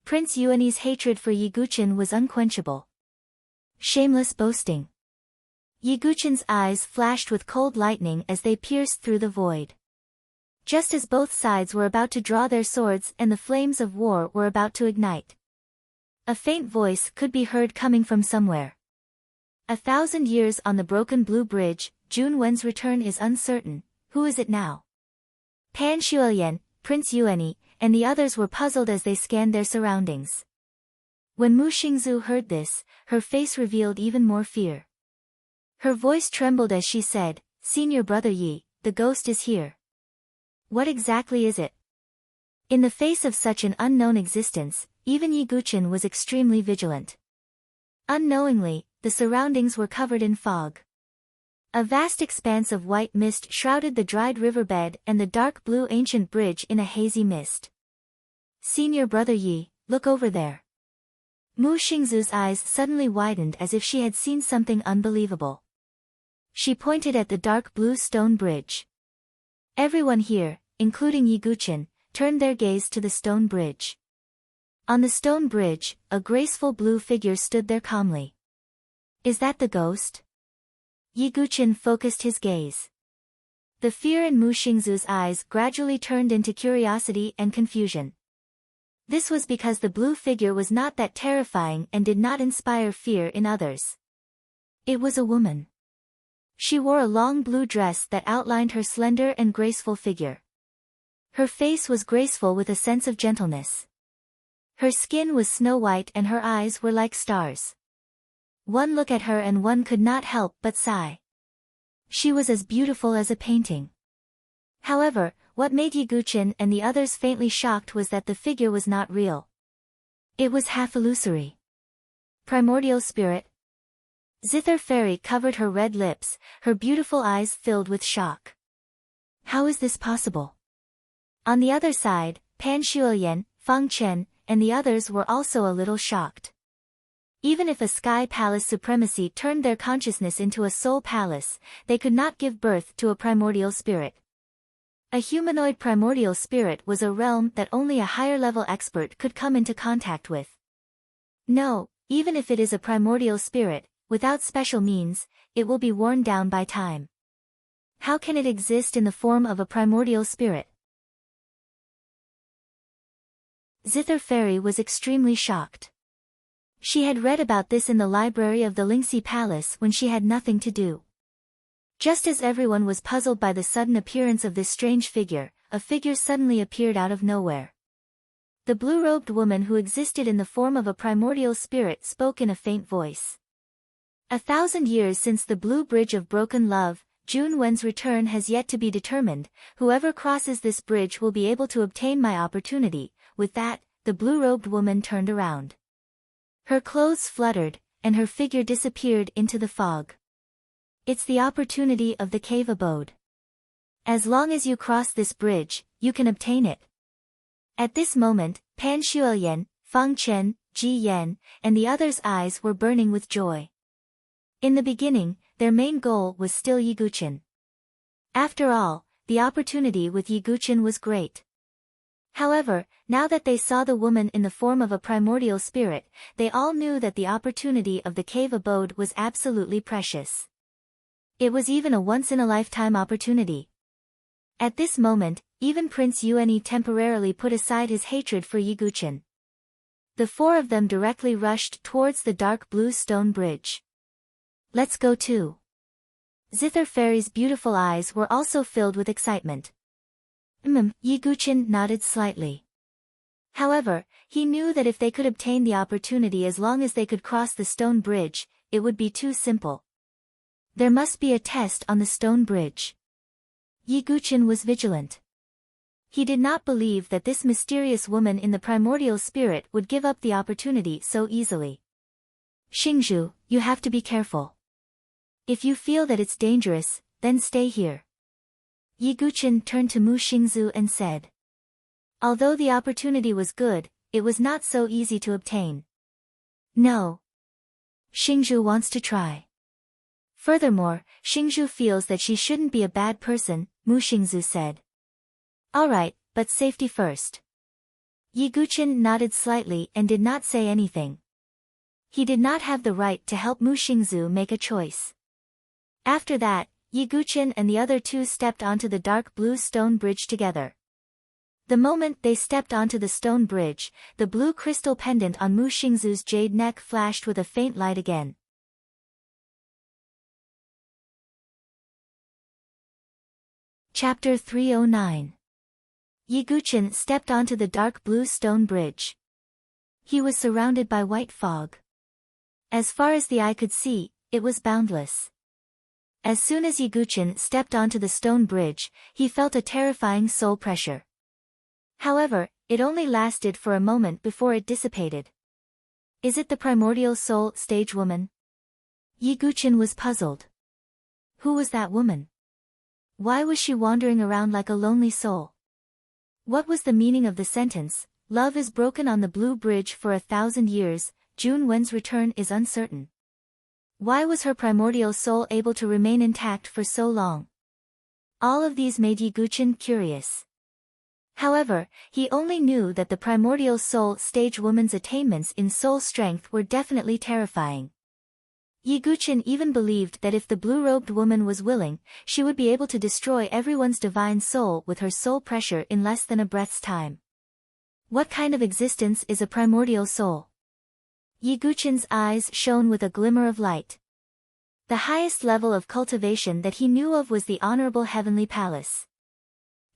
Prince Yuanyi's hatred for Yi Guqin was unquenchable. Shameless boasting. Yi Guqin's eyes flashed with cold lightning as they pierced through the void. Just as both sides were about to draw their swords and the flames of war were about to ignite. A faint voice could be heard coming from somewhere. 1,000 years on the broken blue bridge, Jun Wen's return is uncertain. Who is it now? Pan Shuoyan, Prince Yuanyi, and the others were puzzled as they scanned their surroundings. When Mu Xingzu heard this, her face revealed even more fear. Her voice trembled as she said, Senior brother Yi, the ghost is here. What exactly is it? In the face of such an unknown existence, even Yi Guqin was extremely vigilant. Unknowingly, the surroundings were covered in fog. A vast expanse of white mist shrouded the dried riverbed and the dark blue ancient bridge in a hazy mist. Senior brother Yi, look over there. Mu Xingzu's eyes suddenly widened as if she had seen something unbelievable. She pointed at the dark blue stone bridge. Everyone here, including Yi Guqin, turned their gaze to the stone bridge. On the stone bridge, a graceful blue figure stood there calmly. Is that the ghost? Yi Guqin focused his gaze. The fear in Mu Xingzu's eyes gradually turned into curiosity and confusion. This was because the blue figure was not that terrifying and did not inspire fear in others. It was a woman. She wore a long blue dress that outlined her slender and graceful figure. Her face was graceful with a sense of gentleness. Her skin was snow-white and her eyes were like stars. One look at her and one could not help but sigh. She was as beautiful as a painting. However, what made Yi Guqin and the others faintly shocked was that the figure was not real. It was half illusory. Primordial spirit. Zither Fairy covered her red lips, her beautiful eyes filled with shock. How is this possible? On the other side, Pan Shuoyan, Fang Chen, and the others were also a little shocked. Even if a sky palace supremacy turned their consciousness into a soul palace, they could not give birth to a primordial spirit. A humanoid primordial spirit was a realm that only a higher-level expert could come into contact with. No, even if it is a primordial spirit, without special means, it will be worn down by time. How can it exist in the form of a primordial spirit? Zither Fairy was extremely shocked. She had read about this in the library of the Lingxi Palace when she had nothing to do. Just as everyone was puzzled by the sudden appearance of this strange figure, a figure suddenly appeared out of nowhere. The blue-robed woman who existed in the form of a primordial spirit spoke in a faint voice. 1,000 years since the Blue Bridge of Broken Love, Jun Wen's return has yet to be determined. Whoever crosses this bridge will be able to obtain my opportunity. With that, the blue-robed woman turned around. Her clothes fluttered, and her figure disappeared into the fog. It's the opportunity of the cave abode. As long as you cross this bridge, you can obtain it. At this moment, Pan Shuoyan, Fang Chen, Ji Yan, and the others' eyes were burning with joy. In the beginning, their main goal was still Yiguchen. After all, the opportunity with Yiguchen was great. However, now that they saw the woman in the form of a primordial spirit, they all knew that the opportunity of the cave abode was absolutely precious. It was even a once-in-a-lifetime opportunity. At this moment, even Prince Yuani temporarily put aside his hatred for Yiguchen. The four of them directly rushed towards the dark blue stone bridge. Let's go too. Zither Fairy's beautiful eyes were also filled with excitement. Yiguchen nodded slightly. However, he knew that if they could obtain the opportunity as long as they could cross the stone bridge, it would be too simple. There must be a test on the stone bridge. Yiguchen was vigilant. He did not believe that this mysterious woman in the primordial spirit would give up the opportunity so easily. Xingzhu, you have to be careful. If you feel that it's dangerous, then stay here. Yiguchen turned to Mu Xingzhu and said. Although the opportunity was good, it was not so easy to obtain. No. Xingzhu wants to try. Furthermore, Xingzhu feels that she shouldn't be a bad person, Mu Xingzhu said. Alright, but safety first. Yiguchen nodded slightly and did not say anything. He did not have the right to help Mu Xingzhu make a choice. After that, Yiguchen and the other two stepped onto the dark blue stone bridge together. The moment they stepped onto the stone bridge, the blue crystal pendant on Mu Xingzhu's jade neck flashed with a faint light again. Chapter 309. Yiguchen stepped onto the dark blue stone bridge. He was surrounded by white fog. As far as the eye could see, it was boundless. As soon as Yiguchen stepped onto the stone bridge, he felt a terrifying soul pressure. However, it only lasted for a moment before it dissipated. Is it the primordial soul stage woman? Yiguchen was puzzled. Who was that woman? Why was she wandering around like a lonely soul? What was the meaning of the sentence, "Love is broken on the blue bridge for 1,000 years, Jun Wen's return is uncertain"? Why was her primordial soul able to remain intact for so long? All of these made Yiguchen curious. However, he only knew that the primordial soul stage woman's attainments in soul strength were definitely terrifying. Yiguchen even believed that if the blue-robed woman was willing, she would be able to destroy everyone's divine soul with her soul pressure in less than a breath's time. What kind of existence is a primordial soul? Yiguchen's eyes shone with a glimmer of light. The highest level of cultivation that he knew of was the Honorable Heavenly Palace.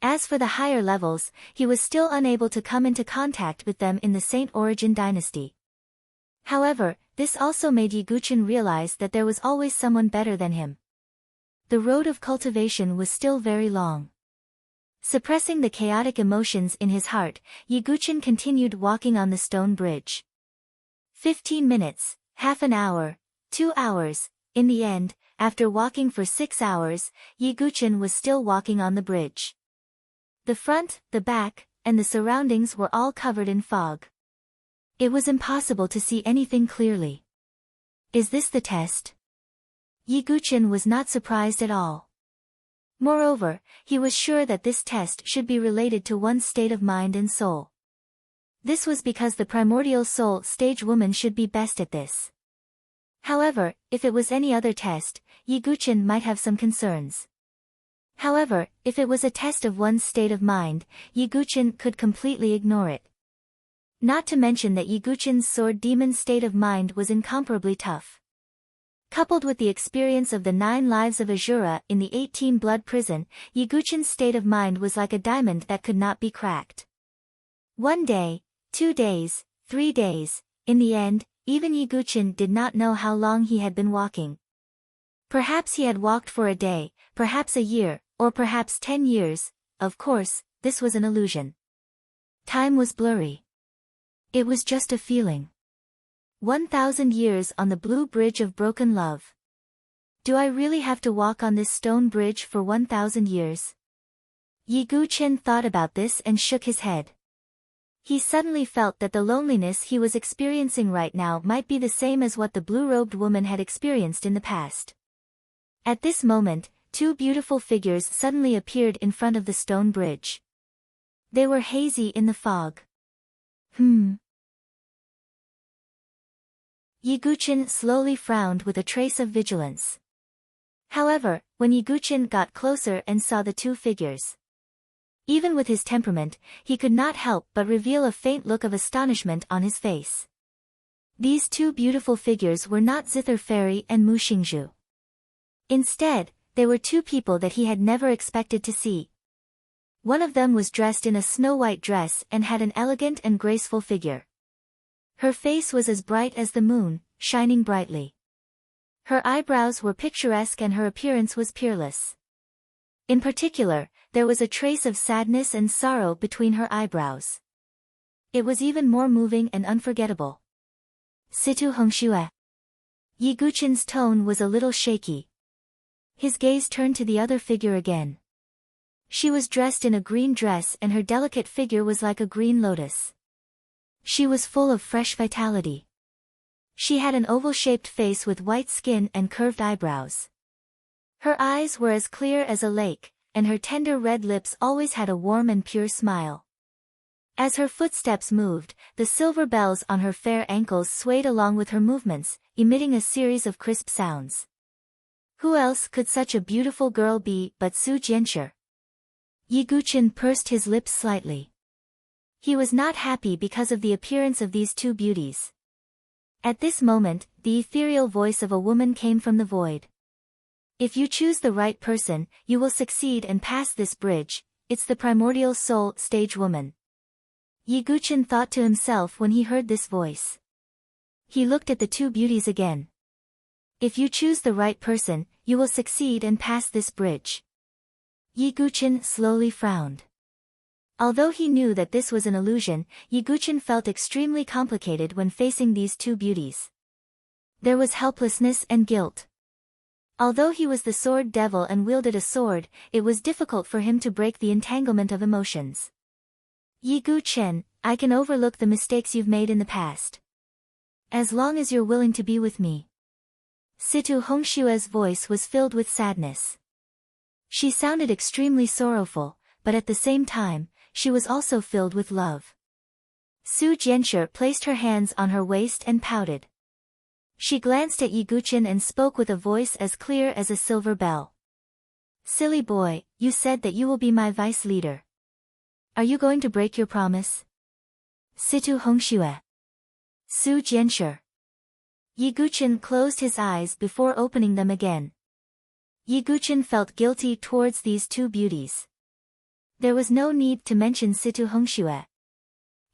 As for the higher levels, he was still unable to come into contact with them in the Saint Origin dynasty. However, this also made Yiguchen realize that there was always someone better than him. The road of cultivation was still very long. Suppressing the chaotic emotions in his heart, Yiguchen continued walking on the stone bridge. 15 minutes, half an hour, 2 hours, in the end, after walking for 6 hours, Yiguchen was still walking on the bridge. The front, the back, and the surroundings were all covered in fog. It was impossible to see anything clearly. Is this the test? Yiguchen was not surprised at all. Moreover, he was sure that this test should be related to one's state of mind and soul. This was because the primordial soul stage woman should be best at this. However, if it was any other test, Yiguchen might have some concerns. However, if it was a test of one's state of mind, Yiguchen could completely ignore it. Not to mention that Yiguchen's sword demon state of mind was incomparably tough. Coupled with the experience of the 9 lives of Azura in the 18-blood prison, Yiguchen's state of mind was like a diamond that could not be cracked. 1 day, 2 days, 3 days, in the end, even Yiguchen did not know how long he had been walking. Perhaps he had walked for a day, perhaps a year, or perhaps 10 years, of course, this was an illusion. Time was blurry. It was just a feeling. 1,000 years on the blue bridge of broken love. Do I really have to walk on this stone bridge for 1,000 years? Yiguchen thought about this and shook his head. He suddenly felt that the loneliness he was experiencing right now might be the same as what the blue-robed woman had experienced in the past. At this moment, two beautiful figures suddenly appeared in front of the stone bridge. They were hazy in the fog. Yiguchin slowly frowned with a trace of vigilance. However, when Yiguchin got closer and saw the two figures, even with his temperament, he could not help but reveal a faint look of astonishment on his face. These two beautiful figures were not Zither Fairy and Mu Xingzhu. Instead, they were two people that he had never expected to see. One of them was dressed in a snow-white dress and had an elegant and graceful figure. Her face was as bright as the moon, shining brightly. Her eyebrows were picturesque and her appearance was peerless. In particular, there was a trace of sadness and sorrow between her eyebrows. It was even more moving and unforgettable. Situ Hongxue. Yiguchin's tone was a little shaky. His gaze turned to the other figure again. She was dressed in a green dress and her delicate figure was like a green lotus. She was full of fresh vitality. She had an oval-shaped face with white skin and curved eyebrows. Her eyes were as clear as a lake, and her tender red lips always had a warm and pure smile. As her footsteps moved, the silver bells on her fair ankles swayed along with her movements, emitting a series of crisp sounds. Who else could such a beautiful girl be but Su Jianshi? Yiguchin pursed his lips slightly. He was not happy because of the appearance of these two beauties. At this moment, the ethereal voice of a woman came from the void. If you choose the right person, you will succeed and pass this bridge. It's the primordial soul stage woman. Yiguchin thought to himself when he heard this voice. He looked at the two beauties again. If you choose the right person, you will succeed and pass this bridge. Yiguchin slowly frowned. Although he knew that this was an illusion, Yiguchin felt extremely complicated when facing these two beauties. There was helplessness and guilt. Although he was the sword devil and wielded a sword, it was difficult for him to break the entanglement of emotions. Yiguchin, I can overlook the mistakes you've made in the past. As long as you're willing to be with me. Situ Hongshue's voice was filled with sadness. She sounded extremely sorrowful, but at the same time, she was also filled with love. Su Jianshi placed her hands on her waist and pouted. She glanced at Yiguchin and spoke with a voice as clear as a silver bell. Silly boy, you said that you will be my vice leader. Are you going to break your promise? Situ Hongxue. Su Jianshi. Yiguchin closed his eyes before opening them again. Yiguchin felt guilty towards these two beauties. There was no need to mention Situ Hongxue.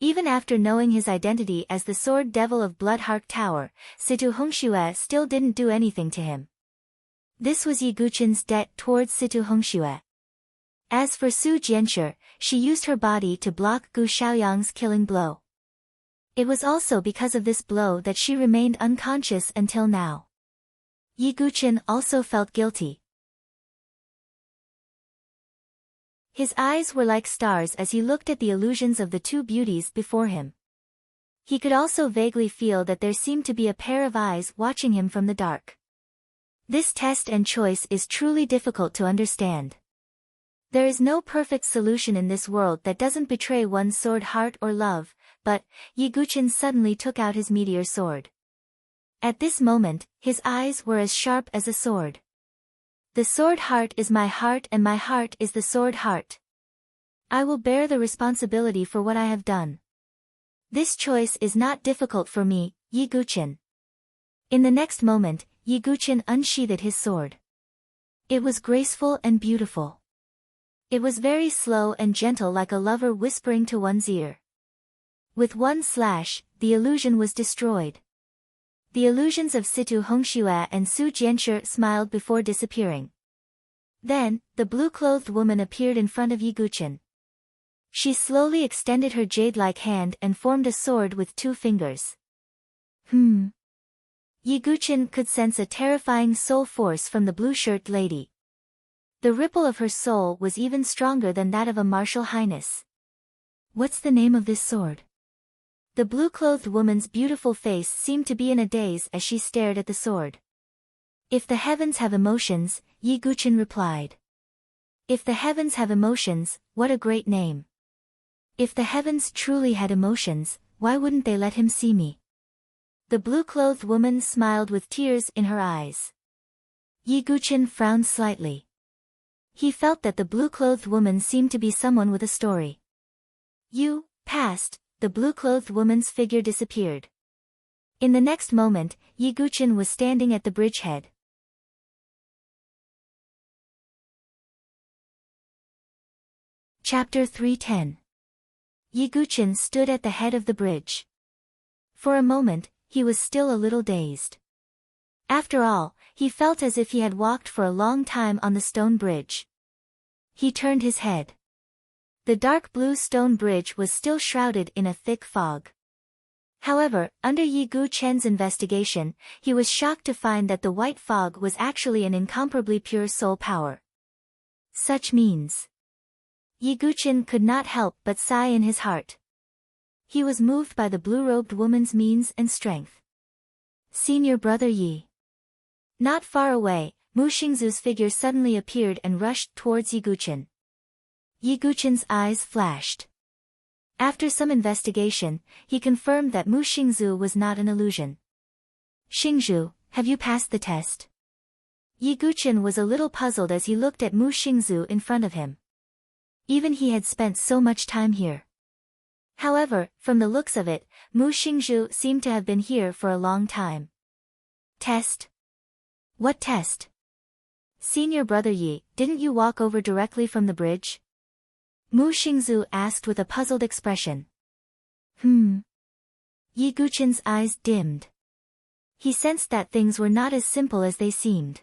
Even after knowing his identity as the Sword Devil of Bloodheart Tower, Situ Hongxue still didn't do anything to him. This was Yiguchin's debt towards Situ Hongxue. As for Su Jianshi, she used her body to block Gu Xiaoyang's killing blow. It was also because of this blow that she remained unconscious until now. Yiguchin also felt guilty. His eyes were like stars as he looked at the illusions of the two beauties before him. He could also vaguely feel that there seemed to be a pair of eyes watching him from the dark. This test and choice is truly difficult to understand. There is no perfect solution in this world that doesn't betray one's sword heart or love, but Yiguchin suddenly took out his meteor sword. At this moment, his eyes were as sharp as a sword. The sword heart is my heart and my heart is the sword heart. I will bear the responsibility for what I have done. This choice is not difficult for me, Yiguchin. In the next moment, Yiguchin unsheathed his sword. It was graceful and beautiful. It was very slow and gentle like a lover whispering to one's ear. With one slash, the illusion was destroyed. The illusions of Situ Hongxue and Su Jianshi smiled before disappearing. Then, the blue-clothed woman appeared in front of Yiguchin. She slowly extended her jade-like hand and formed a sword with 2 fingers. Yiguchin could sense a terrifying soul force from the blue-shirt lady. The ripple of her soul was even stronger than that of a martial highness. What's the name of this sword? The blue-clothed woman's beautiful face seemed to be in a daze as she stared at the sword. If the heavens have emotions, Yi Guqin replied. If the heavens have emotions, what a great name. If the heavens truly had emotions, why wouldn't they let him see me? The blue-clothed woman smiled with tears in her eyes. Yi Guqin frowned slightly. He felt that the blue-clothed woman seemed to be someone with a story. You passed, the blue-clothed woman's figure disappeared. In the next moment, Yi Guqin was standing at the bridgehead. Chapter 310. Yi Guqin stood at the head of the bridge. For a moment, he was still a little dazed. After all, he felt as if he had walked for a long time on the stone bridge. He turned his head. The dark blue stone bridge was still shrouded in a thick fog. However, under Yi Guqin's investigation, he was shocked to find that the white fog was actually an incomparably pure soul power. Such means. Yi Guqin could not help but sigh in his heart. He was moved by the blue-robed woman's means and strength. Senior brother Yi. Not far away, Mu Xingzu's figure suddenly appeared and rushed towards Yi Guqin. Yi Guqin's eyes flashed. After some investigation, he confirmed that Mu Xingzu was not an illusion. Xingzhu, have you passed the test? Yi Guqin was a little puzzled as he looked at Mu Xingzu in front of him. Even he had spent so much time here. However, from the looks of it, Mu Xingzhu seemed to have been here for a long time. Test? What test? Senior brother Yi, didn't you walk over directly from the bridge? Mu Xingzu asked with a puzzled expression. Yi Guqin's eyes dimmed. He sensed that things were not as simple as they seemed.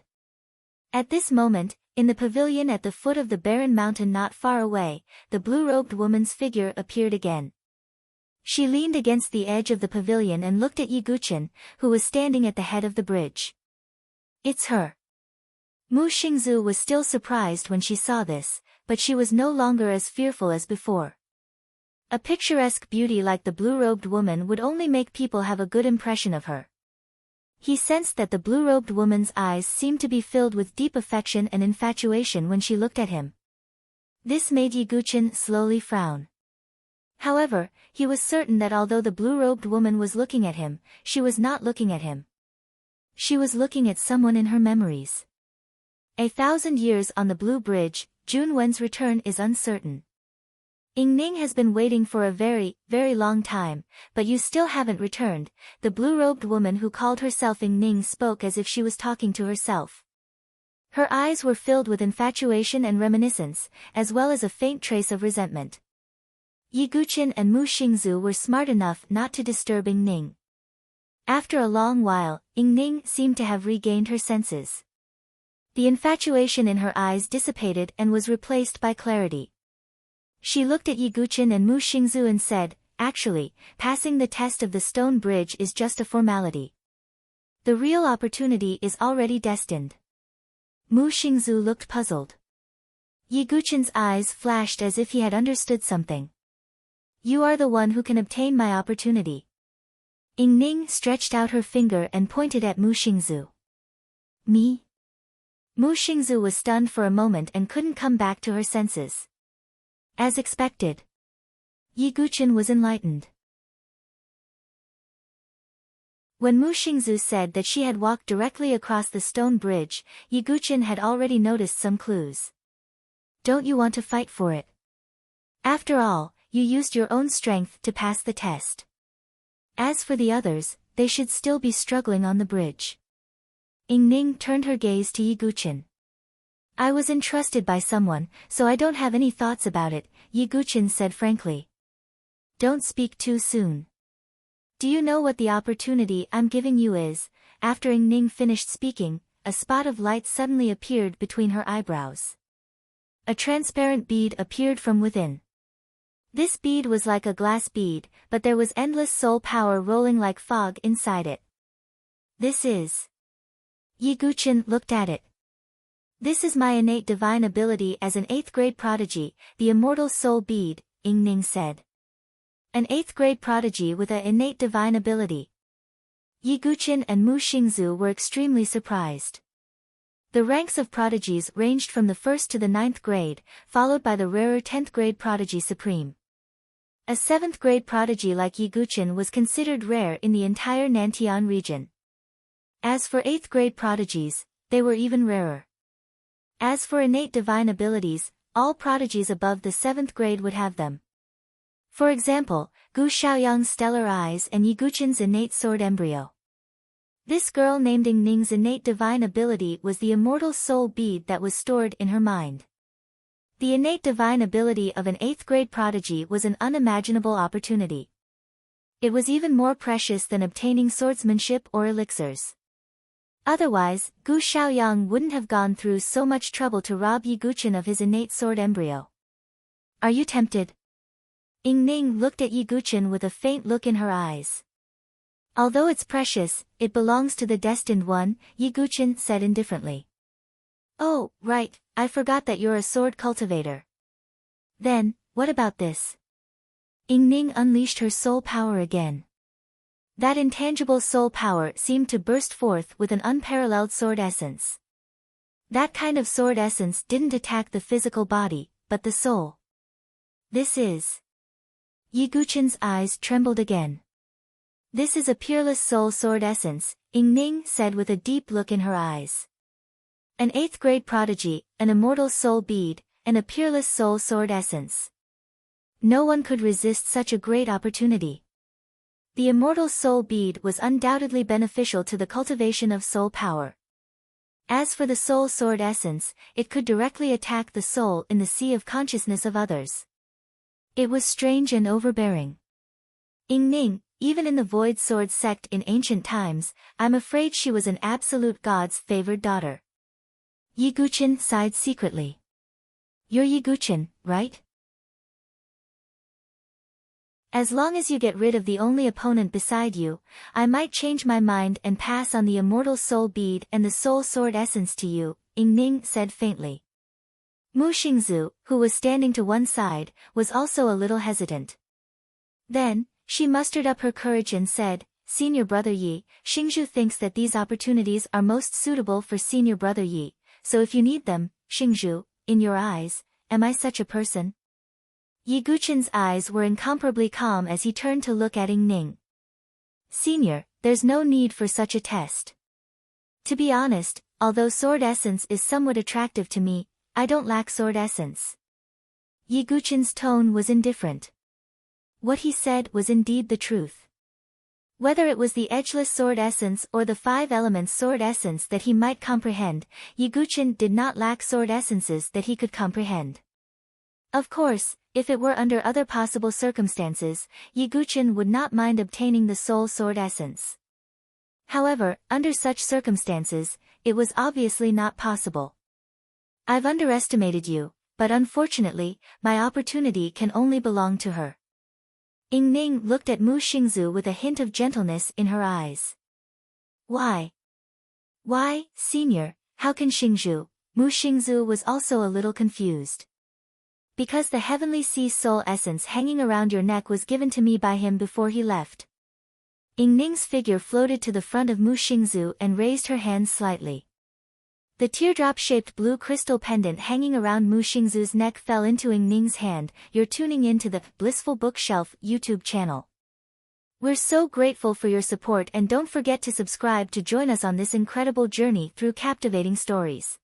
At this moment, in the pavilion at the foot of the barren mountain not far away, the blue-robed woman's figure appeared again. She leaned against the edge of the pavilion and looked at Yi Guqin, who was standing at the head of the bridge. It's her. Mu Xingzu was still surprised when she saw this, but she was no longer as fearful as before. A picturesque beauty like the blue-robed woman would only make people have a good impression of her. He sensed that the blue-robed woman's eyes seemed to be filled with deep affection and infatuation when she looked at him. This made Yi Guqin slowly frown. However, he was certain that although the blue-robed woman was looking at him, she was not looking at him. She was looking at someone in her memories. 1,000 years on the Blue Bridge, Jun Wen's return is uncertain. Ying Ning has been waiting for a very, very long time, but you still haven't returned. The blue-robed woman who called herself Ying Ning spoke as if she was talking to herself. Her eyes were filled with infatuation and reminiscence, as well as a faint trace of resentment. Yi Guqin and Mu Xingzu were smart enough not to disturb Ying Ning. After a long while, Ying Ning seemed to have regained her senses. The infatuation in her eyes dissipated and was replaced by clarity. She looked at Yi Guqin and Mu Xingzu and said, actually, passing the test of the stone bridge is just a formality. The real opportunity is already destined. Mu Xingzu looked puzzled. Yi Guqin's eyes flashed as if he had understood something. You are the one who can obtain my opportunity. Ying Ning stretched out her finger and pointed at Mu Xingzu. Me? Mu Xingzu was stunned for a moment and couldn't come back to her senses. As expected. Yi Guqin was enlightened. When Mu Xingzu said that she had walked directly across the stone bridge, Yi Guqin had already noticed some clues. Don't you want to fight for it? After all, you used your own strength to pass the test. As for the others, they should still be struggling on the bridge. Ying Ning turned her gaze to Yi Guqin. I was entrusted by someone, so I don't have any thoughts about it, Yi Guqin said frankly. Don't speak too soon. Do you know what the opportunity I'm giving you is? After Ying Ning finished speaking, a spot of light suddenly appeared between her eyebrows. A transparent bead appeared from within. This bead was like a glass bead, but there was endless soul power rolling like fog inside it. This is. Yi Guqin looked at it. This is my innate divine ability as an 8th grade prodigy, the immortal soul bead, Ying Ning said. An 8th grade prodigy with an innate divine ability. Yi Guqin and Mu Xingzu were extremely surprised. The ranks of prodigies ranged from the 1st to the 9th grade, followed by the rarer 10th grade prodigy supreme. A 7th grade prodigy like Yi Guqin was considered rare in the entire Nantian region. As for 8th grade prodigies, they were even rarer. As for innate divine abilities, all prodigies above the 7th grade would have them. For example, Gu Xiaoyang's stellar eyes and Yi Guqin's innate sword embryo. This girl named Ying Ning's innate divine ability was the immortal soul bead that was stored in her mind. The innate divine ability of an 8th grade prodigy was an unimaginable opportunity. It was even more precious than obtaining swordsmanship or elixirs. Otherwise, Gu Xiaoyang wouldn't have gone through so much trouble to rob Yi Guqin of his innate sword embryo. Are you tempted? Ying Ning looked at Yi Guqin with a faint look in her eyes. Although it's precious, it belongs to the destined one, Yi Guqin said indifferently. Oh, right, I forgot that you're a sword cultivator. Then, what about this? Ying Ning unleashed her soul power again. That intangible soul power seemed to burst forth with an unparalleled sword essence. That kind of sword essence didn't attack the physical body, but the soul. This is... Yi Guqin's eyes trembled again. This is a peerless soul sword essence, Ying Ning said with a deep look in her eyes. An 8th grade prodigy, an immortal soul bead, and a peerless soul sword essence. No one could resist such a great opportunity. The immortal soul bead was undoubtedly beneficial to the cultivation of soul power. As for the soul sword essence, it could directly attack the soul in the sea of consciousness of others. It was strange and overbearing. Ying Ning, even in the Void Sword sect in ancient times, I'm afraid she was an absolute god's favored daughter. Yi Guqin sighed secretly. You're Yi Guqin, right? As long as you get rid of the only opponent beside you, I might change my mind and pass on the immortal soul bead and the soul sword essence to you, Ying Ning said faintly. Mu Xingzu, who was standing to one side, was also a little hesitant. Then, she mustered up her courage and said, Senior Brother Yi, Xingzhu thinks that these opportunities are most suitable for Senior Brother Yi, so if you need them, Xingzhu, in your eyes, am I such a person? Yi Guqin's eyes were incomparably calm as he turned to look at Ying Ning. Senior, there's no need for such a test. To be honest, although sword essence is somewhat attractive to me, I don't lack sword essence. Yi Guqin's tone was indifferent. What he said was indeed the truth. Whether it was the edgeless sword essence or the 5 elements sword essence that he might comprehend, Yi Guqin did not lack sword essences that he could comprehend. Of course, if it were under other possible circumstances, Yi Guqin would not mind obtaining the soul sword essence. However, under such circumstances, it was obviously not possible. I've underestimated you, but unfortunately, my opportunity can only belong to her. Ying Ning looked at Mu Xingzu with a hint of gentleness in her eyes. Why? Why, Senior, how can Xingzhu? Mu Xingzu was also a little confused. Because the heavenly sea soul essence hanging around your neck was given to me by him before he left. Ying Ning's figure floated to the front of Mu Xingzu and raised her hands slightly. The teardrop-shaped blue crystal pendant hanging around Mu Xingzu's neck fell into Ying Ning's hand. You're tuning in to the Blissful Bookshelf YouTube channel. We're so grateful for your support and don't forget to subscribe to join us on this incredible journey through captivating stories.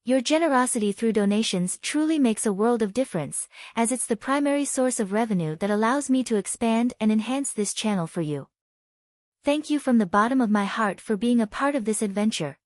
Your generosity through donations truly makes a world of difference, as it's the primary source of revenue that allows me to expand and enhance this channel for you. Thank you from the bottom of my heart for being a part of this adventure.